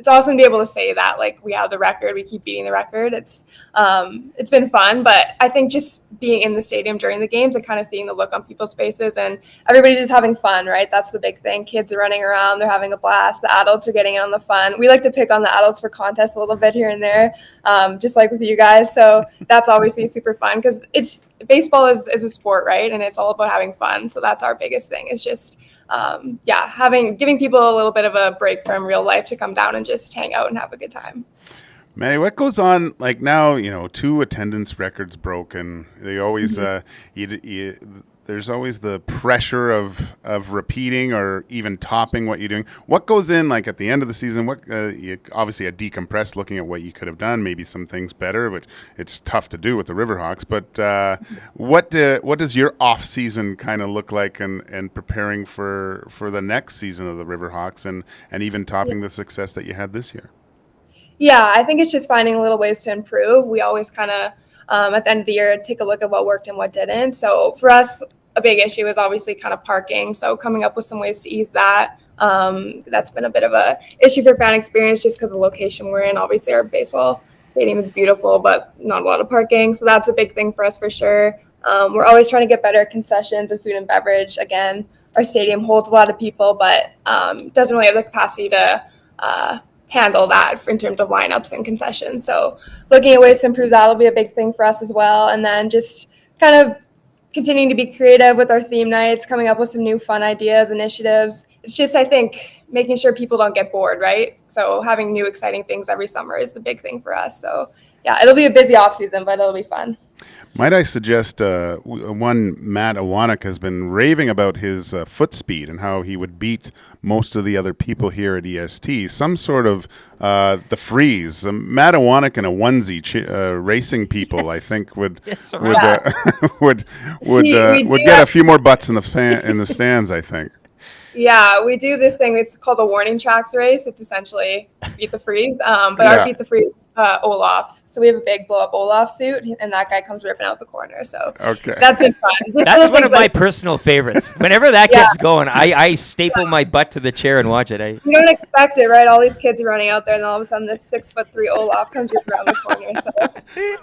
awesome to be able to say that, like, we have the record, we keep beating the record. It's been fun, but I think just being in the stadium during the games and kind of seeing the look on people's faces and everybody's just having fun, right? That's the big thing. Kids are running around, they're having a blast. The adults are getting in on the fun. We like to pick on the adults for contests a little bit here and there, just like with you guys. So that's obviously super fun because baseball is a sport, right? And it's all about having fun. So that's our biggest thing, is just giving people a little bit of a break from real life to come down and just hang out and have a good time. Maddie, what goes on, like now, 2 attendance records broken. They always, there's always the pressure of repeating or even topping what you're doing. What goes in, like, at the end of the season? What you obviously a decompress, looking at what you could have done, maybe some things better, but it's tough to do with the Riverhawks. But what does your off season kind of look like, and preparing for the next season of the Riverhawks, and even topping the success that you had this year? Yeah, I think it's just finding little ways to improve. We always kind of, at the end of the year, take a look at what worked and what didn't. So for us, a big issue is obviously kind of parking. So coming up with some ways to ease that. That's been a bit of a issue for fan experience just because of the location we're in. Obviously, our baseball stadium is beautiful, but not a lot of parking. So that's a big thing for us for sure. We're always trying to get better at concessions and food and beverage. Again, our stadium holds a lot of people, but doesn't really have the capacity to handle that in terms of lineups and concessions. So looking at ways to improve that will be a big thing for us as well. And then just kind of continuing to be creative with our theme nights, coming up with some new fun ideas, initiatives. It's just, I think, making sure people don't get bored, right? So having new exciting things every summer is the big thing for us. So yeah, it'll be a busy off season, but it'll be fun. Might I suggest one Matt Iwanek has been raving about his foot speed and how he would beat most of the other people here at EST. Some sort of the freeze. Matt Iwanek in a onesie racing people, I think, would get a few more butts in the stands, I think. Yeah, we do this thing. It's called the warning tracks race. It's essentially beat the freeze. But our beat the freeze Olaf. So we have a big blow up Olaf suit, and that guy comes ripping out the corner. So that's been fun. That's one of my personal favorites. Whenever that gets going, I staple my butt to the chair and watch it. You don't expect it, right? All these kids are running out there, and all of a sudden this 6'3" Olaf comes ripping around the corner. So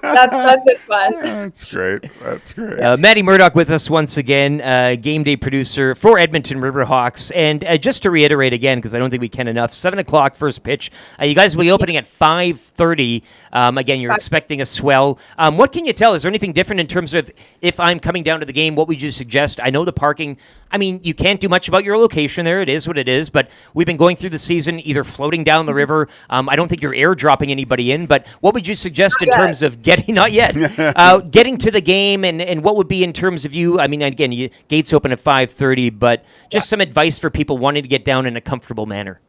that's been fun. That's great. That's great. Maddie Murdoch with us once again, game day producer for Edmonton Riverhawks. And just to reiterate again, because I don't think we can enough, 7 o'clock first pitch. You guys will be opening at 5:30. Again, you're expecting a swell. What can you tell? Is there anything different in terms of if I'm coming down to the game, what would you suggest? I know the parking. I mean, you can't do much about your location there. It is what it is. But we've been going through the season either floating down the river. I don't think you're airdropping anybody in. But what would you suggest in terms of getting, not yet, getting to the game, and what would be in terms of you? I mean, again, gates open at 5:30, but just some advice for people wanting to get down in a comfortable manner.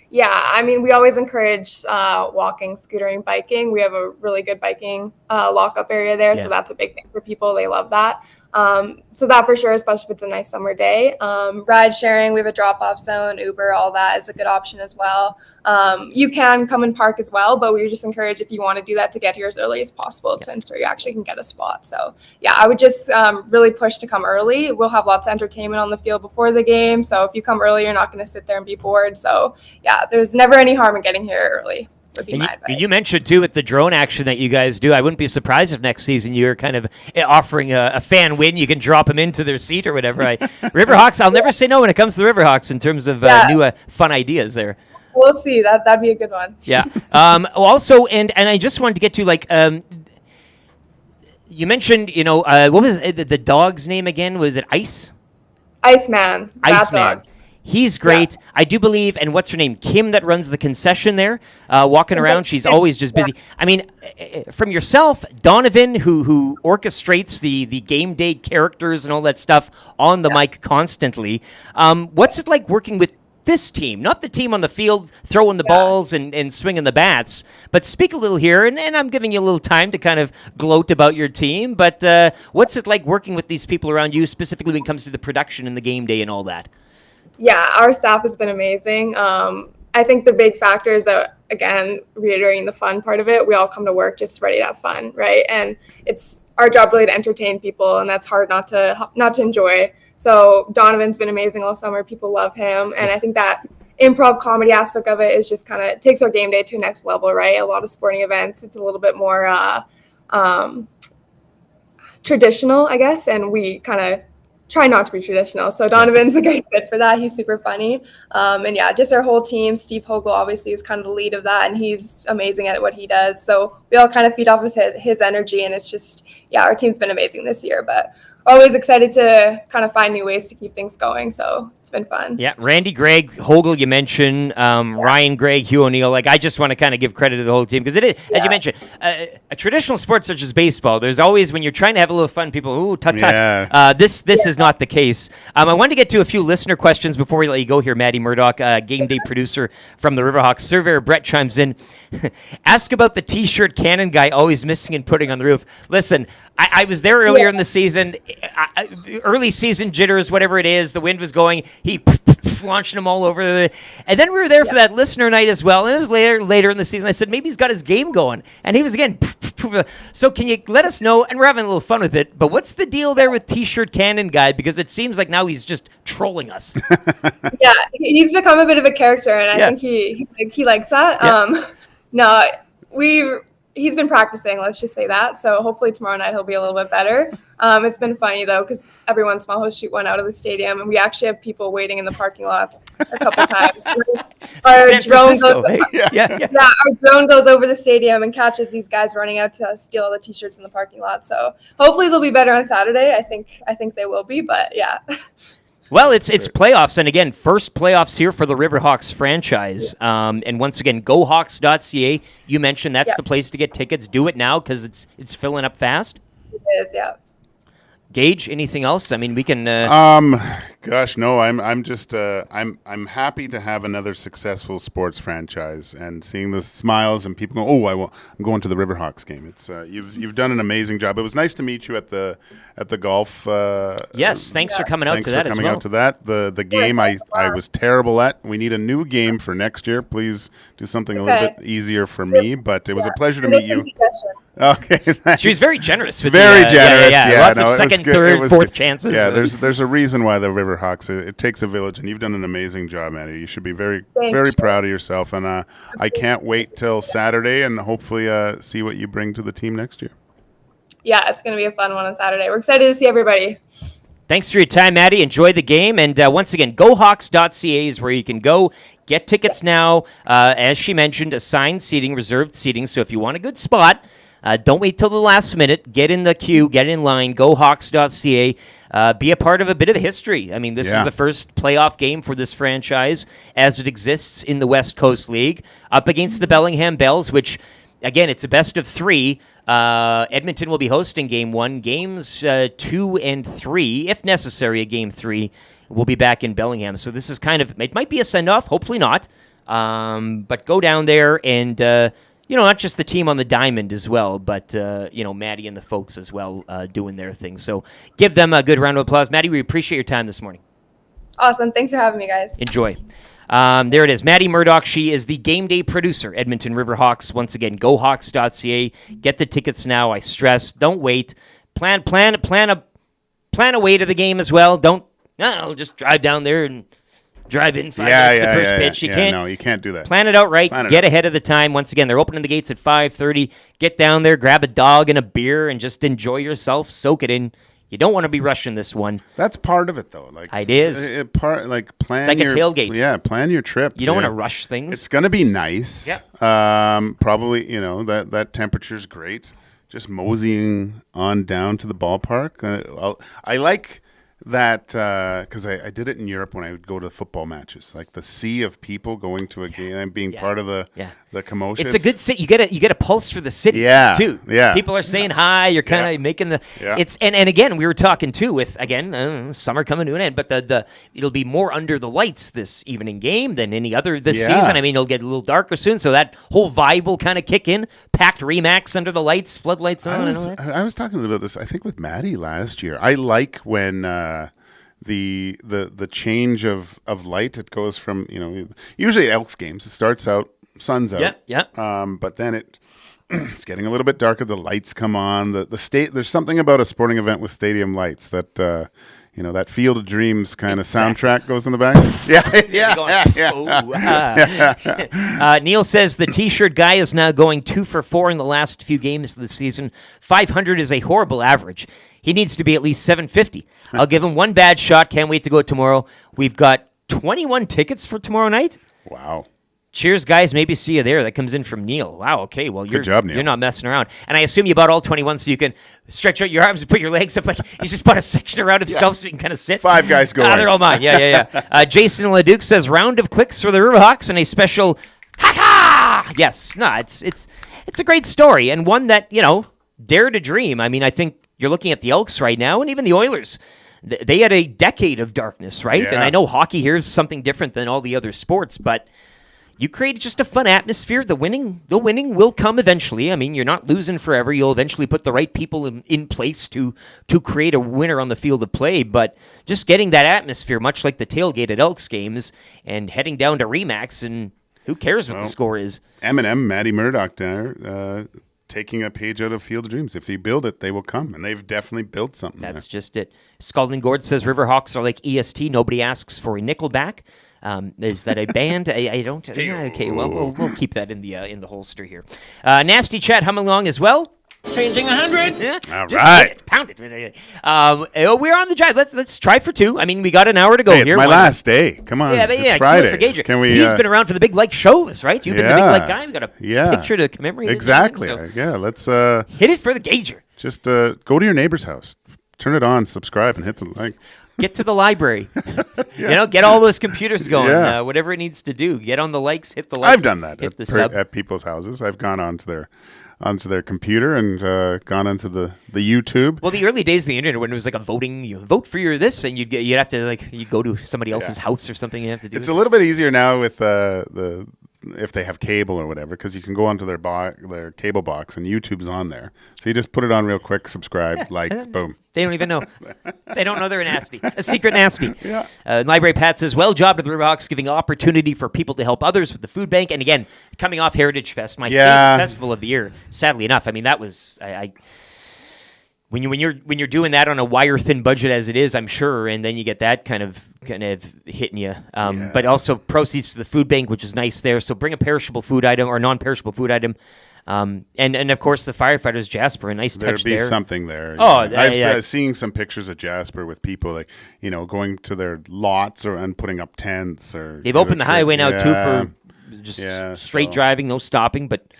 Yeah, I mean, we always encourage walking, scootering, biking. We have a really good biking lockup area there, so that's a big thing for people. They love that. So that for sure, especially if it's a nice summer day. Ride sharing, we have a drop-off zone, Uber, all that is a good option as well. You can come and park as well, but we just encourage if you want to do that to get here as early as possible to ensure you actually can get a spot. So yeah, I would just really push to come early. We'll have lots of entertainment on the field before the game. So if you come early, you're not going to sit there and be bored. So yeah, there's never any harm in getting here early. And you mentioned, too, with the drone action that you guys do, I wouldn't be surprised if next season you're kind of offering a fan win. You can drop them into their seat or whatever. Riverhawks, I'll never say no when it comes to the Riverhawks in terms of new fun ideas there. We'll see. That'd be a good one. Yeah. Also, and I just wanted to get to, like, you mentioned, what was the dog's name again? Was it Ice? Iceman. Iceman. He's great. Yeah. I do believe, and what's her name? Kim, that runs the concession there, walking around. She's always just busy. Yeah. I mean, from yourself, Donovan, who orchestrates the game day characters and all that stuff on the mic constantly. What's it like working with this team? Not the team on the field throwing the balls and swinging the bats, but speak a little here, and I'm giving you a little time to kind of gloat about your team, but what's it like working with these people around you, specifically when it comes to the production and the game day and all that? Yeah, our staff has been amazing. I think the big factor is that, again, reiterating the fun part of it, we all come to work just ready to have fun, right? And it's our job really to entertain people, and that's hard not to enjoy. So Donovan's been amazing all summer. People love him, and I think that improv comedy aspect of it is just kind of takes our game day to a next level, right? A lot of sporting events, it's a little bit more traditional, I guess, and we kind of try not to be traditional. So Donovan's a great fit for that. He's super funny. And yeah, just our whole team. Steve Hogle obviously is kind of the lead of that, and he's amazing at what he does. So we all kind of feed off his energy, and it's just, yeah, our team's been amazing this year, but always excited to kind of find new ways to keep things going. So it's been fun. Yeah, Randy, Greg, Hogle, you mentioned, Ryan, Greg, Hugh O'Neill. Like, I just want to kind of give credit to the whole team because it is, as you mentioned, a traditional sport such as baseball, there's always, when you're trying to have a little fun, people, ooh, tut. This is not the case. I wanted to get to a few listener questions before we let you go here, Maddie Murdoch, game day producer from the Riverhawks. Surveyor Brett chimes in. Ask about the T-shirt cannon guy always missing and putting on the roof. Listen, I was there earlier in the season. Early season jitters, whatever it is, the wind was going. He launching them all over. And then we were there for that listener night as well. And it was later in the season. I said, maybe he's got his game going. And he was again. So can you let us know? And we're having a little fun with it. But what's the deal there with T-shirt cannon guy? Because it seems like now he's just trolling us. Yeah, he's become a bit of a character. And I think he likes that. Yeah. He's been practicing, let's just say that. So hopefully tomorrow night he'll be a little bit better. It's been funny, though, because every once in a while he'll shoot one out of the stadium, and we actually have people waiting in the parking lots a couple times. Our drone goes over the stadium and catches these guys running out to steal all the T-shirts in the parking lot. So hopefully they'll be better on Saturday. I think they will be, but yeah. Well, it's playoffs, and again, first playoffs here for the Riverhawks franchise. And once again, GoHawks.ca. You mentioned that's the place to get tickets. Do it now because it's filling up fast. It is, yeah. Gage, anything else? I mean, we can. Gosh, no. I'm just. I'm happy to have another successful sports franchise and seeing the smiles and people go, I'm going to the Riverhawks game. It's you've done an amazing job. It was nice to meet you at the golf. Yes, thanks for coming out to that as well. Coming out to that. The game I was terrible at. We need a new game for next year. Please do something a little bit easier for me. But it was a pleasure to meet you. Okay, thanks. She was very generous with very generous. Yeah. Lots of second, third, fourth chances. Yeah, there's a reason why the Riverhawks. It takes a village, and you've done an amazing job, Maddie. You should be very proud of yourself, and I can't wait till Saturday, and hopefully see what you bring to the team next year. Yeah, it's going to be a fun one on Saturday. We're excited to see everybody. Thanks for your time, Maddie. Enjoy the game. And once again, GoHawks.ca is where you can go. Get tickets now. As she mentioned, assigned seating, reserved seating. So if you want a good spot, don't wait till the last minute. Get in the queue. Get in line. GoHawks.ca. Be a part of a bit of history. I mean, this is the first playoff game for this franchise as it exists in the West Coast League. Up against the Bellingham Bells, which, again, it's a best of three. Edmonton will be hosting Game 1. Games 2 and 3, if necessary, a Game 3, will be back in Bellingham. So this is kind of, it might be a send-off, hopefully not. But go down there and not just the team on the diamond as well, but, Maddie and the folks as well doing their thing. So give them a good round of applause. Maddie, we appreciate your time this morning. Awesome. Thanks for having me, guys. Enjoy. There it is. Maddie Murdoch. She is the game day producer, Edmonton Riverhawks. Once again, gohawks.ca. Get the tickets now. I stress, don't wait. Plan a way to the game as well. Don't just drive down there and drive in 5 minutes the first pitch. You can't do that. Plan it out right. Get ahead of the time. Once again, they're opening the gates at 5:30. Get down there, grab a dog and a beer, and just enjoy yourself. Soak it in. You don't want to be rushing this one. That's part of it, though. It is. Plan it's like a tailgate. Yeah, plan your trip. You don't want to rush things. It's going to be nice. Yeah. Probably, that temperature's great. Just moseying on down to the ballpark. I like that because I did it in Europe when I would go to football matches, like the sea of people going to a game and being part of the commotion. It's a good city. You get a pulse for the city too. Yeah. People are saying hi. You're kind of making the it's and again we were talking too with summer coming to an end, but the it'll be more under the lights this evening game than any other this season. I mean, it'll get a little darker soon, so that whole vibe will kind of kick in. Packed Remax under the lights, floodlights on. I was talking about this, I think, with Maddie last year. I like when the change of light. It goes from usually at Elks games. It starts out sun's out. But then it's getting a little bit darker. The lights come on. The state. There's something about a sporting event with stadium lights that that Field of Dreams kind of soundtrack goes in the back. Neil says the T-shirt guy is now going 2 for 4 in the last few games of the season. 500 is a horrible average. He needs to be at least 750. I'll give him one bad shot. Can't wait to go tomorrow. We've got 21 tickets for tomorrow night. Wow. Cheers, guys. Maybe see you there. That comes in from Neil. Wow, okay. Well, Good job, Neil. You're not messing around. And I assume you bought all 21 so you can stretch out your arms and put your legs up. Like he's just bought a section around himself so he can kind of sit. 5 guys going. They're all mine. Yeah. Jason Leduc says, round of clicks for the Riverhawks and a special ha-ha! Yes. No, it's a great story and one that, dare to dream. I mean, I think you're looking at the Elks right now and even the Oilers. They had a decade of darkness, right? Yeah. And I know hockey here is something different than all the other sports, but you create just a fun atmosphere. The winning will come eventually. I mean, you're not losing forever. You'll eventually put the right people in place to create a winner on the field of play. But just getting that atmosphere, much like the tailgate at Elks games, and heading down to Remax, and who cares what the score is? Maddie Murdoch there, taking a page out of Field of Dreams. If you build it, they will come, and they've definitely built something. That's just it. Scalding Gord says Riverhawks are like EST. Nobody asks for a Nickelback. Is that a band? I don't. Okay, well, we'll keep that in the holster here. Nasty chat humming along as well. Changing 100. Yeah. All right. Pound it. We're on the drive. Let's try for 2. I mean, we got an hour to go Hey, here. it's my last day. Come on. It's Friday. For Gager. Can we? He's been around for the Big Like shows, right? You've been the Big Like guy. We got a picture to commemorate. Exactly. It, Yeah. Let's hit it for the Gager. Just go to your neighbor's house, turn it on, subscribe, and hit the like. Get to the library. Get all those computers going. Yeah. Whatever it needs to do. Get on the likes, hit the like. I've done that at at people's houses. I've gone onto their computer and gone onto the YouTube. Well, the early days of the internet when it was like a voting, you vote for your this, and you'd have to you go to somebody else's house or something. You have to do. It's a little bit easier now with the if they have cable or whatever, because you can go onto their cable box and YouTube's on there. So you just put it on real quick, subscribe, boom. They don't even know. They don't know they're a secret nasty. Yeah. Library Pat says, well job to the Riverhawks, giving opportunity for people to help others with the food bank. And again, coming off Heritage Fest, my favorite festival of the year. Sadly enough, I mean that was when you're doing that on a wire thin budget as it is, I'm sure, and then you get that kind of hitting you. But also proceeds to the food bank, which is nice there. So bring a perishable food item or non-perishable food item. And of course the firefighters, Jasper, a nice touch there. There'd be something there. Oh, I've seen some pictures of Jasper with people going to their lots and putting up tents. Or they've opened the highway now too for just straight driving, no stopping. But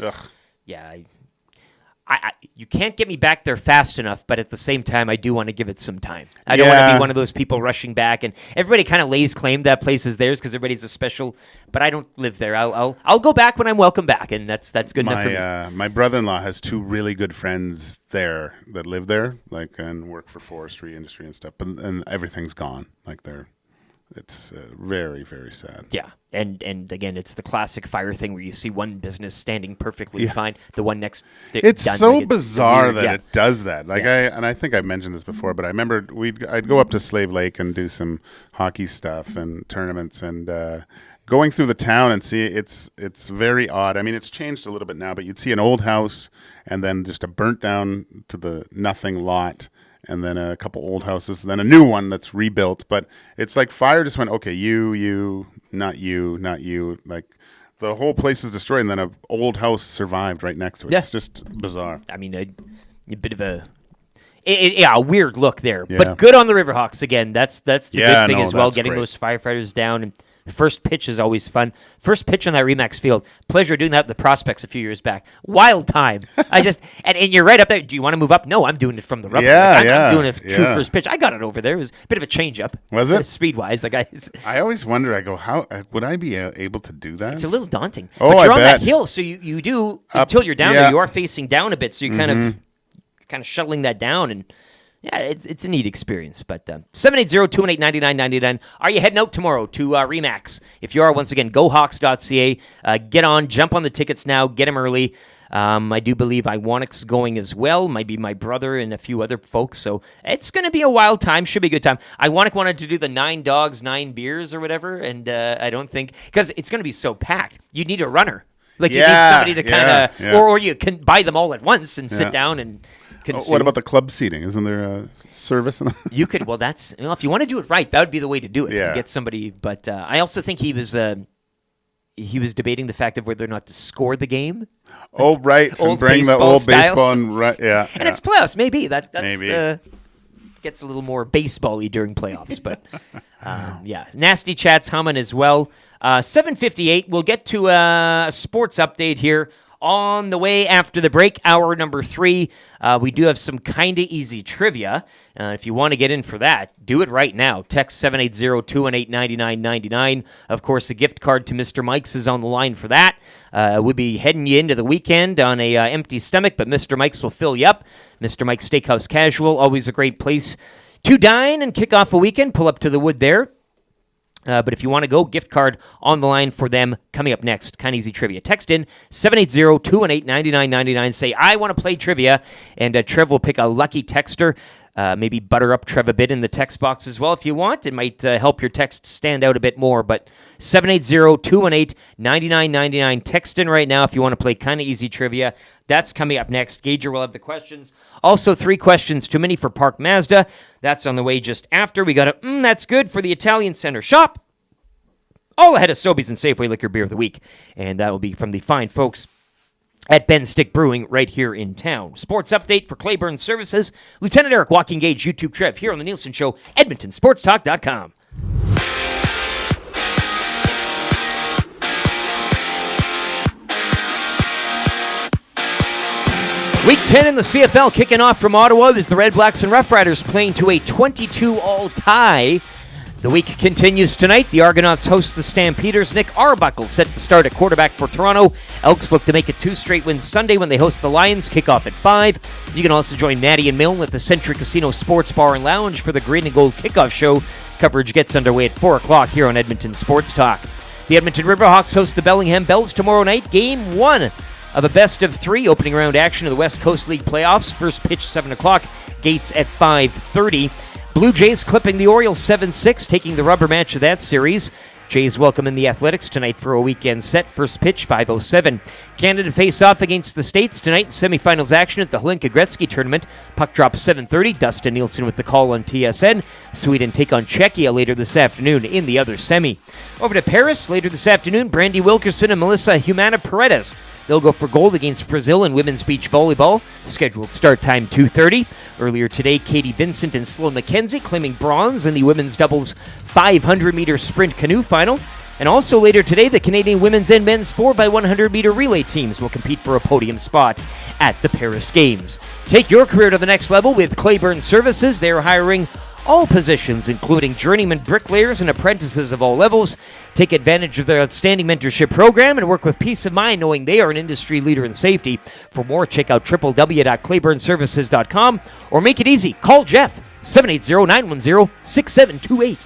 you can't get me back there fast enough, but at the same time, I do want to give it some time. I don't want to be one of those people rushing back, and everybody kind of lays claim that place is theirs because everybody's a special. But I don't live there. I'll go back when I'm welcome back, and that's good enough for me. My brother-in-law has 2 really good friends there that live there, and work for forestry industry and stuff. And everything's gone. It's very, very sad. Yeah, and again, it's the classic fire thing where you see one business standing perfectly fine, the one next. It's done, so like, bizarre weird. that it does that. Like I think I mentioned this before, but I remember I'd go up to Slave Lake and do some hockey stuff and tournaments, and going through the town and see it's very odd. I mean, it's changed a little bit now, but you'd see an old house and then just a burnt down to the nothing lot. And then a couple old houses, and then a new one that's rebuilt. But it's like fire just went, okay, you, not you. Like the whole place is destroyed, and then an old house survived right next to it. Yeah. It's just bizarre. I mean, a bit of a weird look there. Yeah. But good on the Riverhawks again. That's the good thing as well, getting those firefighters down. And first pitch is always fun. First pitch on that Remax field. Pleasure doing that at the Prospects a few years back. Wild time. And you're right up there. Do you want to move up? No, I'm doing it from the rubber. I'm doing a true first pitch. I got it over there. It was a bit of a change-up. Was it? Speed-wise. I always wonder, I go, how would I be able to do that? It's a little daunting. Oh, but you're I on bet. that hill, so you do, until you're down there, you are facing down a bit, so you're kind of shuttling that down, and yeah, it's a neat experience. But 780-218-9999. Are you heading out tomorrow to Remax? If you are, once again, gohawks.ca. Get on, jump on the tickets now, get them early. I do believe Iwanik's going as well. Might be my brother and a few other folks. So it's going to be a wild time. Should be a good time. Iwanik wanted to do the 9 dogs, 9 beers or whatever. And I don't think, because it's going to be so packed, you need a runner. Like you need somebody to kind of, or you can buy them all at once and sit down and consume. What about the club seating? Isn't there a service? You could, if you want to do it right, that would be the way to do it. Yeah. Get somebody, but I also think he was debating the fact of whether or not to score the game. Oh, right. And bring the old baseball and And it's playoffs, maybe. That's gets a little more baseball-y during playoffs. But, nasty chats humming as well. 7:58, we'll get to a sports update here on the way after the break, hour number 3. We do have some kind of easy trivia. If you want to get in for that, do it right now. Text 780-218-9999. Of course, a gift card to Mr. Mike's is on the line for that. We'll be heading you into the weekend on a empty stomach, but Mr. Mike's will fill you up. Mr. Mike's Steakhouse Casual, always a great place to dine and kick off a weekend. Pull up to the wood there. But if you want to go, gift card on the line for them coming up next. Kind of easy trivia. Text in 780-218-9999. Say, I want to play trivia, and Trev will pick a lucky texter. Maybe butter up Trev a bit in the text box as well if you want. It might help your text stand out a bit more. But 780-218-9999. Text in right now if you want to play kind of easy trivia. That's coming up next. Gager will have the questions. Also, 3 questions too many for Park Mazda. That's on the way just after. We got a that's good for the Italian Center Shop. All ahead of Sobeys and Safeway Liquor Beer of the Week. And that will be from the fine folks at Ben Stick Brewing right here in town. Sports update for Clayburn Services. Lieutenant Eric Joaquin Gage, YouTube Trev, here on the Nielson Show, EdmontonSportsTalk.com. Week 10 in the CFL kicking off from Ottawa as the Red Blacks and Rough Riders playing to a 22-all tie. The week continues tonight. The Argonauts host the Stampeders. Nick Arbuckle set to start at quarterback for Toronto. Elks look to make it 2 straight wins Sunday when they host the Lions. Kickoff at 5. You can also join Maddie and Milne at the Century Casino Sports Bar and Lounge for the Green and Gold Kickoff Show. Coverage gets underway at 4 o'clock here on Edmonton Sports Talk. The Edmonton Riverhawks host the Bellingham Bells tomorrow night. Game 1 of a best-of-3 opening round action of the West Coast League playoffs. First pitch 7 o'clock. Gates at 5:30. Blue Jays clipping the Orioles 7-6, taking the rubber match of that series. Jays welcome in the Athletics tonight for a weekend set. First pitch, 5:07. Canada face off against the States tonight in semifinals action at the Hlinka Gretzky Tournament. Puck drop 7:30. Dustin Neelson with the call on TSN. Sweden take on Czechia later this afternoon in the other semi. Over to Paris later this afternoon, Brandy Wilkerson and Melissa Humana Paredes. They'll go for gold against Brazil in women's beach volleyball. Scheduled start time 2:30. Earlier today, Katie Vincent and Sloan McKenzie claiming bronze in the women's doubles 500-meter sprint canoe final. And also later today, the Canadian women's and men's 4x100-meter relay teams will compete for a podium spot at the Paris Games. Take your career to the next level with Clayburn Services. They're hiring all positions, including journeyman bricklayers and apprentices of all levels. Take advantage of their outstanding mentorship program and work with peace of mind knowing they are an industry leader in safety. For more, check out www.clayburnservices.com or make it easy. Call Jeff, 780-910-6728.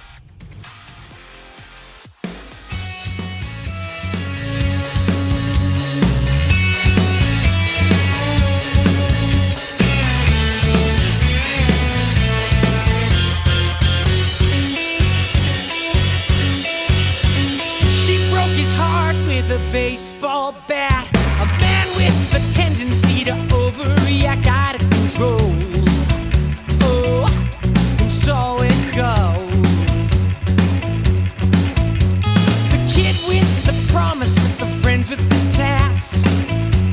with a baseball bat, a man with a tendency to overreact out of control. Oh, and so it goes. The kid with the promise, with the friends with the tats,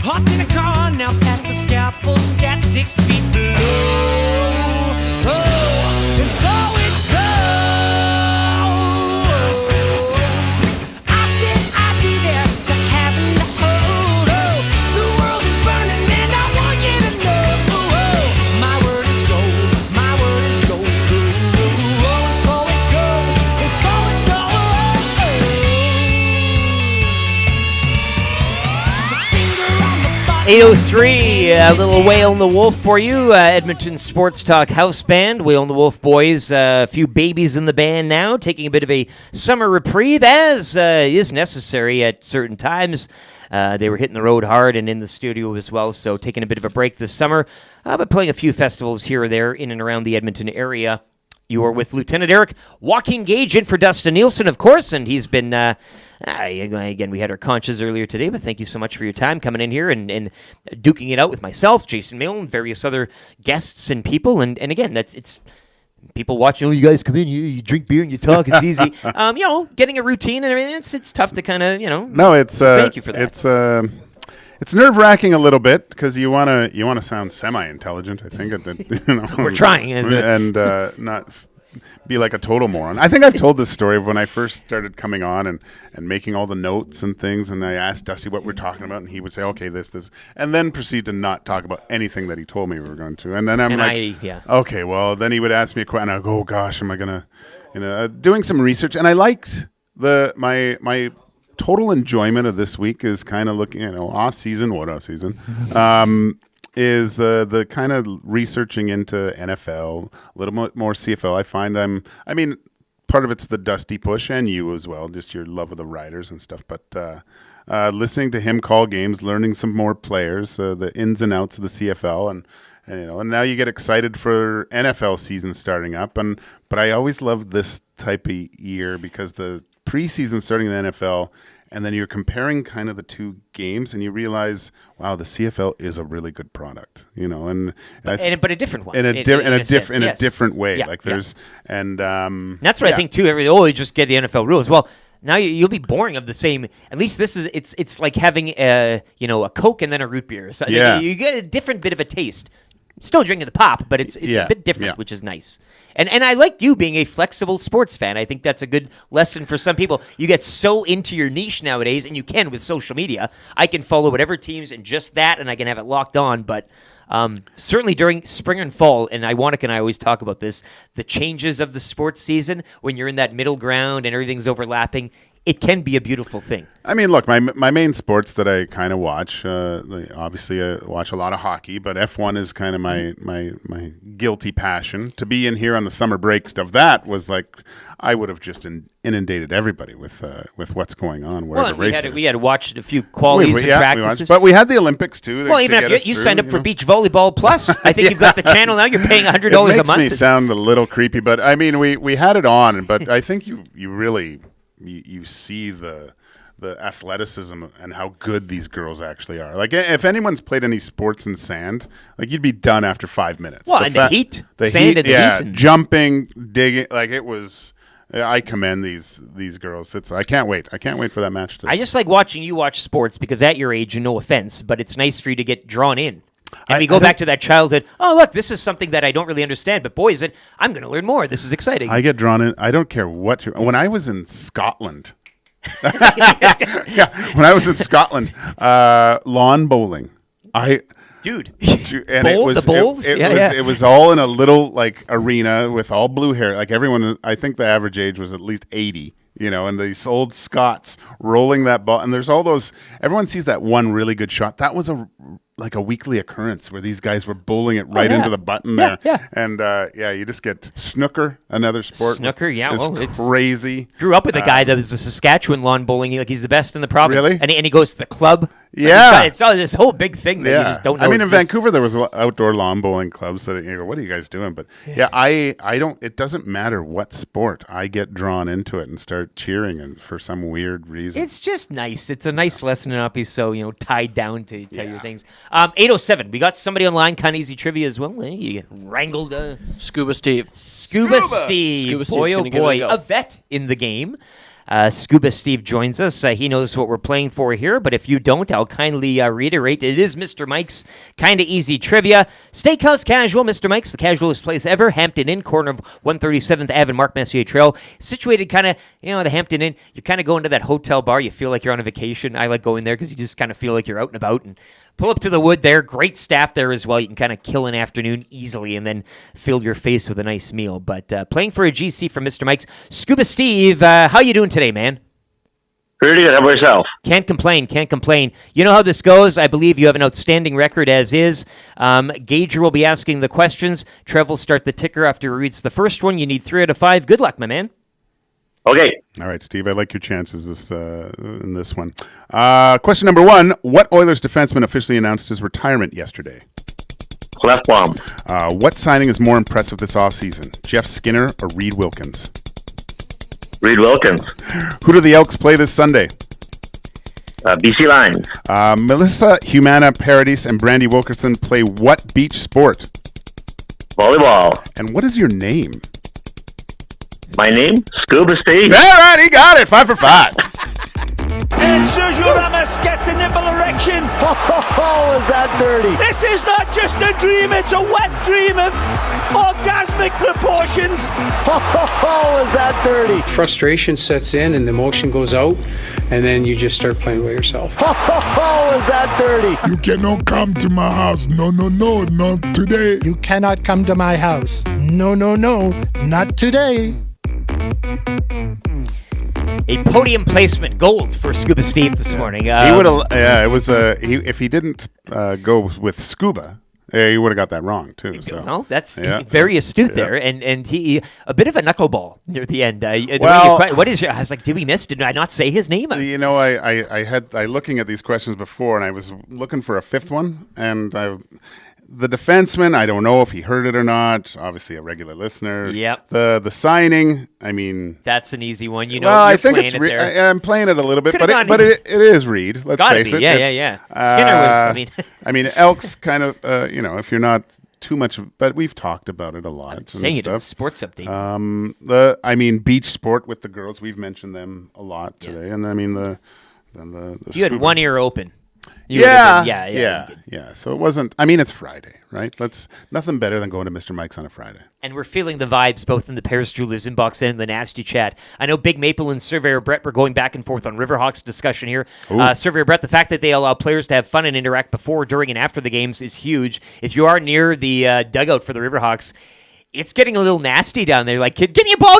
hopped in a car now past the scalpel stat 6 feet below. Oh, and so it goes. I said I'd be there to having the hold. Oh, the world is burning and I want you to know. Oh, my word is gold, my word is gold. Oh, and so it goes, and so it goes. 8:03, a little Whale and the Wolf for you. Edmonton Sports Talk House Band. Whale and the Wolf boys, a few babies in the band now, taking a bit of a summer reprieve, as is necessary at certain times. They were hitting the road hard and in the studio as well, so taking a bit of a break this summer, but playing a few festivals here or there in and around the Edmonton area. You are with Lieutenant Eric Joaquin Gage in for Dustin Neelson, of course, and he's been, again, we had our conches earlier today, but thank you so much for your time coming in here and duking it out with myself, Jason Milne, and various other guests and people, and again, it's people watching, you guys come in, you drink beer and you talk, it's easy. Getting a routine and everything, it's tough to kind of, No, it's thank you for that. It's nerve-wracking a little bit because you wanna sound semi-intelligent. I think We're trying, and not be like a total moron. I think I've told this story of when I first started coming on and making all the notes and things, and I asked Dusty what we're talking about, and he would say, "Okay, this," and then proceed to not talk about anything that he told me we were going to. And then I'm okay, well, then he would ask me a question, and I go, "Oh gosh, am I gonna?" Doing some research, and I liked my total enjoyment of this week is kind of looking, off season, is the kind of researching into NFL, a little bit more CFL. I find part of it's the Dusty push and you as well, just your love of the riders and stuff. But listening to him call games, learning some more players, the ins and outs of the CFL, and now you get excited for NFL season starting up. But I always loved this type of year because the preseason starting in the NFL, and then you're comparing kind of the two games, and you realize, wow, the CFL is a really good product, but a different one, in a different way. That's what I think too. You just get the NFL rules. Well, now you'll be boring of the same. At least this is it's like having a Coke and then a root beer. So you get a different bit of a taste. Still drinking the pop, but it's a bit different, which is nice. And I like you being a flexible sports fan. I think that's a good lesson for some people. You get so into your niche nowadays, and you can with social media. I can follow whatever teams and just that, and I can have it locked on. But certainly during spring and fall, and Iwanek and I always talk about this, the changes of the sports season, when you're in that middle ground and everything's overlapping, it can be a beautiful thing. I mean, look, my main sports that I kind of watch, obviously I watch a lot of hockey, but F1 is kind of my guilty passion. To be in here on the summer break of that was like, I would have just inundated everybody with what's going on. We had to watch a few qualities and practices. But we had the Olympics too. Well, even if you signed up for Beach Volleyball Plus, I think you've got the channel now. You're paying $100 a month. It makes me sound a little creepy, but I mean, we had it on, but I think you really... You see the athleticism and how good these girls actually are. Like, if anyone's played any sports in sand, like, you'd be done after 5 minutes. Well, the heat. Sand and the heat. Jumping, digging, like, it was... I commend these girls. I can't wait. I can't wait for that match. I just like watching you watch sports because at your age, no offense, but it's nice for you to get drawn in. And we go back to that childhood. Oh, look, this is something that I don't really understand. But boy, I'm going to learn more. This is exciting. I get drawn in. I don't care what. When I was in Scotland, when I was in Scotland, lawn bowling. Dude, and it was all in a little like arena with all blue hair. Like everyone, I think the average age was at least 80. And these old Scots rolling that ball, and there's all those. Everyone sees that one really good shot. That was a weekly occurrence where these guys were bowling it right into the button there. Yeah. And you just get snooker, another sport. Snooker, it's crazy. Grew up with a guy that was a Saskatchewan lawn bowling. He's the best in the province. Really? And he goes to the club. Yeah. It's all this whole big thing that you just don't know. I mean, exists. in Vancouver, there was outdoor lawn bowling clubs that you go, what are you guys doing? But I don't, it doesn't matter what sport. I get drawn into it and start cheering and for some weird reason. It's just nice. It's a nice lesson to not be so, tied down to your things. 8:07. We got somebody online, kind of easy trivia as well. Hey, you wrangled Scuba Steve. Scuba Steve. Scuba Steve's Boy, oh gonna give it boy. a go. A vet in the game. Scuba Steve joins us. He knows what we're playing for here, but if you don't, I'll kindly reiterate. It is Mr. Mike's kind of easy trivia. Steakhouse Casual, Mr. Mike's, the casualest place ever. Hampton Inn, corner of 137th Ave and Mark Messier Trail. Situated kind of, the Hampton Inn. You kind of go into that hotel bar. You feel like you're on a vacation. I like going there because you just kind of feel like you're out and about and pull up to the wood there. Great staff there as well. You can kind of kill an afternoon easily and then fill your face with a nice meal. But playing for a GC from Mr. Mike's. Scuba Steve, how you doing today, man? Pretty good. How about yourself? Can't complain. You know how this goes. I believe you have an outstanding record as is. Gager will be asking the questions. Trev will start the ticker after he reads the first one. You need 3 out of 5. Good luck, my man. Okay. All right, Steve, I like your chances in this one. Question number 1. What Oilers defenseman officially announced his retirement yesterday? Clefbaum. What signing is more impressive this offseason? Jeff Skinner or Reed Wilkins? Reed Wilkins. Who do the Elks play this Sunday? BC Lions. Melissa Humana Paradis and Brandy Wilkerson play what beach sport? Volleyball. And what is your name? My name? Scuba Steve. All right, he got it. 5 for 5. And Sergio Ramos gets a nipple erection. Oh, is that dirty? This is not just a dream, it's a wet dream of orgasmic proportions. Oh, is that dirty? Frustration sets in and the emotion goes out, and then you just start playing by yourself. Oh, is that dirty? You cannot come to my house. No, not today. You cannot come to my house. No, not today. A podium placement, gold for Scuba Steve this morning. He would have. Yeah, it was. If he didn't go with scuba, he would have got that wrong too. So no, that's very astute there, and he a bit of a knuckleball near the end. What is? I was like, did we miss? Did I not say his name? I had looking at these questions before, and I was looking for a fifth one, and the defenseman, I don't know if he heard it or not. Obviously, a regular listener. Yep. The signing, I mean, that's an easy one. Well, I think it's I'm playing it a little bit, but it is Reed. Let's face it. Yeah. Skinner was. I mean, Elks kind of. If you're not too much, but we've talked about it a lot. I'm saying it in sports update. Beach sport with the girls. We've mentioned them a lot today, and I mean the you had one ear open. Yeah. So it wasn't. I mean, it's Friday, right? Nothing better than going to Mr. Mike's on a Friday. And we're feeling the vibes both in the Paris Jewelers inbox and the Nasty Chat. I know Big Maple and Surveyor Brett were going back and forth on Riverhawks discussion here. Surveyor Brett, the fact that they allow players to have fun and interact before, during, and after the games is huge. If you are near the dugout for the Riverhawks, it's getting a little nasty down there. Like, kid, give me a ball.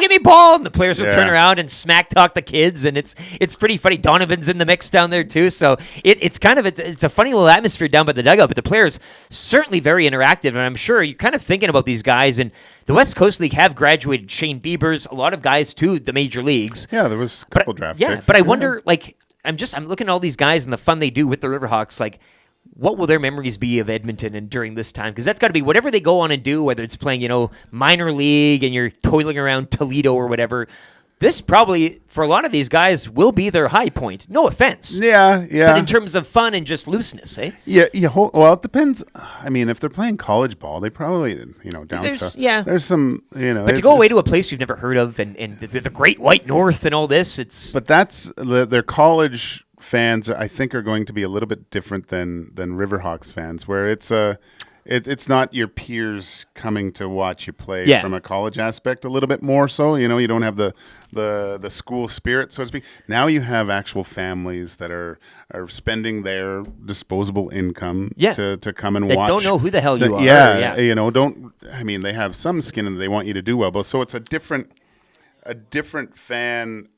And the players will turn around and smack talk the kids. And it's pretty funny. Donovan's in the mix down there, too. So it's kind of it's a funny little atmosphere down by the dugout. But the players certainly very interactive. And I'm sure you're kind of thinking about these guys. And the West Coast League have graduated Shane Biebers, a lot of guys to the major leagues. Yeah, there was a couple draft picks. But I wonder, I'm looking at all these guys and the fun they do with the Riverhawks, what will their memories be of Edmonton and during this time? Because that's got to be whatever they go on and do, whether it's playing, minor league and you're toiling around Toledo or whatever. This probably, for a lot of these guys, will be their high point. No offense. Yeah. But in terms of fun and just looseness, eh? Yeah. Well, it depends. I mean, if they're playing college ball, they probably, down south. Yeah. There's some, But to go away to a place you've never heard of and the Great White North and all this, it's... But that's their college fans, I think, are going to be a little bit different than Riverhawks fans, where it's it's not your peers coming to watch you play from a college aspect a little bit more so. You don't have the school spirit, so to speak. Now you have actual families that are spending their disposable income to come and watch. Don't know who the hell you are. They have some skin and they want you to do well, but so it's a different fan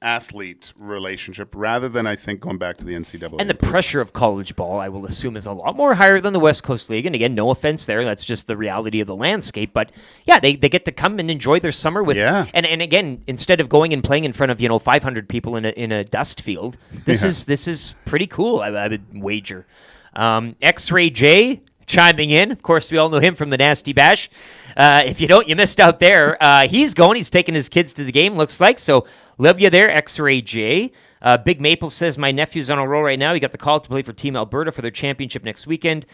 athlete relationship rather than, I think, going back to the NCAA. And the pressure of college ball, I will assume, is a lot more higher than the West Coast League. And again, no offense there. That's just the reality of the landscape. But yeah, they get to come and enjoy their summer with. Yeah. And again, instead of going and playing in front of 500 people in a dust field, this is pretty cool. I would wager. X-Ray J chiming in. Of course, we all know him from the Nasty Bash. If you don't, you missed out there. He's going. He's taking his kids to the game, looks like. So, love you there, X-Ray J. Big Maple says, my nephew's on a roll right now. He got the call to play for Team Alberta for their championship next weekend.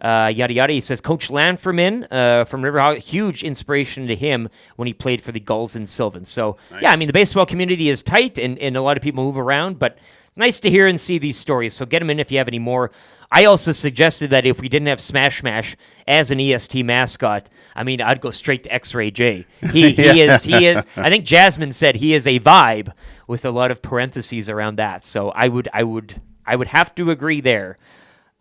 Yada, yada. He says, Coach Lanferman from Riverhawks, huge inspiration to him when he played for the Gulls in Sylvan. So, nice. Yeah, I mean, the baseball community is tight, and a lot of people move around, but nice to hear and see these stories. So, get them in if you have any more. I also suggested that if we didn't have Smash Smash as an EST mascot, I mean, I'd go straight to X-Ray J. He is. I think Jasmine said he is a vibe with a lot of parentheses around that. So I would have to agree there.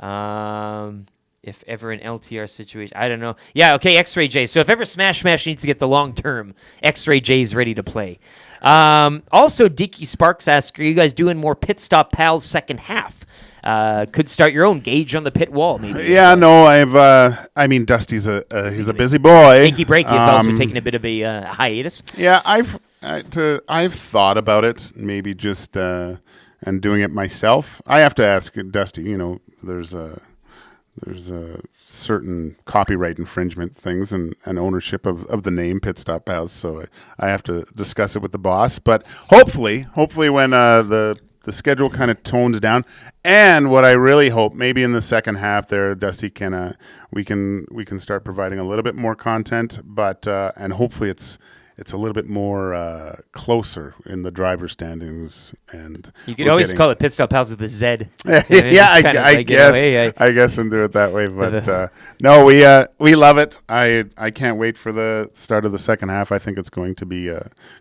If ever an LTR situation, I don't know. Yeah, okay, X-Ray J. So if ever Smash Smash needs to get the long term, X-Ray J is ready to play. Also, Dicky Sparks asks, are you guys doing more Pit Stop Pals second half? Could start your own Gage on the pit wall, maybe. Yeah, no, I mean, Dusty's he's a busy boy. Inky Breaky is also taking a bit of a hiatus. Yeah, I've thought about it, maybe just and doing it myself. I have to ask Dusty. There's a certain copyright infringement things and ownership of the name Pit Stop Pals, so I have to discuss it with the boss. But hopefully when the schedule kind of tones down, and what I really hope, maybe in the second half there, Dusty we can start providing a little bit more content, but and hopefully it's a little bit more closer in the driver's standings. And you could always call it Pit Stop Pals with a Z. Yeah, I guess and do it that way. But no, we love it. I can't wait for the start of the second half. I think it's going to be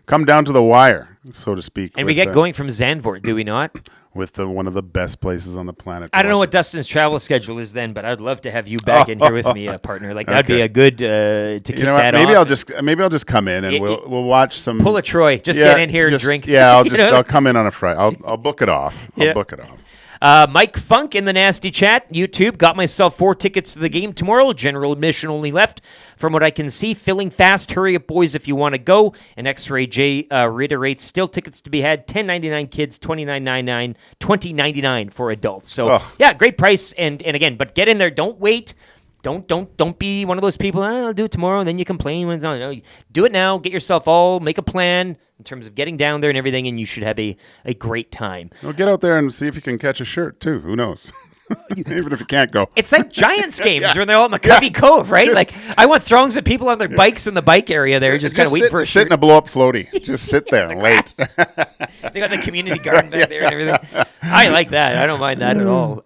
come down to the wire, so to speak. And we get going from Zandvoort, do we not? With one of the best places on the planet. I don't know what Dustin's travel schedule is then, but I'd love to have you back in here with me, partner. Like that'd be a good to keep that maybe off. Maybe I'll just come in and we'll watch some. Pull a Troy. Just get in here and drink. Yeah, I'll come in on a Friday. I'll book it off. I'll book it off. Mike Funk in the Nasty Chat, YouTube, got myself 4 tickets to the game tomorrow. General admission only left. From what I can see, filling fast. Hurry up, boys, if you want to go. And X-Ray J reiterates, still tickets to be had. $10.99 kids, $29.99, $20.99 for adults. So, yeah, great price. And again, but get in there. Don't wait. Don't be one of those people, I'll do it tomorrow, and then you complain when it's on. No, do it now. Get yourself make a plan in terms of getting down there and everything, and you should have a great time. Well, get out there and see if you can catch a shirt, too. Who knows? Even if you can't go. It's like Giants games when they're all at McCovey Cove, right? Like, I want throngs of people on their bikes in the bike area there, just kind of wait for a shirt. Sit in a blow-up floaty. Just sit there and wait. They got the community garden back there and everything. I like that. I don't mind that at all.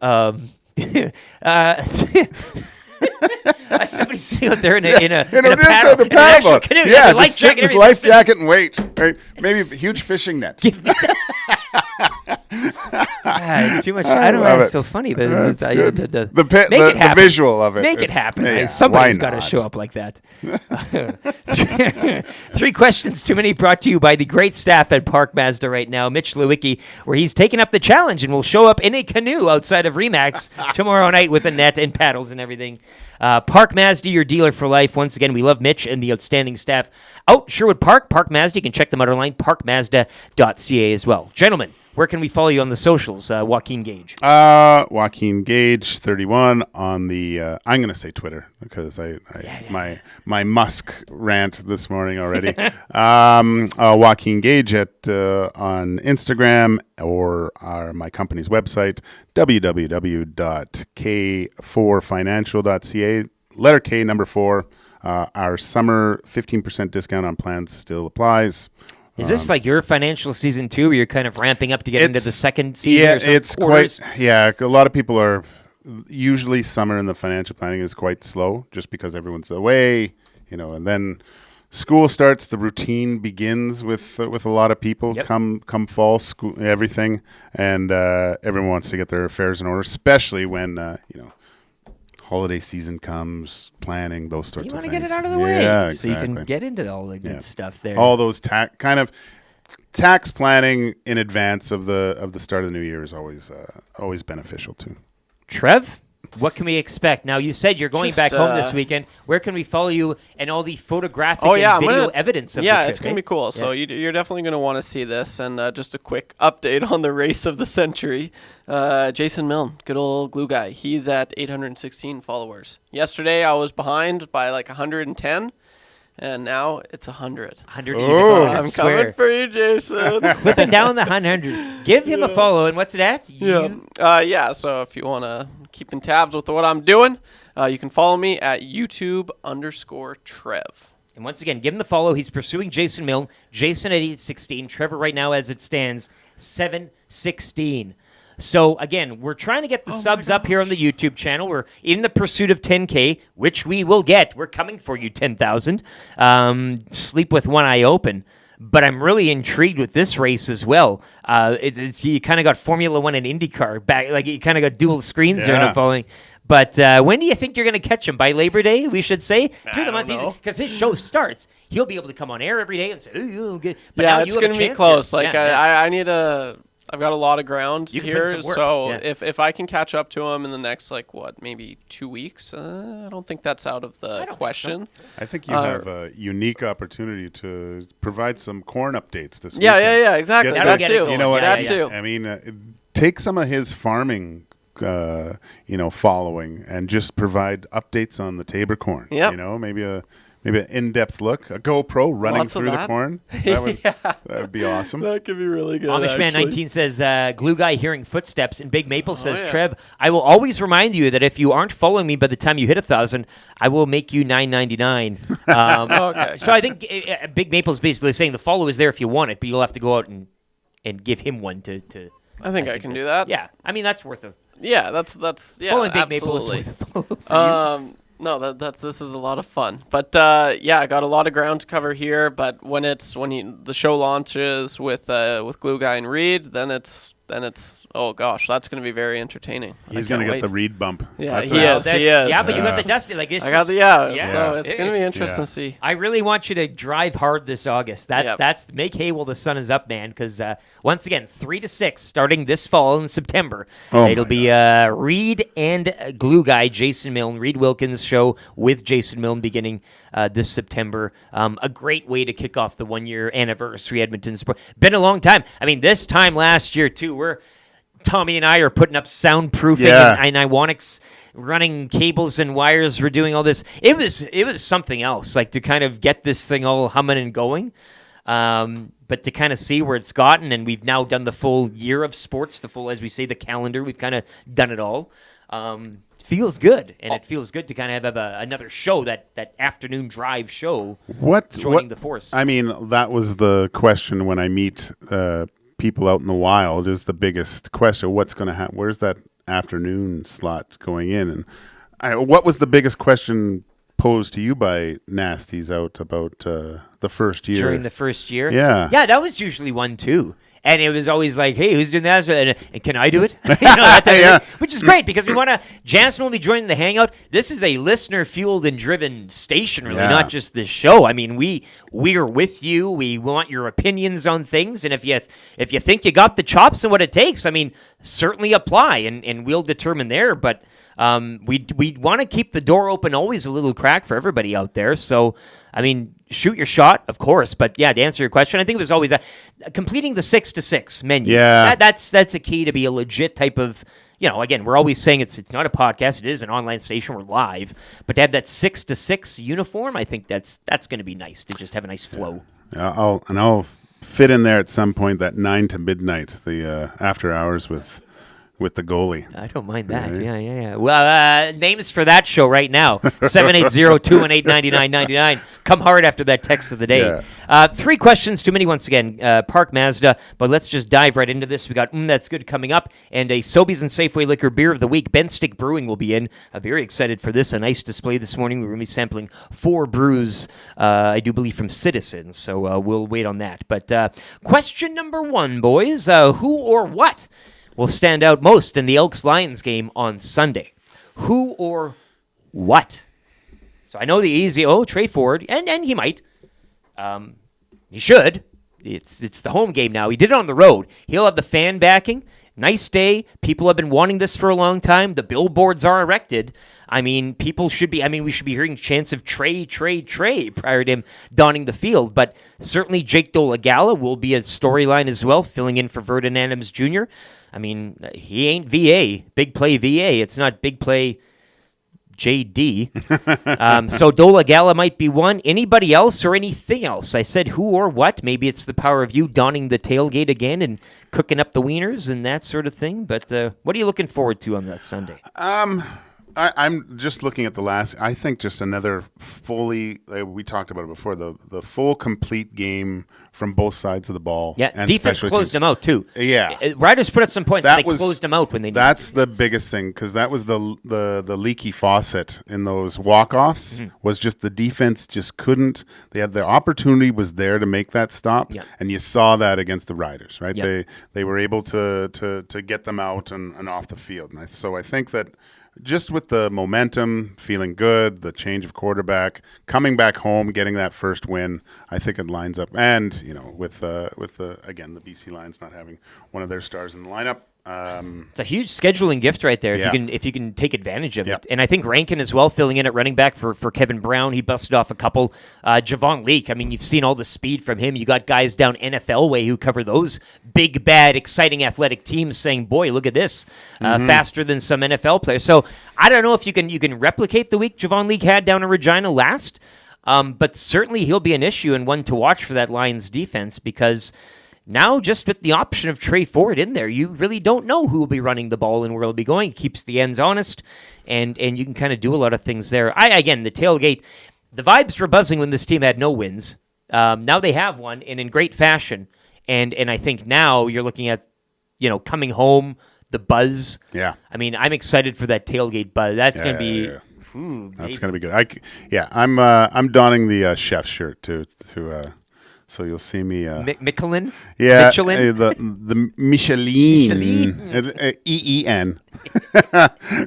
Somebody sitting out there in a paddle, in an actual canoe. Yeah, life jacket, life jacket and wait. Right? Maybe a huge fishing net. Too much. I don't know. It's so funny, but it's the visual of it. Make it happen. Yeah, somebody's got to show up like that. 3 questions too many. Brought to you by the great staff at Park Mazda right now. Mitch Lewicki, where he's taken up the challenge and will show up in a canoe outside of Remax tomorrow night with a net and paddles and everything. Park Mazda, your dealer for life. Once again, we love Mitch and the outstanding staff out Sherwood Park. Park Mazda. You can check them out online, parkmazda.ca as well. Gentlemen, where can we follow you on the socials, Joaquin Gage? Joaquin Gage 31 on the I'm going to say Twitter because my Musk rant this morning already. Joaquin Gage on Instagram or my company's website www.k4financial.ca. Letter K, number 4. Our summer 15% discount on plans still applies. Is this like your financial season too, where you're kind of ramping up to get into the second season? Yeah, or it's quarters? a lot of people are, usually summer in the financial planning is quite slow just because everyone's away, and then school starts, the routine begins with a lot of people. Yep. Come fall, school, everything, and everyone wants to get their affairs in order, especially when, holiday season comes, planning, those sorts of things. You want to get it out of the way, exactly. so you can get into all the good stuff there. All those kind of tax planning in advance of the start of the new year is always beneficial too. Trev, what can we expect? Now, you said you're going Just, back home this weekend. Where can we follow you and all the photographic and video evidence of the trip? Yeah, it's going to be cool. So you're definitely going to want to see this. And just a quick update on the race of the century. Jason Milne, good old glue guy. He's at 816 followers. Yesterday, I was behind by like 110. And now it's 100. 100. So I'm coming for you, Jason. Clipping down the 100. Give him a follow. And what's it at? So if you want to keep in tabs with what I'm doing, you can follow me at YouTube_Trev. And once again, give him the follow. He's pursuing Jason Milne. Jason at 816. Trevor right now, as it stands, 716. So, again, we're trying to get the subs up here on the YouTube channel. We're in the pursuit of 10K, which we will get. We're coming for you, 10,000. Sleep with one eye open. But I'm really intrigued with this race as well. You kind of got Formula One and IndyCar back. Like, you kind of got dual screens there and I'm following. But when do you think you're going to catch him? By Labor Day, we should say? Through the month, because his show starts. He'll be able to come on air every day and say, "Ooh, good." But yeah, it's going to be close. Here. Like, I need a... I've got a lot of ground here, so if I can catch up to him in the next, maybe 2 weeks, I don't think that's out of the question. I think you have a unique opportunity to provide some corn updates this week. Yeah, exactly. That too. You know what? That too. I mean, take some of his farming, following, and just provide updates on the Tabor corn. Yep. You know, maybe an in-depth look, a GoPro running through the corn. That would be awesome. That could be really good. Amishman19 says, Glue Guy hearing footsteps. And Big Maple says, Trev, I will always remind you that if you aren't following me by the time you hit 1,000, I will make you $9.99. Okay. So I think Big Maple's basically saying the follow is there if you want it, but you'll have to go out and give him one to I think I can do that. Yeah. I mean, that's worth it. Yeah, that's following Big Maple is worth a follow for you. No, this is a lot of fun. But I got a lot of ground to cover here. But when the show launches with Glue Guy and Reed, then it's oh gosh, that's going to be very entertaining. He's going to get the Reed bump. Yeah, he is. Yeah, but you got the Dusty like this. I got the So it's going to be interesting to see. I really want you to drive hard this August. That's make hay while the sun is up, man. Because once again, 3 to 6 starting this fall in September. It'll be Reed and Glue Guy, Jason Milne, Reed Wilkins show with Jason Milne beginning this September. A great way to kick off the 1-year anniversary Edmonton Sport. Been a long time. I mean, this time last year too. Tommy and I are putting up soundproofing and Iwonics, running cables and wires. We're doing all this. It was something else, like to kind of get this thing all humming and going. But to kind of see where it's gotten, and we've now done the full year of sports, the full, as we say, the calendar. We've kind of done it all. Feels good, and it feels good to kind of have another show, that afternoon drive show. Joining the force? I mean, that was the question when I meet people out in the wild. Is the biggest question what's going to happen? Where's that afternoon slot going in? And what was the biggest question posed to you by Nasties out about the first year? During the first year? Yeah, that was usually one too. And it was always like, hey, who's doing that? And can I do it? That type of thing, which is great because we want to. Jansen will be joining the Hangout. This is a listener-fueled and driven station, really, not just this show. I mean, we're with you. We want your opinions on things. And if you think you got the chops and what it takes, I mean, certainly apply, and we'll determine there. But we want to keep the door open, always a little crack for everybody out there. So, I mean, shoot your shot, of course. But yeah, to answer your question, I think it was always completing the 6 to 6 menu. Yeah, that's a key to be a legit type of. Again, we're always saying it's not a podcast; it is an online station. We're live, but to have that 6 to 6 uniform, I think that's going to be nice to just have a nice flow. Yeah, I'll fit in there at some point that 9 to midnight, the after hours with the goalie. I don't mind that. Right. Yeah. Well, names for that show right now, 780-218-9999. Come hard after that text of the day. Yeah. 3 questions too many once again. Park Mazda, but let's just dive right into this. We got That's Good coming up, and a Sobeys and Safeway Liquor Beer of the Week. Ben Stick Brewing will be in. Very excited for this. A nice display this morning. We're going to be sampling 4 brews, I do believe, from Citizens, so we'll wait on that. But question number 1, boys. Who or what will stand out most in the Elks-Lions game on Sunday? Who or what? So I know the easy, Trey Ford, and he might. He should. it's the home game now. He did it on the road. He'll have the fan backing. Nice day. People have been wanting this for a long time. The billboards are erected. I mean, we should be hearing chants of Trey prior to him donning the field. But certainly Jake Dolagala will be a storyline as well, filling in for Verdon Adams Jr. I mean, he ain't VA. Big play VA. It's not big play JD. So Dolagala might be one. Anybody else or anything else? I said who or what. Maybe it's the power of you donning the tailgate again and cooking up the wieners and that sort of thing. But what are you looking forward to on that Sunday? I'm just looking at the last. I think just another fully. We talked about it before. The full complete game from both sides of the ball. Yeah, and defense closed them out too. Yeah, Riders put up some points. But they closed them out when they. That's the biggest thing because that was the leaky faucet in those walk-offs. Was just the defense just couldn't. They had the opportunity was there to make that stop, and you saw that against the Riders, right? They were able to get them out and off the field. And so I think that. Just with the momentum, feeling good, the change of quarterback, coming back home, getting that first win, I think it lines up. And with the BC Lions not having one of their stars in the lineup. It's a huge scheduling gift right there if you can take advantage of it. And I think Rankin as well, filling in at running back for Kevin Brown. He busted off a couple. Javon Leake, I mean, you've seen all the speed from him. You got guys down NFL way who cover those big, bad, exciting athletic teams saying, boy, look at this, faster than some NFL players. So I don't know if you can replicate the week Javon Leake had down in Regina last, but certainly he'll be an issue and one to watch for that Lions defense because now, just with the option of Trey Ford in there, you really don't know who will be running the ball and where he'll be going. It keeps the ends honest, and you can kind of do a lot of things there. Again, the tailgate, the vibes were buzzing when this team had no wins. Now they have one, and in great fashion. And I think now you're looking at, coming home, the buzz. Yeah. I mean, I'm excited for that tailgate buzz. That's going to be... Yeah. That's going to be good. I'm donning the chef's shirt to so you'll see me. Michelin? Yeah. Michelin? The Michelin. EEN.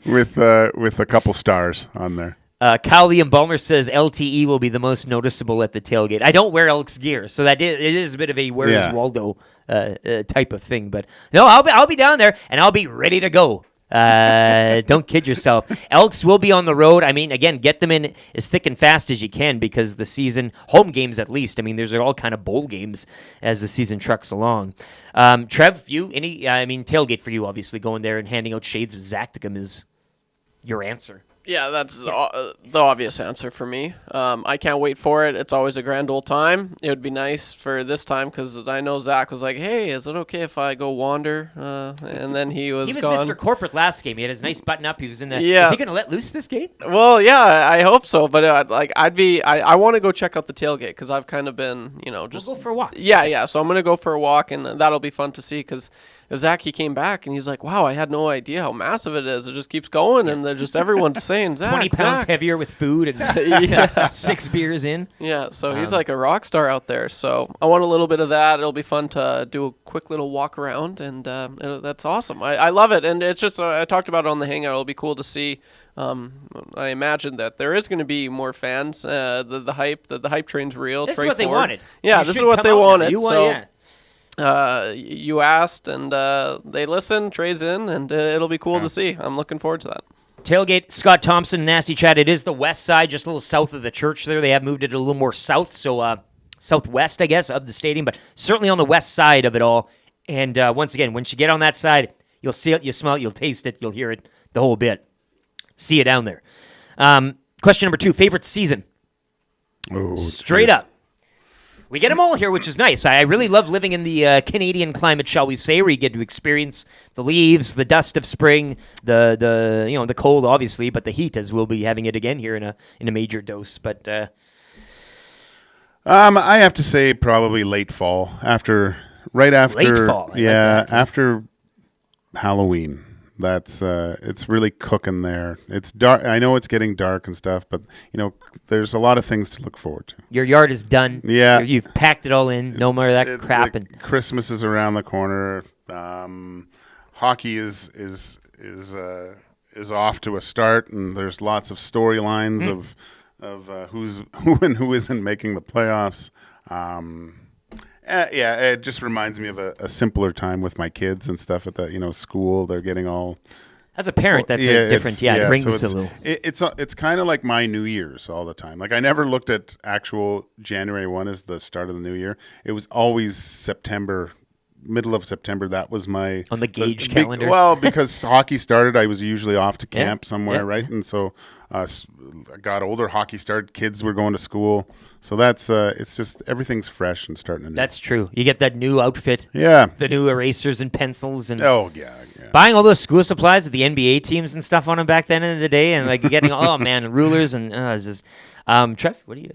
with a couple stars on there. Kyle Liam Balmer says LTE will be the most noticeable at the tailgate. I don't wear Elks gear, so it is a bit of a where's Waldo type of thing. But no, I'll be down there, and I'll be ready to go. Don't kid yourself. Elks will be on the road. I mean, again, get them in as thick and fast as you can because the season, home games at least. I mean, there's all kind of bowl games as the season trucks along. Trev, tailgate for you, obviously, going there and handing out shades of Zacticum is your answer. Yeah, that's the obvious answer for me. I can't wait for it. It's always a grand old time. It would be nice for this time because I know Zach was like, hey, is it okay if I go wander? And then he was gone. Mr. Corporate last game. He had his nice button up. He was in the... Yeah. Is he going to let loose this game? Well, yeah, I hope so. But I want to go check out the tailgate because I've kind of been, just... We'll go for a walk. Yeah. So I'm going to go for a walk, and that'll be fun to see because... Zach, he came back, and he's like, wow, I had no idea how massive it is. It just keeps going, and they're just everyone's saying, Zach, 20 pounds Zach. heavier with food and 6 beers in. Yeah, so he's like a rock star out there. So I want a little bit of that. It'll be fun to do a quick little walk around, and that's awesome. I love it, and it's just I talked about it on the Hangout. It'll be cool to see. I imagine that there is going to be more fans. The hype train's real. This is what they wanted. Yeah, this is what they wanted. Yeah. You asked, and they listened. Trey's in, and it'll be cool to see. I'm looking forward to that. Tailgate, Scott Thompson, Nasty Chat. It is the west side, just a little south of the church there. They have moved it a little more south, so southwest, I guess, of the stadium, but certainly on the west side of it all. And once again, once you get on that side, you'll see it, you smell it, you'll taste it, you'll hear it, the whole bit. See you down there. Question number 2, favorite season? Oh, Straight up. We get them all here, which is nice. I really love living in the Canadian climate, shall we say, where you get to experience the leaves, the dust of spring, the cold, obviously, but the heat, as we'll be having it again here in a major dose. But I have to say probably late fall, right after late fall. After Halloween. That's it's really cooking there. It's dark. I know it's getting dark and stuff, but there's a lot of things to look forward to. Your yard is done. Yeah, you've packed it all in. No more of that crap. And Christmas is around the corner. Hockey is off to a start, and there's lots of storylines of who and who isn't making the playoffs. It just reminds me of a simpler time with my kids and stuff at the school. They're getting all. As a parent, that's a different. It rings so a little. It's kind of like my New Year's all the time. Like I never looked at actual January 1 as the start of the new year. It was always September. Middle of September, that was my on the Gage calendar. Well, because hockey started, I was usually off to camp somewhere, right? And so I got older. Hockey started. Kids were going to school, so that's it's just everything's fresh and starting to. That's true. You get that new outfit. Yeah. The new erasers and pencils and. Oh yeah. Buying all those school supplies with the NBA teams and stuff on them back then in the day, and like getting rulers and it's just. Trev, what do you?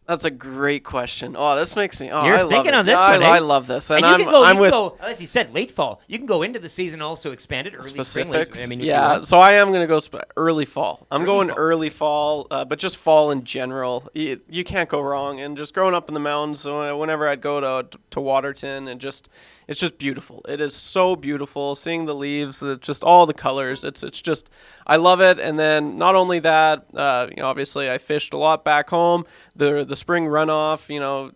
That's a great question. Oh, this makes me. Oh, You're I love thinking it. on this Yeah, one. I love this, and you can go, I'm with. As you said, late fall. You can go into the season also expand it early Specifics. spring. Late, Yeah, so I am going to go early fall. I'm going early fall, but just fall in general. You can't go wrong. And just growing up in the mountains, whenever I'd go to Waterton, and it's just beautiful. It is so beautiful. Seeing the leaves, just all the colors. It's just I love it. And then not only that, obviously I fished a lot back home. The spring runoff,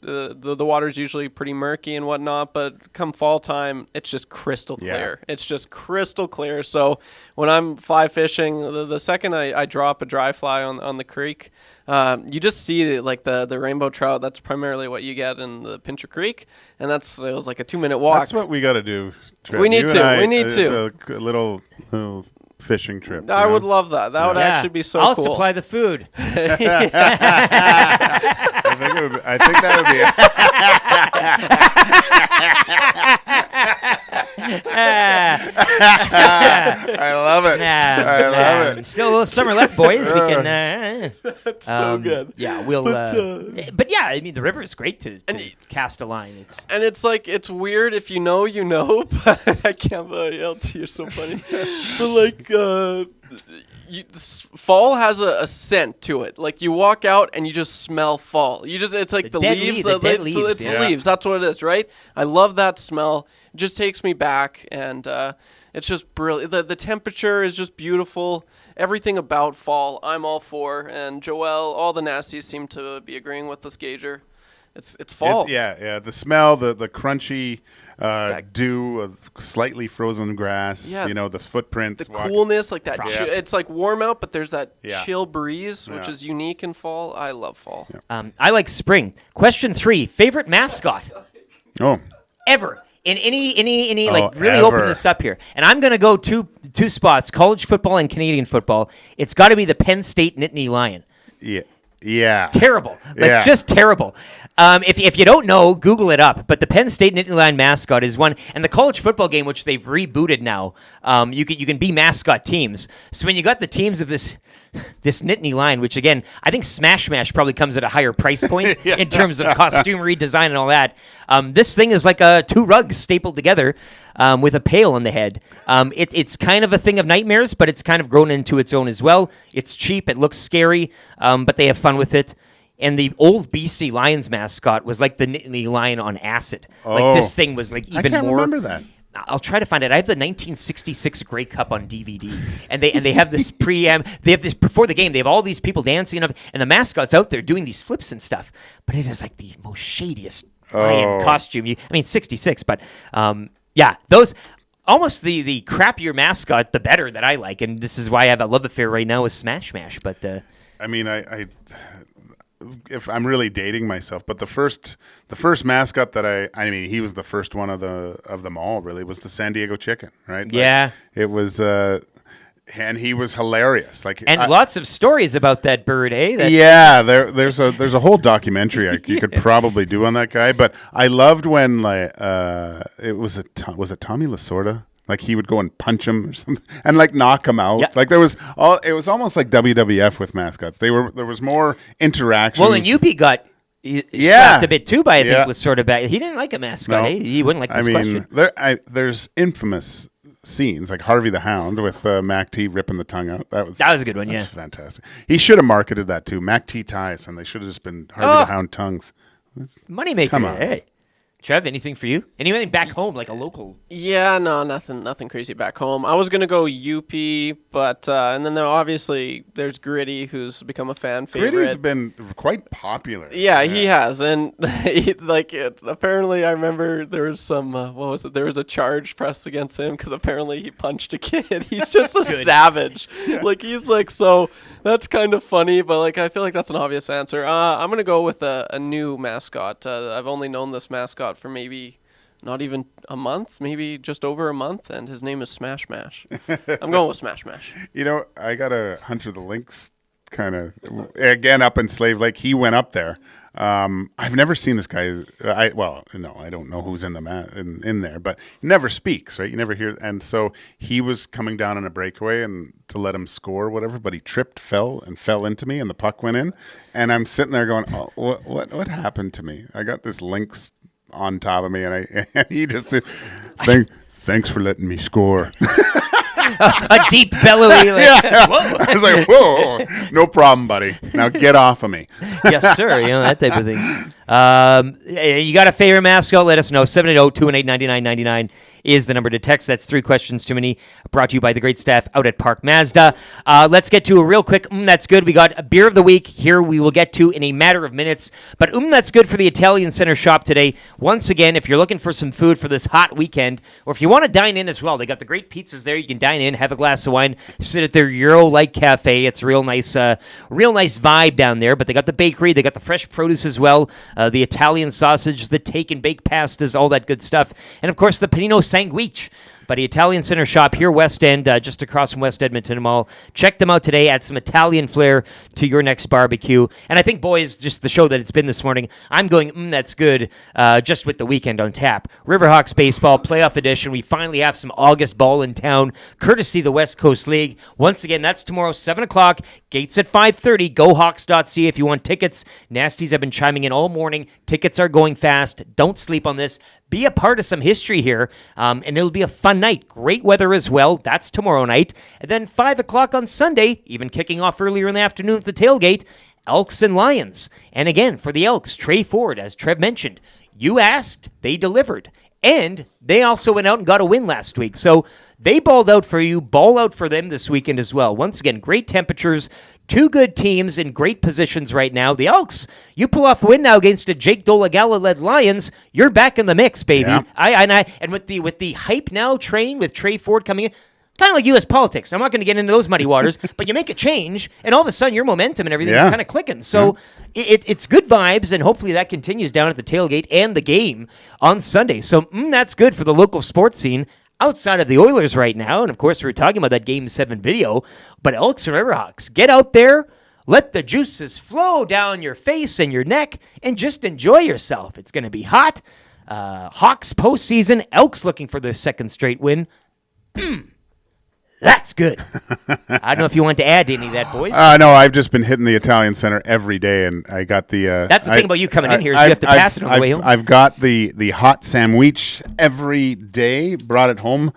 the water's usually pretty murky and whatnot, but come fall time, it's just crystal clear. Yeah. It's just crystal clear. So when I'm fly fishing, the second I drop a dry fly on the creek, you just see like the rainbow trout. That's primarily what you get in the Pincher Creek, and it was like a 2-minute walk. That's what we got to do. Trev. We need to. We need to. A little fishing trip. I would love that. That would actually be so I'll cool. supply the food. I think that would be. I love it. I love it. Still a little summer left, boys. We can. That's so good. Yeah, we'll. But yeah, I mean, the river is great to cast a line. It's weird if you know, but I can't. You're so funny. So fall has a scent to it. Like you walk out and you just smell fall. It's like the leaves. The leaves. That's what it is, right? I love that smell. It just takes me back, and it's just brilliant. The temperature is just beautiful. Everything about fall, I'm all for. And Joel, all the nasties seem to be agreeing with this, Gager. It's fall. The smell, the crunchy dew of slightly frozen grass. Yeah. The footprints. The coolness, like that. It's like warm out, but there's that chill breeze, which is unique in fall. I love fall. Yeah. I like spring. Question 3: favorite mascot? Oh. Ever. In any really open this up here. And I'm going to go two spots, college football and Canadian football. It's got to be the Penn State Nittany Lion. Yeah. Yeah. Terrible. Just terrible. If you don't know, Google it up. But the Penn State Nittany Lion mascot is one, and the college football game, which they've rebooted now, you can be mascot teams. So when you got the teams of this Nittany Lion, which again, I think Smash Mash probably comes at a higher price point in terms of costumery, design, and all that. This thing is like 2 rugs stapled together with a pail on the head. It's kind of a thing of nightmares, but it's kind of grown into its own as well. It's cheap. It looks scary, but they have fun with it. And the old BC Lions mascot was like the Nittany Lion on acid. Like this thing was like even more. I can't remember that. I'll try to find it. I have the 1966 Grey Cup on DVD, and they have this they have this before the game. They have all these people dancing, and the mascot's out there doing these flips and stuff. But it is like the most shadiest lion costume. 66, but those almost the crappier mascot, the better that I like, and this is why I have a love affair right now with Smash Mash. But I if I'm really dating myself, but the first mascot that he was the first one of them all, really, was the San Diego Chicken, right? Yeah. It was and he was hilarious. Lots of stories about that bird, eh? There's a whole documentary you could probably do on that guy, but I loved when it was Tommy Lasorda? Like he would go and punch him or something, and knock him out. Yeah. Like it was almost like WWF with mascots. There was more interaction. Well, and UP got slapped a bit too by I think was sort of bad. He didn't like a mascot. No. He wouldn't like this question. There's infamous scenes like Harvey the Hound with Mac T ripping the tongue out. That was a good one. That's fantastic. He should have marketed that too. Mac T ties, and they should have just been Harvey the Hound tongues. Moneymaker. Come on. Hey. Trev, anything for you? Anything back home, like a local? Yeah, no, nothing crazy back home. I was gonna go UP, but and then obviously there's Gritty, who's become a fan favorite. Gritty's been quite popular. Yeah, he has, and apparently I remember there was some what was it? There was a charge pressed against him because apparently he punched a kid. He's just a savage. Yeah. Like he's like so. That's kind of funny, but like I feel like that's an obvious answer. I'm gonna go with a new mascot. I've only known this mascot for maybe not even a month, maybe just over a month, and his name is Smash Mash. I'm going with Smash Mash. You know, I got a Hunter the Lynx kind of, again, up in Slave Lake. He went up there. I've never seen this guy. I don't know who's in the in there, but he never speaks, right? You never hear. And so he was coming down on a breakaway and to let him score, whatever. But he tripped, fell into me, and the puck went in. And I'm sitting there going, "Oh, what happened to me? I got this Lynx on top of me, and he just said, thanks for letting me score." A deep bellowy. Yeah. I was like, whoa, no problem, buddy. Now get off of me. Yes, sir. You know, that type of thing. You got a favorite mascot? Let us know. 780-218-9999 is the number to text. That's 3 questions too many. Brought to you by the great staff out at Park Mazda. Let's get to a real quick that's good. We got a beer of the week here we will get to in a matter of minutes. But that's good for the Italian Center shop today. Once again, if you're looking for some food for this hot weekend, or if you want to dine in as well, they got the great pizzas there. You can dine in, have a glass of wine, sit at their Euro-like cafe. It's a real nice vibe down there. But they got the bakery. They got the fresh produce as well. The Italian sausage, the take and bake pastas, all that good stuff. And, of course, the panino sanguiche. But the Italian Center shop here, West End, just across from West Edmonton Mall. Check them out today. Add some Italian flair to your next barbecue. And I think, boys, just the show that it's been this morning, I'm going, that's good, just with the weekend on tap. Riverhawks baseball, playoff edition. We finally have some August ball in town, courtesy the West Coast League. Once again, that's tomorrow, 7 o'clock. Gates at 5:30. GoHawks.ca if you want tickets. Nasties have been chiming in all morning. Tickets are going fast. Don't sleep on this. Be a part of some history here, and it'll be a fun night. Great weather as well. That's tomorrow night. And then 5 o'clock on Sunday, even kicking off earlier in the afternoon at the tailgate, Elks and Lions. And again, for the Elks, Trey Ford, as Trev mentioned, you asked, they delivered. And they also went out and got a win last week. So they balled out for you, ball out for them this weekend as well. Once again, great temperatures, 2 good teams in great positions right now. The Elks, you pull off a win now against a Jake Dolagala-led Lions, you're back in the mix, baby. Yeah. And with the hype now train with Trey Ford coming in, kind of like U.S. politics. I'm not going to get into those muddy waters, but you make a change, and all of a sudden your momentum and everything is kind of clicking. So it's good vibes, and hopefully that continues down at the tailgate and the game on Sunday. So that's good for the local sports scene outside of the Oilers right now. And, of course, we were talking about that Game 7 video. But Elks and Riverhawks, get out there, let the juices flow down your face and your neck, and just enjoy yourself. It's going to be hot. Hawks postseason. Elks looking for their 2nd straight win. That's good. I don't know if you want to add any of that, boys. No, I've just been hitting the Italian Center every day, and I got the... That's the thing about you coming in here is you have to pass it on the way home. I've got the hot sandwich every day, brought it home.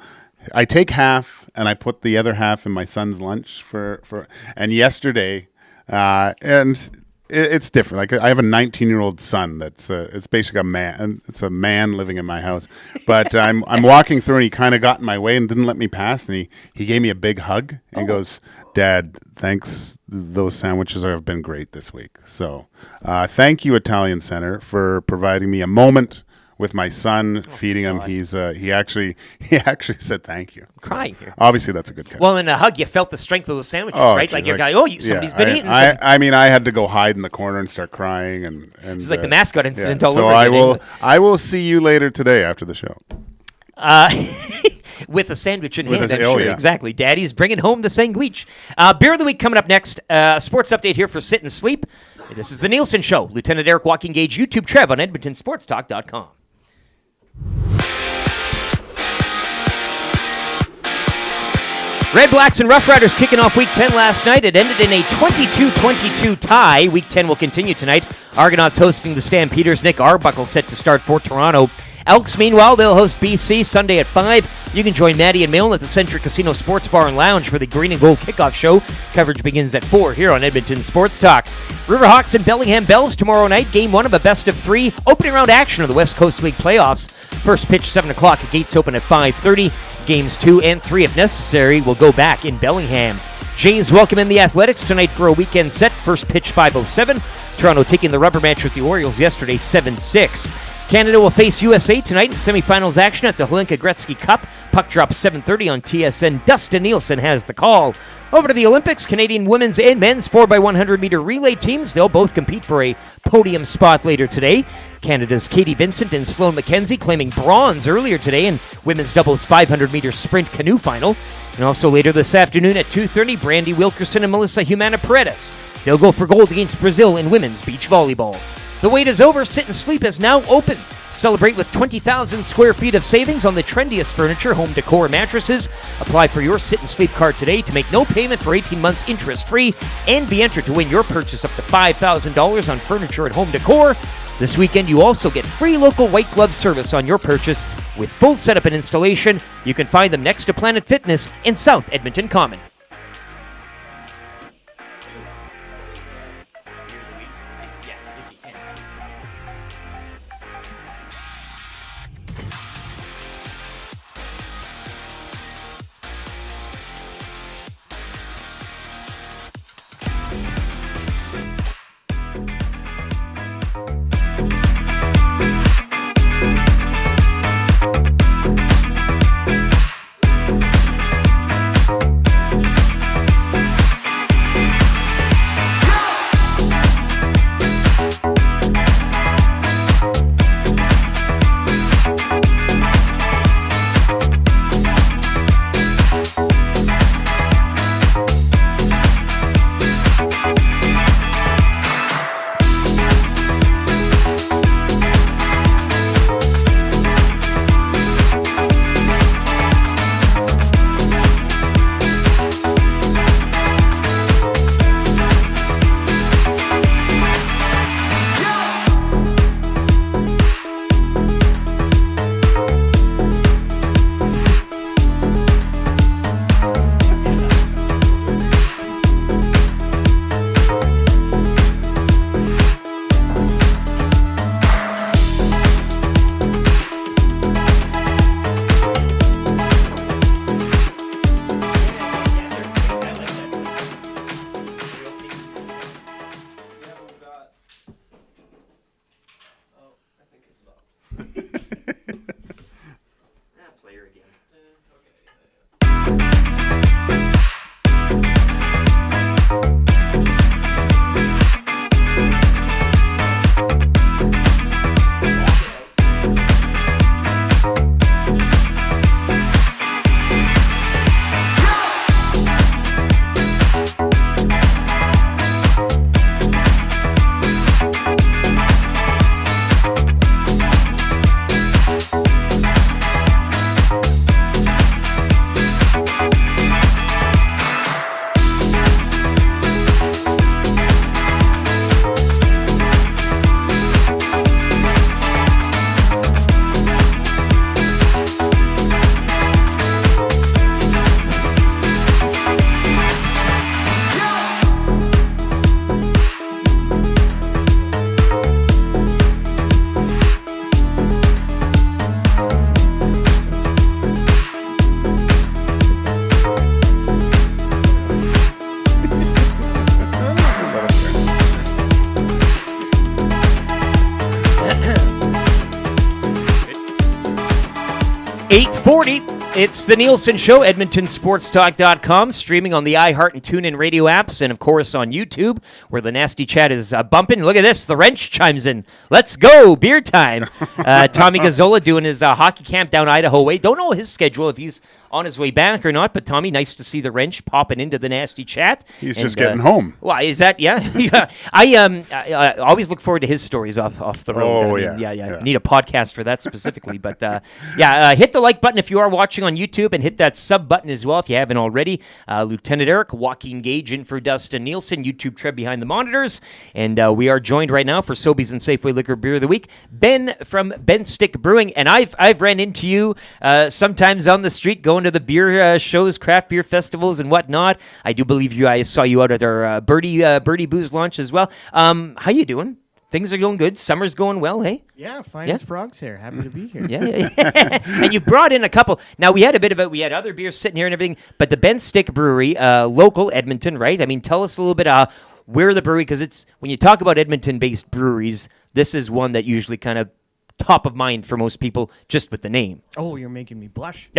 I take half, and I put the other half in my son's lunch and yesterday, and... It's different. Like I have a 19-year-old son that's it's basically a man. It's a man living in my house. But I'm walking through and he kind of got in my way and didn't let me pass. And he gave me a big hug and he goes, "Dad, thanks. Those sandwiches have been great this week." So thank you, Italian Center, for providing me a moment with my son, feeding him. He's he actually said thank you. I'm crying here. Obviously, that's a good catch. Well, in a hug, you felt the strength of those sandwiches, right? Like you're going, somebody's been eating. I mean, I had to go hide in the corner and start crying, and it's like the mascot incident all over again. So I will see you later today after the show. With a sandwich in hand, I'm sure. Exactly. Daddy's bringing home the sandwich. Beer of the week coming up next. Sports update here for Sit and Sleep. This is the Nielson Show. Lieutenant Eric Joaquin Gage, YouTube Trev on EdmontonSportsTalk.com. Red Blacks and Rough Riders kicking off Week 10 last night. It ended in a 22-22 tie. Week 10 will continue tonight. Argonauts hosting the Stampeders. Nick Arbuckle set to start for Toronto Elks, meanwhile, they'll host BC Sunday at 5. You can join Maddie and Milne at the Centric Casino Sports Bar and Lounge for the Green and Gold Kickoff Show. Coverage begins at 4 here on Edmonton Sports Talk. Riverhawks and Bellingham Bells tomorrow night. Game 1 of a best-of-3 opening round action of the West Coast League playoffs. First pitch 7 o'clock. Gates open at 5:30. Games 2 and 3, if necessary, will go back in Bellingham. Jays welcome in the Athletics tonight for a weekend set. First pitch 5:07. Toronto taking the rubber match with the Orioles yesterday 7-6. Canada will face USA tonight in semifinals action at the Hlinka Gretzky Cup. Puck drop 7:30 on TSN. Dustin Neelson has the call. Over to the Olympics, Canadian women's and men's 4x100-meter relay teams. They'll both compete for a podium spot later today. Canada's Katie Vincent and Sloane McKenzie claiming bronze earlier today in women's doubles 500-meter sprint canoe final. And also later this afternoon at 2:30, Brandy Wilkerson and Melissa Humana Paredes. They'll go for gold against Brazil in women's beach volleyball. The wait is over. Sit and Sleep is now open. Celebrate with 20,000 square feet of savings on the trendiest furniture, home decor, mattresses. Apply for your Sit and Sleep card today to make no payment for 18 months interest-free and be entered to win your purchase up to $5,000 on furniture and home decor. This weekend, you also get free local white glove service on your purchase with full setup and installation. You can find them next to Planet Fitness in South Edmonton Common. It's the Nielson Show, EdmontonSportsTalk.com, streaming on the iHeart and TuneIn radio apps, and of course on YouTube, where the nasty chat is bumping. Look at this, the wrench chimes in. Let's go, beer time. Tommy Gazzola doing his hockey camp down Idaho way. Don't know his schedule, if he's on his way back or not, but Tommy, nice to see the wrench popping into the nasty chat. He's just getting home. Well, is that, yeah? Yeah. I always look forward to his stories off the road. Oh, yeah. Need a podcast for that specifically, but hit the like button if you are watching on on YouTube and hit that sub button as well if you haven't already. Lieutenant Eric, Joaquin Gage in for Dustin Neelson, YouTube Trev behind the monitors. And we are joined right now for Sobeys and Safeway Liquor Beer of the Week, Ben from Ben Stick Brewing. And I've ran into you sometimes on the street going to the beer shows, craft beer festivals and whatnot. I do believe I saw you out at our Birdie Booze launch as well. How you doing? Things are going good. Summer's going well, hey? Yeah, fine as frogs here. Happy to be here. Yeah. And you brought in a couple. Now, we had other beers sitting here and everything, but the Ben Stick Brewery, local Edmonton, right? I mean, tell us a little bit where the brewery, because it's when you talk about Edmonton-based breweries, this is one that usually kind of top of mind for most people just with the name. Oh, you're making me blush.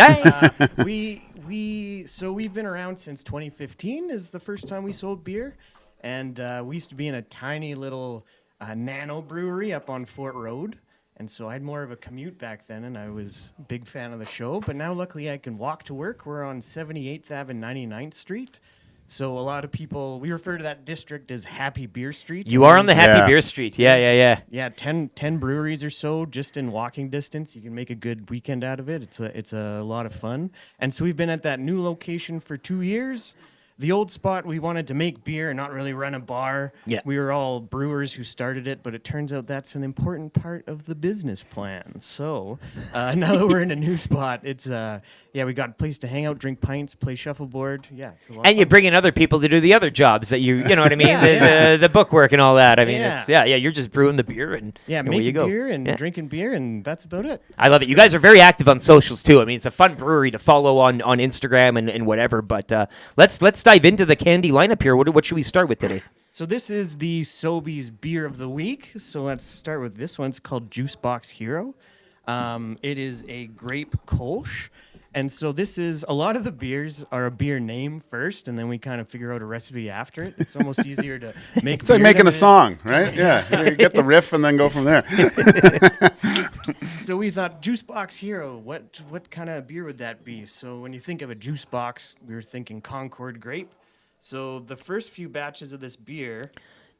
We've been around since 2015 is the first time we sold beer. And we used to be in a tiny little nano brewery up on Fort Road. And so I had more of a commute back then, and I was a big fan of the show. But now, luckily, I can walk to work. We're on 78th Ave and 99th Street. So a lot of people, we refer to that district as Happy Beer Street. You are on the Happy Beer Street. Yeah. Yeah, 10 breweries or so just in walking distance. You can make a good weekend out of it. It's a lot of fun. And so we've been at that new location for 2 years. The old spot, we wanted to make beer and not really run a bar. Yeah. We were all brewers who started it, but it turns out that's an important part of the business plan. So now that we're in a new spot, it's we got a place to hang out, drink pints, play shuffleboard. Yeah, it's a lot of And you fun. bring in other people to do the other jobs that you know what I mean? The book work and all that. I mean, you're just brewing the beer and away you making go. beer and drinking beer, and that's about it. I love it. You guys are very active on socials too. I mean, it's a fun brewery to follow on Instagram and whatever. But let's dive into the candy lineup here. What should we start with today? So this is the Sobeys Beer of the Week. So let's start with this one. It's called Juice Box Hero. It is a grape kolsch. And so this is, a lot of the beers are a beer name first, and then we kind of figure out a recipe after it. It's almost easier to make It's like making a song, right? Yeah. You get the riff and then go from there. So we thought, Juice Box Hero, what kind of beer would that be? So when you think of a juice box, we were thinking Concord grape. So the first few batches of this beer...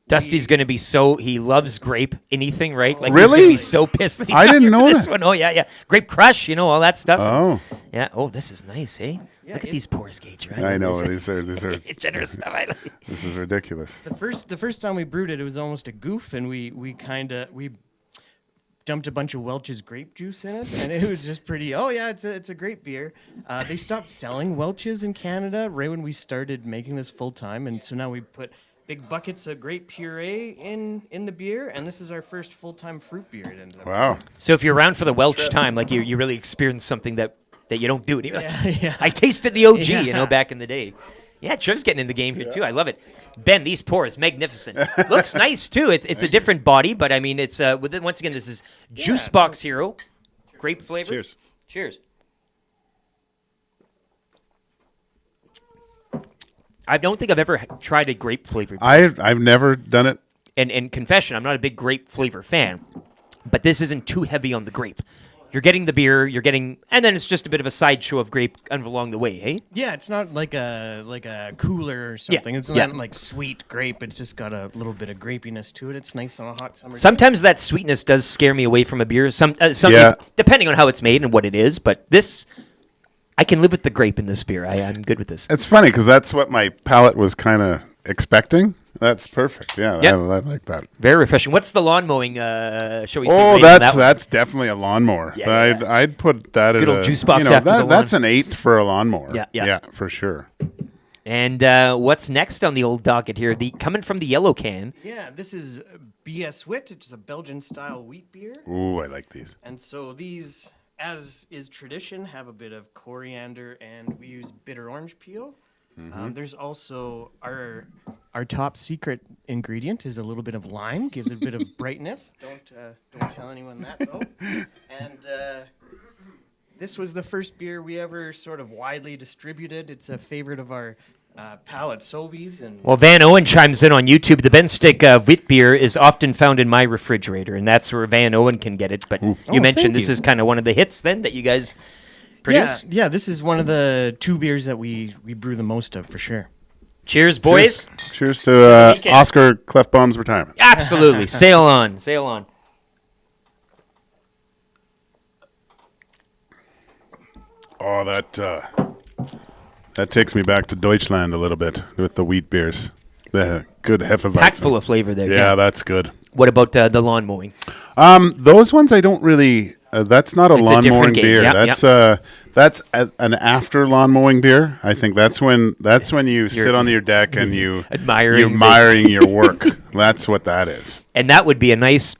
Dusty's going to be he loves grape, anything, right? Like really? He's going to be so pissed that he's I not didn't here know for this that. one. Oh, yeah. Grape Crush, all that stuff. Oh. Yeah. Oh, this is nice, eh? Look at these pours, Gage, right? I know. These are generous stuff. I like. This is ridiculous. The first time we brewed it was almost a goof, and we dumped a bunch of Welch's grape juice in it, and it was just pretty. Oh yeah, it's a great beer. They stopped selling Welch's in Canada right when we started making this full time, and so now we put big buckets of grape puree in the beer, and this is our first full time fruit beer. Wow! So if you're around for the Welch time, like you really experienced something that you don't do anymore. Yeah. I tasted the OG, back in the day. Yeah, Trev's getting in the game here too. I love it. Ben, these pours, magnificent. Looks nice too. It's a different body, but I mean, it's once again, this is Juice Box Hero, grape flavor. Cheers. I don't think I've ever tried a grape flavored beer. I've never done it. And confession, I'm not a big grape flavor fan, but this isn't too heavy on the grape. You're getting the beer, and then it's just a bit of a sideshow of grape along the way, hey? Yeah, it's not like a cooler or something. It's not like sweet grape. It's just got a little bit of grapiness to it. It's nice on a hot summer day. Sometimes that sweetness does scare me away from a beer. Depending on how it's made and what it is, but this, I can live with the grape in this beer. I'm good with this. It's funny because that's what my palate was kind of expecting. That's perfect. Yeah, I like that. Very refreshing. What's the lawn mowing? Shall we say? Oh, that's definitely a lawnmower. Yeah. I'd put that good at old juice box after the lawn. That's an 8 for a lawnmower. Yeah, for sure. And what's next on the old docket here? Coming from the yellow can. Yeah, this is BS Wit. It's a Belgian style wheat beer. Ooh, I like these. And so these, as is tradition, have a bit of coriander, and we use bitter orange peel. Mm-hmm. There's also our top secret ingredient is a little bit of lime, gives it a bit of brightness. Don't tell anyone that though. And this was the first beer we ever sort of widely distributed. It's a favorite of our palate, Sobeys. Well, Van Owen chimes in on YouTube. The Ben Stick wheat beer is often found in my refrigerator, and that's where Van Owen can get it. But you mentioned this is kind of one of the hits then that you guys produce? Yeah, this is one of the 2 beers that we brew the most of for sure. Cheers, boys. Cheers to Oscar Clefbaum's retirement. Absolutely. Sail on. Oh, that takes me back to Deutschland a little bit with the wheat beers. The good Hefeweizen. Packed full of flavor there. Yeah, that's good. What about the lawn mowing? Those ones I don't really. That's not a It's a lawn different mowing game. beer. Yeah, That's an after lawn mowing beer. I think that's when you sit on your deck and you admiring your work. That's what that is. And that would be a nice,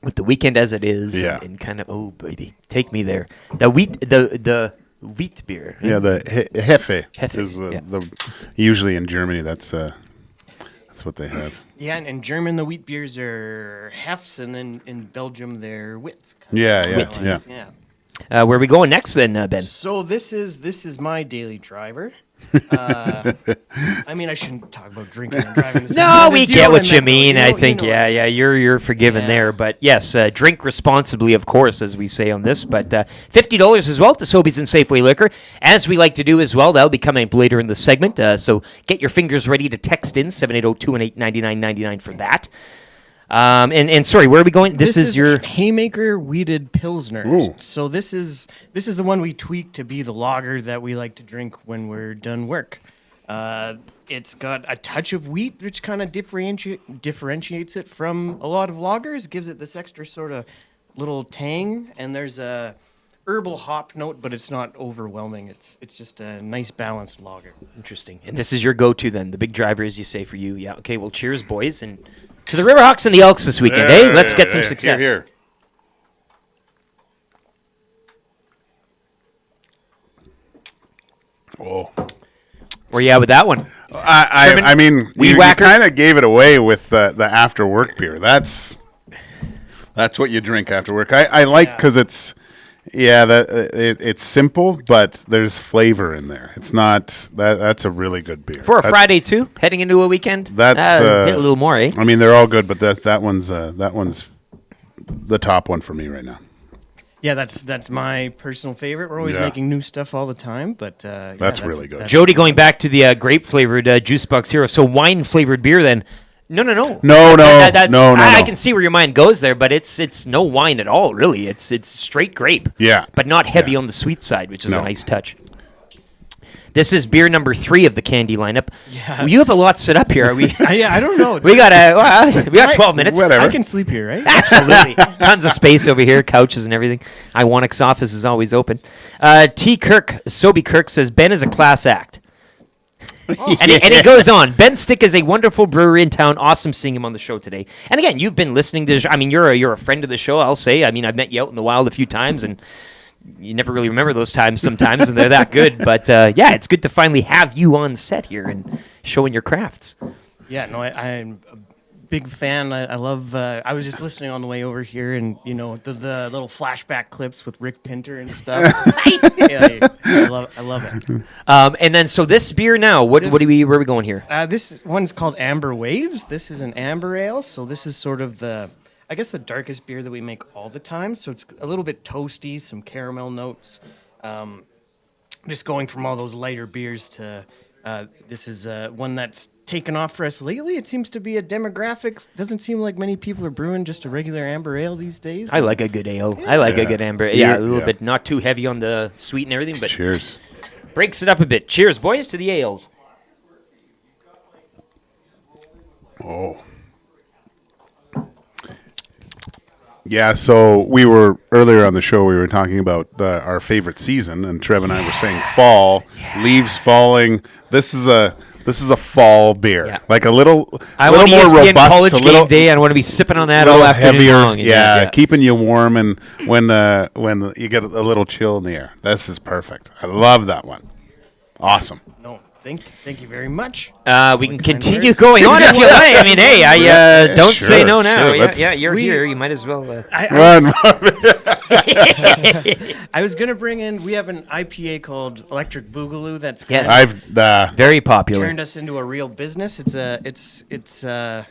with the weekend as it is, Yeah. and kind of, oh baby, take me there. The wheat beer. Yeah, the Hefe Hefe, is usually in Germany. That's what they have. Yeah, and in German, the wheat beers are Hefs, and then in Belgium, they're Wits. Yeah. Where are we going next then, Ben? So this is my daily driver. I mean, I shouldn't talk about drinking and driving. No, we get what you mean. I think, you're forgiven there. But yes, drink responsibly, of course, as we say on this. But $50 as well to Sobeys and Safeway Liquor, as we like to do as well. That'll be coming up later in the segment. So get your fingers ready to text in 780-218-9999 for that. And sorry, where are we going? This is your Haymaker Wheated Pilsner. Ooh. So this is the one we tweaked to be the lager that we like to drink when we're done work. It's got a touch of wheat, which kind of differentiates it from a lot of lagers, gives it this extra sort of little tang, and there's a herbal hop note, but it's not overwhelming. It's just a nice balanced lager. Interesting. And this is your go-to then, the big driver, as you say, for you. Yeah. Okay. Well, cheers, boys, and to the Riverhawks and the Elks this weekend. Let's get some success. Here. Oh. Where you at with that one? I mean, you kind of gave it away with the after work beer. That's what you drink after work. I like because it's simple, but there's flavor in there. It's not that's a really good beer for a Friday too, heading into a weekend. That's hit a little more, eh? I mean, they're all good, but that one's the top one for me right now. Yeah, that's my personal favorite. We're always making new stuff all the time, but that's really good. Jody, going back to the grape flavored Juice Box Hero, so wine flavored beer then. No. No. I can see where your mind goes there, but it's no wine at all, really. It's straight grape. Yeah. But not heavy on the sweet side, which is a nice touch. This is beer number 3 of the candy lineup. Yeah. Well, you have a lot set up here. Are we? I don't know. we got 12 minutes. Whatever. I can sleep here, right? Absolutely. Tons of space over here, couches and everything. Iwanix's office is always open. T. Kirk, Sobe Kirk says, Ben is a class act. And he goes on. Ben Stick is a wonderful brewery in town. Awesome seeing him on the show today. And again, you've been listening to the show. I mean, you're a friend of the show, I'll say. I mean, I've met you out in the wild a few times, and you never really remember those times sometimes, and they're that good. But, it's good to finally have you on set here and showing your crafts. Yeah, no, I'm a big fan. I love. I was just listening on the way over here, and the little flashback clips with Rick Pinter and stuff. I love it. And then so this beer now, where are we going here? This one's called Amber Waves. This is an amber ale, so this is sort of the darkest beer that we make all the time. So it's a little bit toasty, some caramel notes. Just going from all those lighter beers to this is one that's taken off for us lately. It seems to be a demographic. Doesn't seem like many people are brewing just a regular amber ale these days. I like a good ale. Yeah. I like a good amber. Yeah, a little bit not too heavy on the sweet and everything, but cheers. Breaks it up a bit. Cheers, boys, to the ales. Oh. Yeah, so we were earlier on the show. We were talking about our favorite season, and Trev and I were saying fall, leaves falling. This is a fall beer, like a little more robust, college a little game day. I want to be sipping on that all afternoon heavier, long. Yeah, keeping you warm, and when you get a little chill in the air, this is perfect. I love that one. Awesome. No. Thank you very much. We can continue going on if you like. I mean, hey, I don't say no now. Sure, you're here. You might as well. I was gonna bring in. We have an IPA called Electric Boogaloo. That's very popular. Turned us into a real business. It's our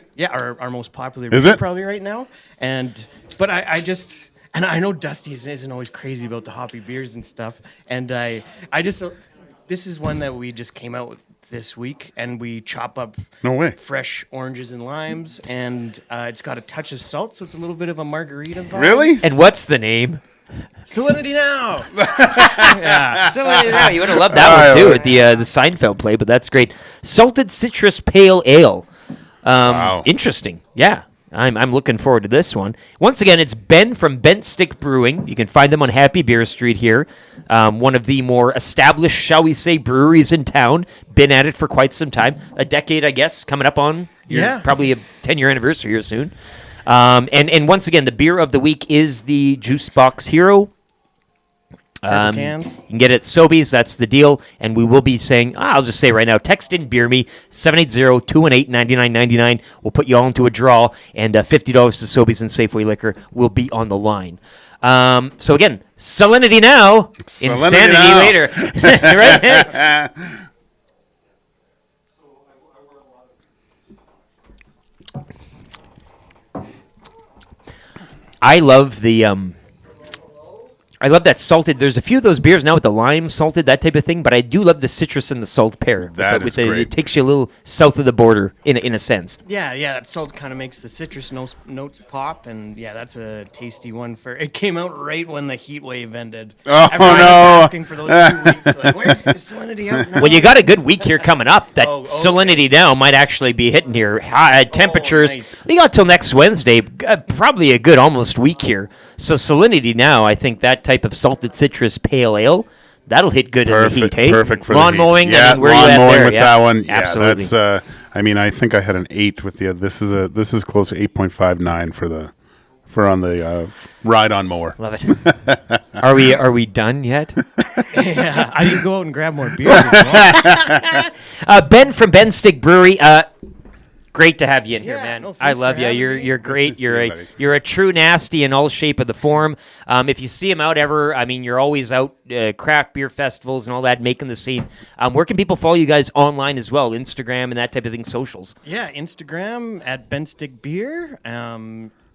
most popular Is beer it? probably right now. But I just. And I know Dusty isn't always crazy about the hoppy beers and stuff. And I just. This is one that we just came out with this week, and we chop up fresh oranges and limes, and it's got a touch of salt, so it's a little bit of a margarita vibe. Really? And what's the name? Salinity now. Yeah, Salinity now. You would have loved that one too at the Seinfeld play, but that's great. Salted citrus pale ale. Wow. Interesting. Yeah. I'm looking forward to this one. Once again, it's Ben from Bent Stick Brewing. You can find them on Happy Beer Street here. One of the more established, shall we say, breweries in town. Been at it for quite some time. A decade, I guess, coming up on probably a 10-year anniversary here soon. And once again, the beer of the week is the Juice Box Hero. You can get it at Sobeys. That's the deal. And we will be saying, I'll just say right now, text in Beer Me, 780-218-9999. We'll put you all into a draw, and $50 to Sobeys and Safeway Liquor will be on the line. So again, salinity now, insanity now. later. Right? I love I love that salted. There's a few of those beers now with the lime salted, that type of thing, but I do love the citrus and the salt pair. That is great. It takes you a little south of the border in a sense. Yeah, that salt kind of makes the citrus notes pop, and yeah, that's a tasty one. It came out right when the heat wave ended. Oh, Everyone no. was asking for those 2 weeks. Like, where's the salinity out now? Well, you got a good week here coming up. That salinity now might actually be hitting here. High temperatures. Nice. We got till next Wednesday. Probably a good almost week here. So salinity now, I think that type of salted citrus pale ale, that'll hit good in the heat. Hey? Perfect for lawn the heat. mowing. Yeah, I mean, where lawn you at mowing there? with that one. Absolutely. Yeah, that's. I mean, I think I had an 8 with the. This is close to 8.59 for on the ride-on mower. Love it. Are we done yet? Yeah, I can go out and grab more beer. If you want. Ben from Ben Stick Brewery. Great to have you in here, man. No, I love you. You're great. You're a true nasty in all shape of the form. If you see him out ever, I mean, you're always out craft beer festivals and all that, making the scene. Where can people follow you guys online as well? Instagram and that type of thing, socials. Yeah, Instagram at Benstick Beer.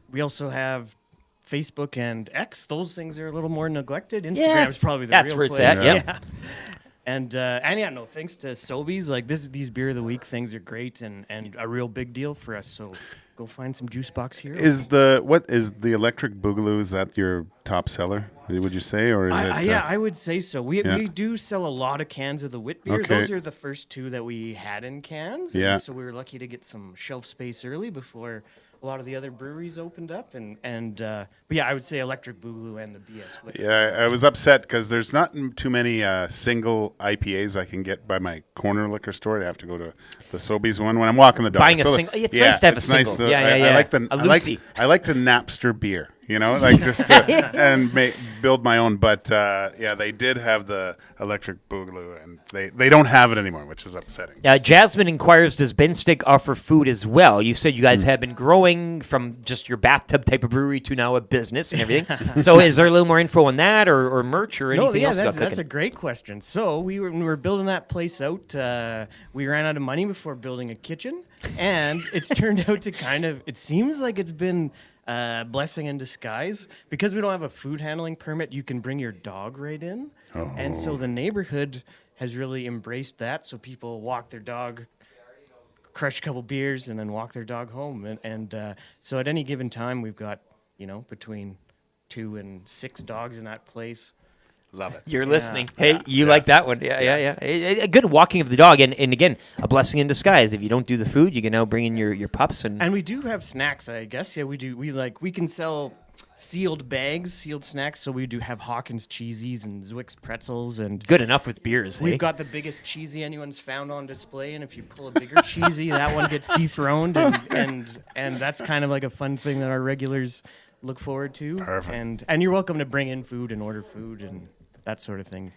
We also have Facebook and X. Those things are a little more neglected. Instagram's probably the that's real where it's place. at. Yeah. And thanks to Sobeys, like these beer of the week things are great and a real big deal for us. So go find some Juice Box here. What is the Electric Boogaloo? Is that your top seller? Would you say, or is it? Yeah, I would say so. We do sell a lot of cans of the wit beer. Okay. Those are the first 2 that we had in cans. Yeah. And so we were lucky to get some shelf space early before a lot of the other breweries opened up, but yeah, I would say Electric Boogaloo and the BS Wit. Yeah, I was upset because there's not too many single IPAs I can get by my corner liquor store. I have to go to the Sobeys one when I'm walking the dog. Buying a single. It's nice to have a single. Nice Yeah. I like the a Lucy. I like to Napster beer. Like just to, and build my own. But they did have the Electric Boogaloo, and they don't have it anymore, which is upsetting. Jasmine inquires, does Ben Stick offer food as well? You said you guys have been growing from just your bathtub type of brewery to now a business and everything. So is there a little more info on that or merch or anything else? That's a great question. So when we were building that place out, we ran out of money before building a kitchen, and it's turned out to it seems like it's been blessing in disguise. Because we don't have a food handling permit, you can bring your dog right in. Oh. And so the neighborhood has really embraced that. So people walk their dog, crush a couple beers, and then walk their dog home. And so at any given time, we've got, between 2 and 6 dogs in that place. Love it. You're listening. Hey, you like that one. Yeah. A good walking of the dog. And again, a blessing in disguise. If you don't do the food, you can now bring in your pups. And we do have snacks, I guess. Yeah, we do. We can sell sealed bags, sealed snacks. So we do have Hawkins cheesies and Zwick's pretzels. And good enough with beers. We've got the biggest cheesy anyone's found on display. And if you pull a bigger cheesy, that one gets dethroned. And that's kind of like a fun thing that our regulars look forward to. Perfect. And you're welcome to bring in food and order food and that sort of thing.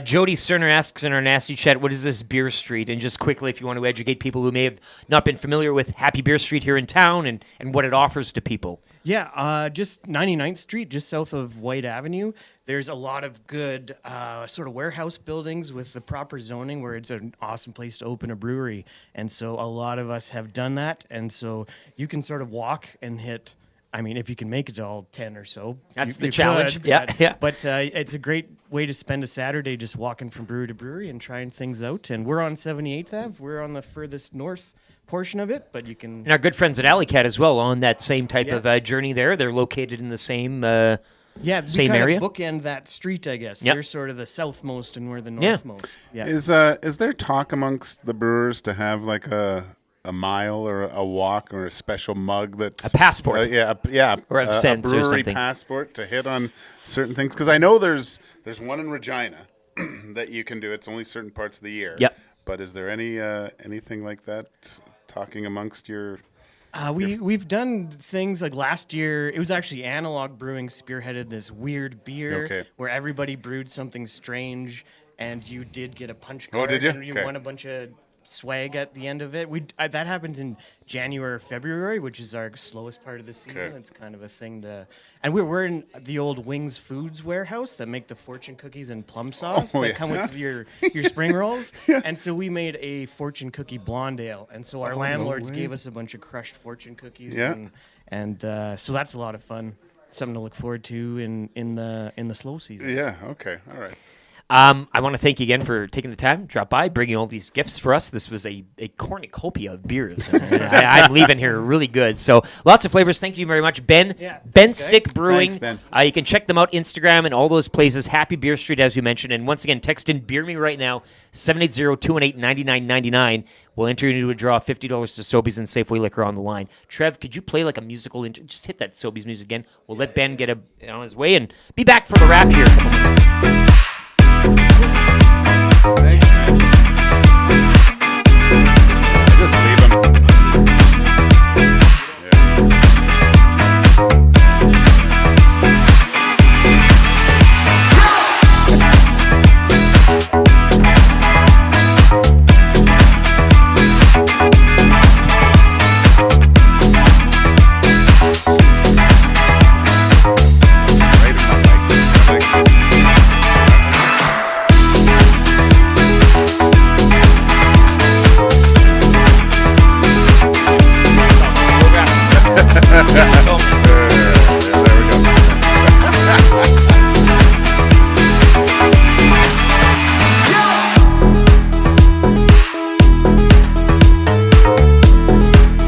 Jody Cerner asks in our nasty chat, what is this Beer Street? And just quickly, if you want to educate people who may have not been familiar with Happy Beer Street here in town and what it offers to people. Yeah, just 99th Street, just south of White Avenue. There's a lot of good sort of warehouse buildings with the proper zoning where it's an awesome place to open a brewery. And so a lot of us have done that. And so you can sort of walk and hit, if you can make it to all 10 or so. That's the challenge. But it's a great way to spend a Saturday just walking from brewery to brewery and trying things out. And we're on 78th Ave. We're on the furthest north portion of it, but you can... And our good friends at Alley Cat as well on that same type of journey there. They're located in the same Yeah, we same kind area. of bookend that street, I guess. Yep. They're sort of the southmost and we're the Yeah. northmost. Yeah. Is there talk amongst the brewers to have like a mile or a walk or a special mug that's A passport. or a a sense or brewery something. passport to hit on certain things? Because I know there's one in Regina that you can do. It's only certain parts of the year. Yep. But is there anything like that talking amongst your? We've done things like last year. It was actually Analog Brewing spearheaded this weird beer where everybody brewed something strange, and you did get a punch card. Oh, did you? And you won a bunch of swag at the end of it. That happens in January or February, which is our slowest part of the season. It's kind of a thing to. And we're in the old Wings Foods warehouse that make the fortune cookies and plum sauce that come with your spring rolls. And so we made a fortune cookie blonde ale, and so our landlords gave us a bunch of crushed fortune cookies. And so that's a lot of fun. Something to look forward to in the slow season. Yeah. Okay. All right. I want to thank you again for taking the time, drop by, bringing all these gifts for us. This was a cornucopia of beers. I'm leaving here really good. So lots of flavors. Thank you very much, Ben. Ben Stick Brewing. Thanks, Ben. You can check them out, Instagram and all those places. Happy Beer Street, as we mentioned. And once again, text in Beer Me right now, 780-218-9999. We'll enter you into a draw of $50 to Sobeys and Safeway Liquor on the line. Trev, could you play like a musical just hit that Sobeys music again? We'll let Ben get on his way and be back for the wrap here. Thanks, man. Just leave him.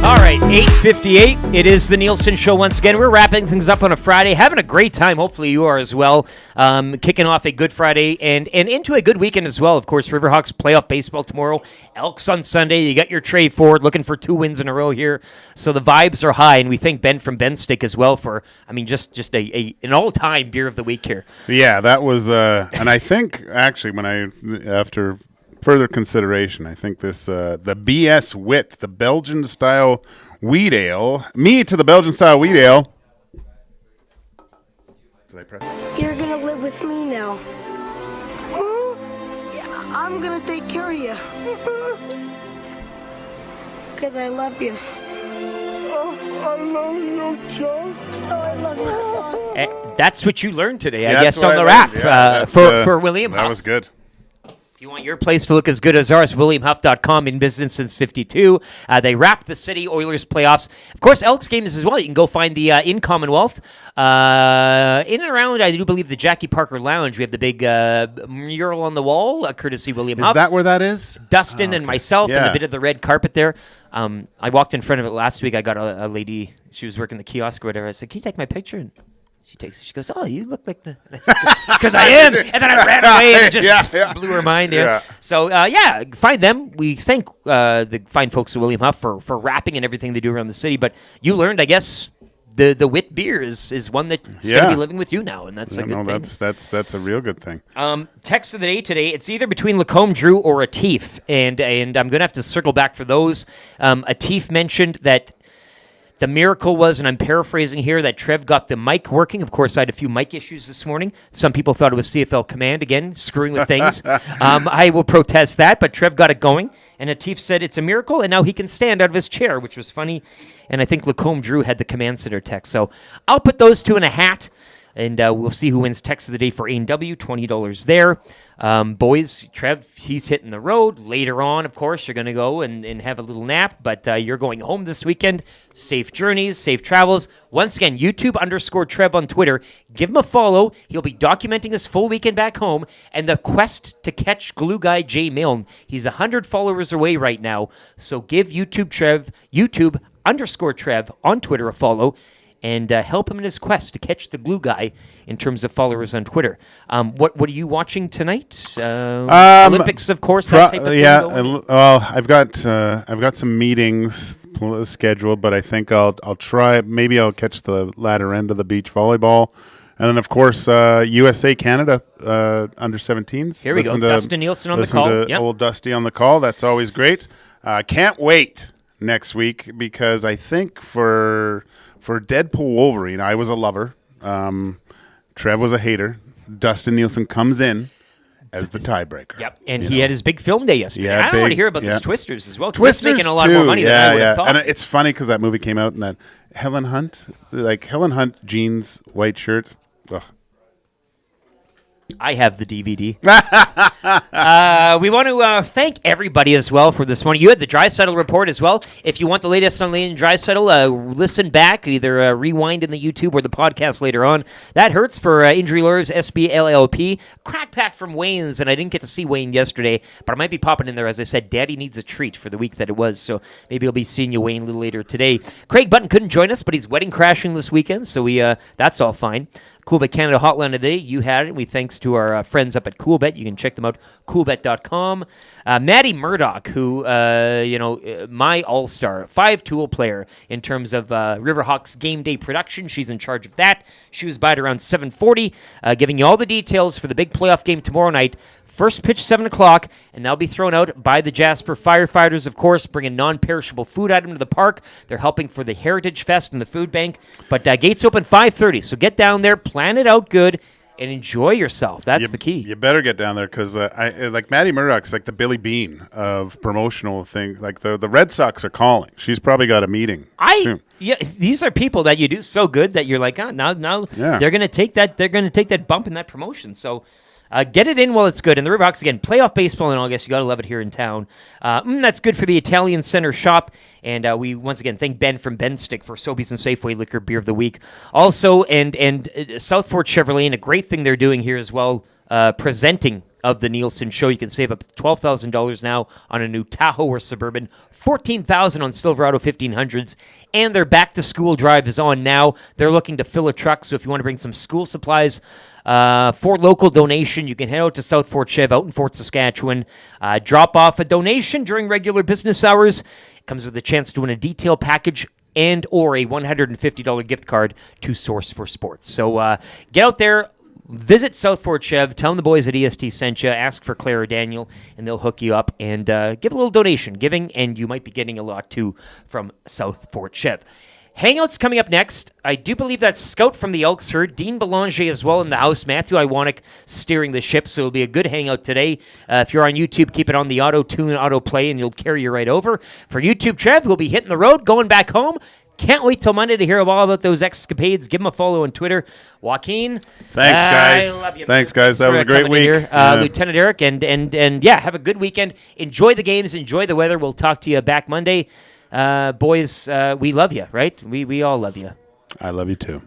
All right, 8:58. It is the Nielson Show once again. We're wrapping things up on a Friday, having a great time. Hopefully you are as well. Kicking off a good Friday and into a good weekend as well. Of course, Riverhawks playoff baseball tomorrow. Elks on Sunday. You got your Trey Ford looking for 2 wins in a row here. So the vibes are high, and we thank Ben from Ben Stick as well for, just an all-time beer of the week here. Yeah, that was, and I think actually after further consideration, I think this the BS Wit, the Belgian style wheat ale. Me to the Belgian style wheat ale. Did I press? You're gonna live with me now. Yeah, I'm gonna take care of you. Because I love you. Oh, I love you, John. Oh, I love you, John. That's what you learned today, I Yeah, guess, that's on what the I wrap learned. for William Huff. That was good. If you want your place to look as good as ours, WilliamHuff.com, in business since 52. They wrapped the City Oilers playoffs. Of course, Elks games as well. You can go find the in Commonwealth. In and around, I do believe, the Jackie Parker Lounge. We have the big mural on the wall, courtesy William Huff. Is that where that is? Dustin and myself and Yeah. a bit of the red carpet there. I walked in front of it last week. I got a lady. She was working the kiosk or whatever. I said, "Can you take my picture?" And she takes it. She goes, "Oh, you look like the." It's because I am. And then I ran away and it just blew her mind. Yeah. So find them. We thank the fine folks at William Huff for rapping and everything they do around the city. But you learned, I guess, the wit beer is one that's going to be living with you now, and that's a good thing. That's a real good thing. Text of the day today. It's either between Lacombe Drew or Atif, and I'm going to have to circle back for those. Atif mentioned that the miracle was, and I'm paraphrasing here, that Trev got the mic working. Of course, I had a few mic issues this morning. Some people thought it was CFL Command, again, screwing with things. I will protest that, but Trev got it going. And Atif said it's a miracle, and now he can stand out of his chair, which was funny. And I think Lacombe Drew had the command center text. So I'll put those two in a hat, and we'll see who wins text of the day for A&W, $20 there. Boys, Trev, he's hitting the road. Later on, of course, you're going to go and have a little nap, but you're going home this weekend. Safe journeys, safe travels. Once again, YouTube_Trev on Twitter. Give him a follow. He'll be documenting his full weekend back home and the quest to catch glue guy Jay Milne. He's 100 followers away right now, so give YouTube_Trev on Twitter a follow. and help him in his quest to catch the glue guy in terms of followers on Twitter. What are you watching tonight? Olympics, of course. That type of thing going? Well, I've got some meetings scheduled, but I think I'll try. Maybe I'll catch the latter end of the beach volleyball, and then of course USA Canada under 17s. Here we go. Dustin Neelson on the call. Listen to old Dusty on the call. That's always great. Can't wait next week because I think for Deadpool Wolverine, I was a lover. Trev was a hater. Dustin Neelson comes in as the tiebreaker. Yep, and he had his big film day yesterday. Yeah, I want to hear about those Twisters as well. Twisters making a lot more money than I would have thought. And it's funny because that movie came out and that Helen Hunt jeans, white shirt. Ugh. I have the DVD. We want to thank everybody as well for this morning. You had the Draisaitl report as well. If you want the latest on Leon Draisaitl, listen back, either rewind in the YouTube or the podcast later on. That hurts for Injury Lawyers, SBLLP. Crack pack from Wayne's, and I didn't get to see Wayne yesterday, but I might be popping in there. As I said, Daddy needs a treat for the week that it was, so maybe I'll be seeing you, Wayne, a little later today. Craig Button couldn't join us, but he's wedding crashing this weekend, so that's all fine. Coolbet Canada Hotline today. You had it. We thanks to our friends up at Coolbet. You can check them out, coolbet.com. Maddie Murdoch, who, my all-star, 5-tool player in terms of Riverhawks game day production. She's in charge of that. She was by at around 7:40, giving you all the details for the big playoff game tomorrow night. First pitch, 7 o'clock, and they'll be thrown out by the Jasper firefighters, of course, bringing non-perishable food item to the park. They're helping for the Heritage Fest and the food bank. But gates open 5:30, so get down there, plan it out good, and enjoy yourself. That's the key. You better get down there because like Maddie Murdoch's like the Billy Bean of promotional things. Like the Red Sox are calling. She's probably got a meeting soon. Yeah, these are people that you do so good that you're like, now they're going to take that. They're going to take that bump in that promotion. So. Get it in while it's good. And the Riverhawks, again, playoff baseball in August. You got to love it here in town. That's good for the Italian Center shop. And we, once again, thank Ben from Ben Stick for Sobeys and Safeway Liquor Beer of the Week. Also, and Southport Chevrolet, and a great thing they're doing here as well, presenting of the Nielson Show. You can save up to $12,000 now on a new Tahoe or Suburban, $14,000 on Silverado 1500s, and their back-to-school drive is on now. They're looking to fill a truck, so if you want to bring some school supplies for local donation, you can head out to South Fort Chev out in Fort Saskatchewan. Drop off a donation during regular business hours. It comes with a chance to win a detail package and or a $150 gift card to Source for Sports. So get out there. Visit South Fort Chev, tell them the boys at EST sent you, ask for Claire or Daniel, and they'll hook you up and give a little donation. Giving, and you might be getting a lot, too, from South Fort Chev. Hangouts coming up next. I do believe that's Scout from the Elks herd, Dean Belanger as well in the house, Matthew Iwanek steering the ship, so it'll be a good hangout today. If you're on YouTube, keep it on the auto-tune, auto-play, and you'll carry you right over. For YouTube, Trev, we'll be hitting the road, going back home. Can't wait till Monday to hear all about those escapades. Give him a follow on Twitter. Joaquin. Thanks, guys. I love you. Thanks, guys. That was a great week. Here. Lieutenant Eric, and have a good weekend. Enjoy the games. Enjoy the weather. We'll talk to you back Monday. Boys, we love you, right? We all love you. I love you, too.